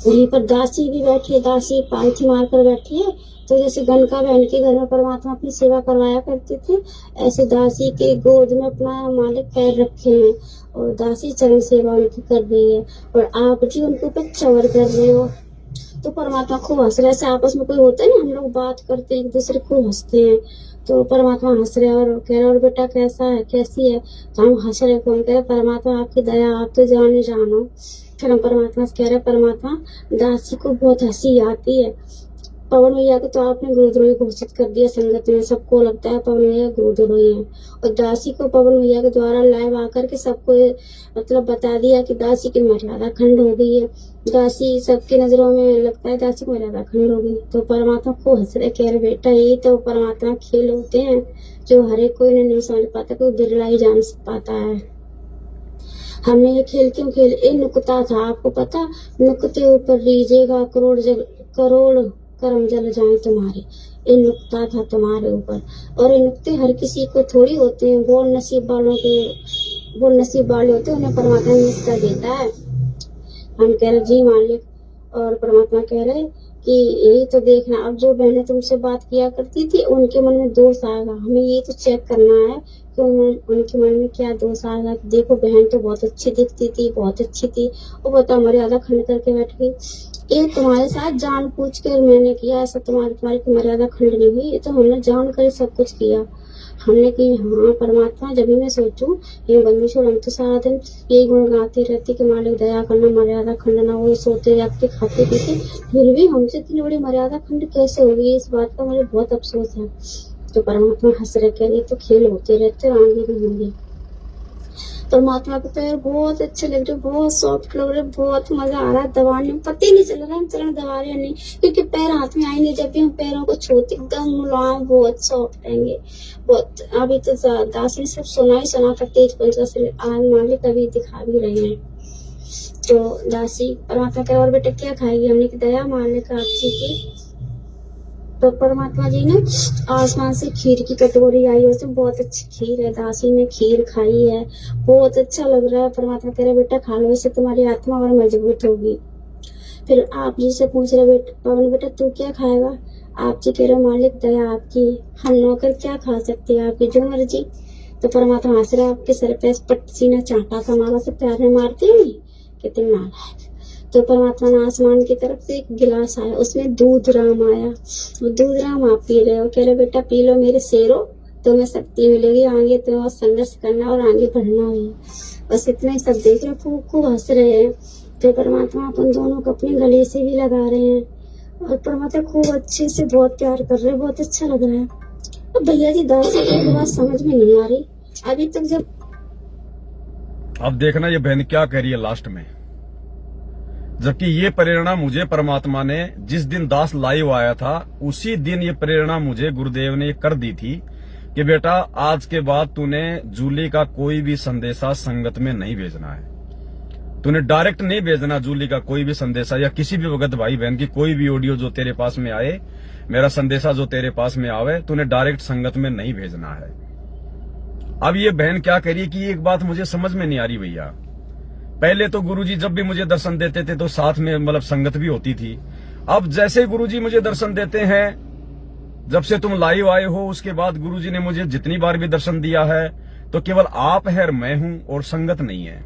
वहीं पर दासी भी बैठी है, दासी पालथी मार कर बैठी है। तो जैसे गनका बहन के घर में परमात्मा अपनी सेवा करवाया करते थे, ऐसे दासी के गोद में अपना मालिक पैर रखे हैं और दासी चरण सेवा उनकी कर रही है, और आप जी उनके ऊपर चवर कर रहे हो। तो परमात्मा खूब हंस रहे। ऐसे आपस में कोई होता है ना, हम लोग बात करते हैं, एक दूसरे खूब हंसते हैं, तो परमात्मा हंस रहे और कह रहे और बेटा कैसा है, कैसी है, तो हम हंस रहे। कौन कह रहे परमात्मा आपकी दया, आप तो जानो। फिर हम परमात्मा से कह रहे परमात्मा दासी को बहुत हंसी आती है। पवन भैया को तो आपने गुरुद्रोही घोषित कर दिया संगत में, सबको लगता है पवन भैया गुरुद्रोही है, और दासी को पवन भैया के द्वारा लाइव आकर के सबको मतलब बता दिया कि दासी की मर्यादा खंड हो गई है। दासी सबके नजरों में लगता है दासी की मर्यादा खंड हो गई। तो परमात्मा को हंस रहे, कह रहे बेटा यही तो परमात्मा खेल होते हैं जो हर एक कोई नहीं समझ पाता, कोई बिरला ही जान पाता है। हमने ये खेल क्यों खेल, ये नुकता था, आपको पता, नुकते ऊपर लीजिएगा करोड़ कर्म जल जाए तुम्हारे, ये नुकता था तुम्हारे ऊपर। और ये नुकते हर किसी को थोड़ी होते हैं, वो नसीब वाले होते हैं, उन्हें परमात्मा निष्ठा देता है। हम कह रहे जी मालिक, और परमात्मा कह रहे कि यही तो देखना, अब जो बहनें तुमसे बात किया करती थी उनके मन में दोष आएगा, हमें ये तो चेक करना है कि उनके मन में क्या दोष आएगा। देखो बहन तो बहुत अच्छी दिखती थी, बहुत अच्छी थी, वो बता मर्यादा खंड करके बैठ गई। ये तुम्हारे साथ जान पूछ कर मैंने किया, ऐसा तुम्हारी मर्यादा खंड नहीं हुई, ये तो हमने जान कर सब कुछ किया। हमने की हाँ परमात्मा, जब भी मैं सोचूं ये बंदीशोर, हम तो सारा दिन यही गुण गाते रहते कि मालिक दया करना, मर्यादा खंड ना हो, सोते जागते खाते पीते, फिर भी हमसे इतनी बड़ी मर्यादा खंड कैसे होगी, इस बात का मुझे बहुत अफसोस है। तो परमात्मा हंस रहे, कह रहे तो खेल होते रहते, आगे भी होंगे। परमात्मा के पैर बहुत अच्छे लग रहे, बहुत सॉफ्ट लग रहे, बहुत मजा आ रहा है दबाने में, पता ही नहीं चल रहा हम चरण दबा रहे हैं नहीं, क्योंकि पैर हाथ में आएंगे जब भी हम पैरों को छूते एकदम मुलायम बहुत सॉफ्ट रहेंगे बहुत। अभी तो दासी सब सुना था तेज पंचा से, आज मालिक अभी दिखा भी रहे हैं। तो दासी परमात्मा कह और बेटा क्या खाएगी, हमने की दया मालिक आपसी की। तो परमात्मा जी ने आसमान से खीर की कटोरी आई, उसमें बहुत अच्छी खीर है, दासी ने खीर खाई है, बहुत अच्छा लग रहा है। परमात्मा कह रहे बेटा खा लो, इससे तुम्हारी आत्मा और मजबूत होगी। फिर आप जी से पूछ रहे पवन बेटा तू क्या खाएगा, आप जी कह रहे हो मालिक दया आपकी, हम नौकर क्या खा सकते हैं, आपकी जो मर्जी। तो परमात्मा हंस रहा आपके सर पे पट्टी ने चाटा सा मारा से प्यार में मारते हैं कितने मारा। तो परमात्मा ने आसमान की तरफ से एक गिलास आया, उसमें दूध राम आया, वो दूध राम आप पी रहे हो, कह रहे बेटा पी लो मेरे शेरो, तुम्हें शक्ति मिलेगी, आगे तुम्हें और संघर्ष करना और आगे बढ़ना है। बस इतना ही सब देख रहे, खूब हंस रहे हैं। तो परमात्मा अपन दोनों को अपने गले से भी लगा रहे हैं और परमात्मा खूब अच्छे से बहुत प्यार कर रहे हैं, बहुत अच्छा लग रहा है। अब भैया जी 10 सेकंड की बात समझ में नहीं आ रही अभी तक। जब अब देखना ये बहन क्या कह रही है लास्ट में, जबकि ये प्रेरणा मुझे परमात्मा ने जिस दिन दास लाइव आया था उसी दिन ये प्रेरणा मुझे गुरुदेव ने कर दी थी कि बेटा आज के बाद तूने जूली का कोई भी संदेशा संगत में नहीं भेजना है। तूने डायरेक्ट नहीं भेजना जूली का कोई भी संदेशा या किसी भी भगत भाई बहन की कोई भी ऑडियो जो तेरे पास में आए, मेरा संदेशा जो तेरे पास में आवे, तूने डायरेक्ट संगत में नहीं भेजना है। अब ये बहन क्या करिए कि एक बात मुझे समझ में नहीं आ रही भैया। पहले तो गुरुजी जब भी मुझे दर्शन देते थे तो साथ में मतलब संगत भी होती थी। अब जैसे गुरुजी मुझे दर्शन देते हैं, जब से तुम लाइव आए हो उसके बाद गुरुजी ने मुझे जितनी बार भी दर्शन दिया है तो केवल आप है और मैं हूं और संगत नहीं है।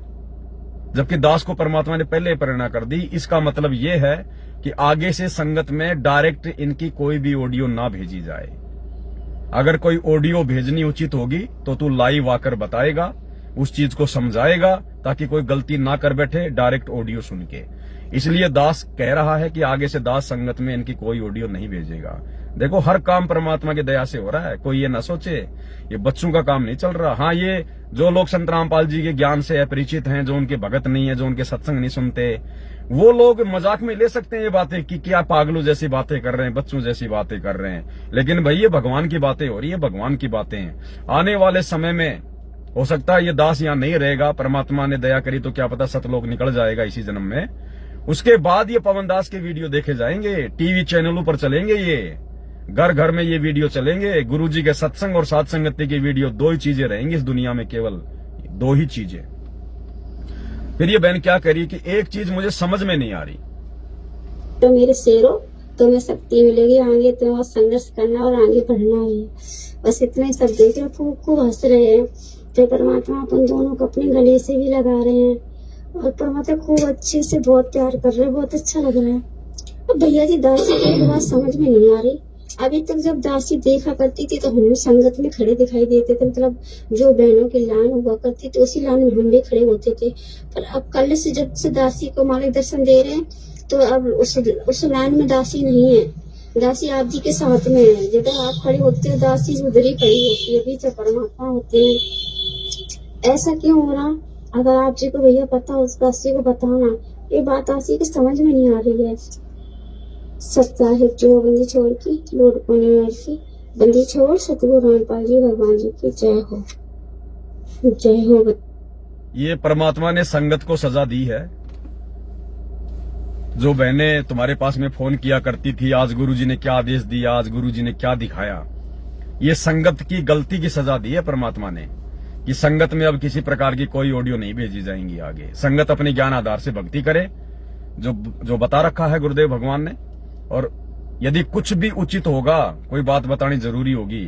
जबकि दास को परमात्मा ने पहले प्रेरणा कर दी। इसका मतलब यह है कि आगे से संगत में डायरेक्ट इनकी कोई भी ऑडियो ना भेजी जाए। अगर कोई ऑडियो भेजनी उचित होगी तो तू लाइव आकर बताएगा, उस चीज को समझाएगा ताकि कोई गलती ना कर बैठे डायरेक्ट ऑडियो सुन के। इसलिए दास कह रहा है कि आगे से दास संगत में इनकी कोई ऑडियो नहीं भेजेगा। देखो हर काम परमात्मा की दया से हो रहा है, कोई ये ना सोचे ये बच्चों का काम नहीं चल रहा। हाँ, ये जो लोग संत रामपाल जी के ज्ञान से अपरिचित हैं, जो उनके भगत नहीं है, जो उनके सत्संग नहीं सुनते, वो लोग मजाक में ले सकते हैं ये बातें कि क्या पागलों जैसी बातें कर रहे हैं, बच्चों जैसी बातें कर रहे हैं। लेकिन भाई ये भगवान की बातें हो रही है, भगवान की बातें हैं। आने वाले समय में हो सकता है ये दास यहाँ नहीं रहेगा, परमात्मा ने दया करी तो क्या पता सतलोक निकल जाएगा इसी जन्म में। उसके बाद ये पवन दास के वीडियो देखे जाएंगे, टीवी चैनलों पर चलेंगे, ये घर घर में ये वीडियो चलेंगे। गुरुजी के सत्संग और साथ संगति की वीडियो, दो ही चीजें रहेंगी इस दुनिया में, केवल दो ही चीजें। फिर ये बहन क्या करी कि एक चीज मुझे समझ में नहीं आ रही, तो मेरे शेरो तुम्हें शक्ति मिलेगी, आगे तुम्हें और संघर्ष करना और आगे बढ़ना है। बस इतना ही सब देख रहे, खूब हंस रहे हैं। तो परमात्मा अपन दोनों को अपने गले से भी लगा रहे हैं और परमात्मा खूब अच्छे से बहुत प्यार कर रहे हैं, बहुत अच्छा लग रहा है। अब भैया जी 10 सेकंड की बात समझ में नहीं आ रही। अभी तक जब दासी देखा करती थी तो हम संगत में खड़े दिखाई देते थे, मतलब जो बहनों की लाइन हुआ करती थी उसी लाइन में हम भी खड़े होते थे। पर अब कल से जब से दासी को मालिक दर्शन दे रहे हैं तो अब उस लाइन में दासी नहीं है, दासी आप जी के साथ में है। जब आप खड़े होते हो दासी उधर ही खड़ी होती है, बीच परमात्मा होते हैं। ऐसा क्यों हो रहा? अगर आप जी को भैया पता हो उस दासी को बताना, ये बात दासी की समझ में नहीं आ रही है। सप्ताहिक जो बंदी छोड़ की लोड पूर्णिमा की बंदी छोड़ सतगुरु रामपाल जी भगवान जी की जय हो, जय हो। ये परमात्मा ने संगत को सजा दी है। जो बहनें तुम्हारे पास में फोन किया करती थी, आज गुरुजी ने क्या आदेश दिया, आज गुरुजी ने क्या दिखाया, ये संगत की गलती की सजा दी है परमात्मा ने कि संगत में अब किसी प्रकार की कोई ऑडियो नहीं भेजी जाएंगी। आगे संगत अपने ज्ञान आधार से भक्ति करे, जो बता रखा है गुरुदेव भगवान ने। और यदि कुछ भी उचित होगा, कोई बात बतानी जरूरी होगी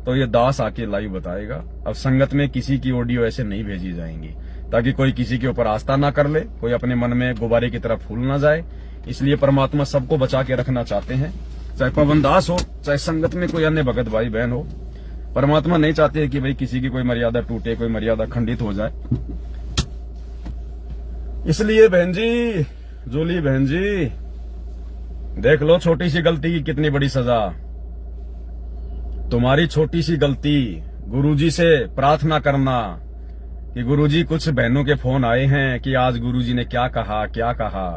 तो ये दास आके लाइव बताएगा। अब संगत में किसी की ऑडियो ऐसे नहीं भेजी जाएंगी ताकि कोई किसी के ऊपर आस्था ना कर ले, कोई अपने मन में गुब्बारे की तरफ फूल ना जाए। इसलिए परमात्मा सबको बचा के रखना चाहते हैं, चाहे पवन दास हो, चाहे संगत में कोई अन्य भगत भाई बहन हो। परमात्मा नहीं चाहते कि भाई किसी की कोई मर्यादा टूटे, कोई मर्यादा खंडित हो जाए। इसलिए बहन जी, जूली बहन जी, देख लो छोटी सी गलती की कितनी बड़ी सजा। तुम्हारी छोटी सी गलती, गुरुजी से प्रार्थना करना कि गुरुजी कुछ बहनों के फोन आए हैं कि आज गुरुजी ने क्या कहा,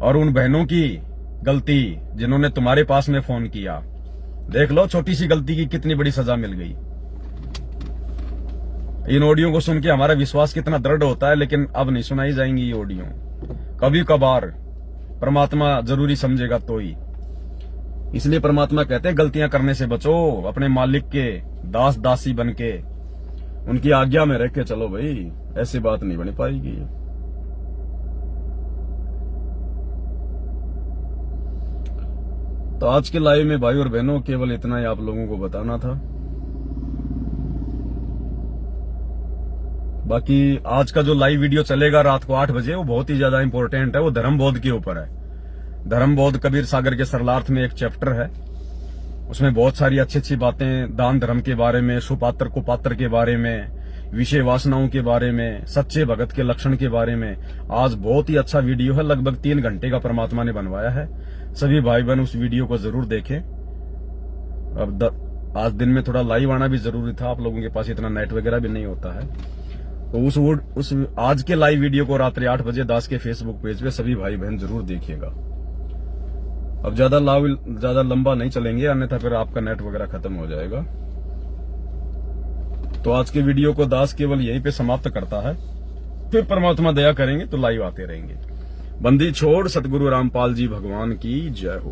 और उन बहनों की गलती जिन्होंने तुम्हारे पास में फोन किया। देख लो छोटी सी गलती की कितनी बड़ी सजा मिल गई। इन ऑडियो को सुन के हमारा विश्वास कितना दृढ़ होता है, लेकिन अब नहीं सुनाई जाएंगी ये ऑडियो। कभी कभार परमात्मा जरूरी समझेगा तो ही। इसलिए परमात्मा कहते हैं गलतियां करने से बचो, अपने मालिक के दास दासी बन के उनकी आज्ञा में रह के चलो भाई, ऐसी बात नहीं बन पाएगी। तो आज के लाइव में भाई और बहनों केवल इतना ही आप लोगों को बताना था। बाकी आज का जो लाइव वीडियो चलेगा रात को 8 बजे वो बहुत ही ज्यादा इंपॉर्टेंट है। वो धर्म बोध के ऊपर है। धर्म बोध कबीर सागर के सरलार्थ में एक चैप्टर है। उसमें बहुत सारी अच्छी अच्छी बातें दान धर्म के बारे में, सुपात्र कुपात्र के बारे में, विषय वासनाओं के बारे में, सच्चे भगत के लक्षण के बारे में आज बहुत ही अच्छा वीडियो है। लगभग 3 घंटे का परमात्मा ने बनवाया है। सभी भाई बहन उस वीडियो को जरूर देखें। अब आज दिन में थोड़ा लाइव आना भी जरूरी था, आप लोगों के पास इतना नेट वगैरह भी नहीं होता है। तो उस आज के लाइव वीडियो को रात्रि 8 बजे दास के फेसबुक पेज पे सभी भाई बहन जरूर देखिएगा। अब ज्यादा लंबा नहीं चलेंगे, अन्यथा फिर आपका नेट वगैरह खत्म हो जाएगा। तो आज के वीडियो को दास केवल यहीं पे समाप्त करता है। फिर परमात्मा दया करेंगे तो लाइव आते रहेंगे। बंदी छोड़ सतगुरु रामपाल जी भगवान की जय हो।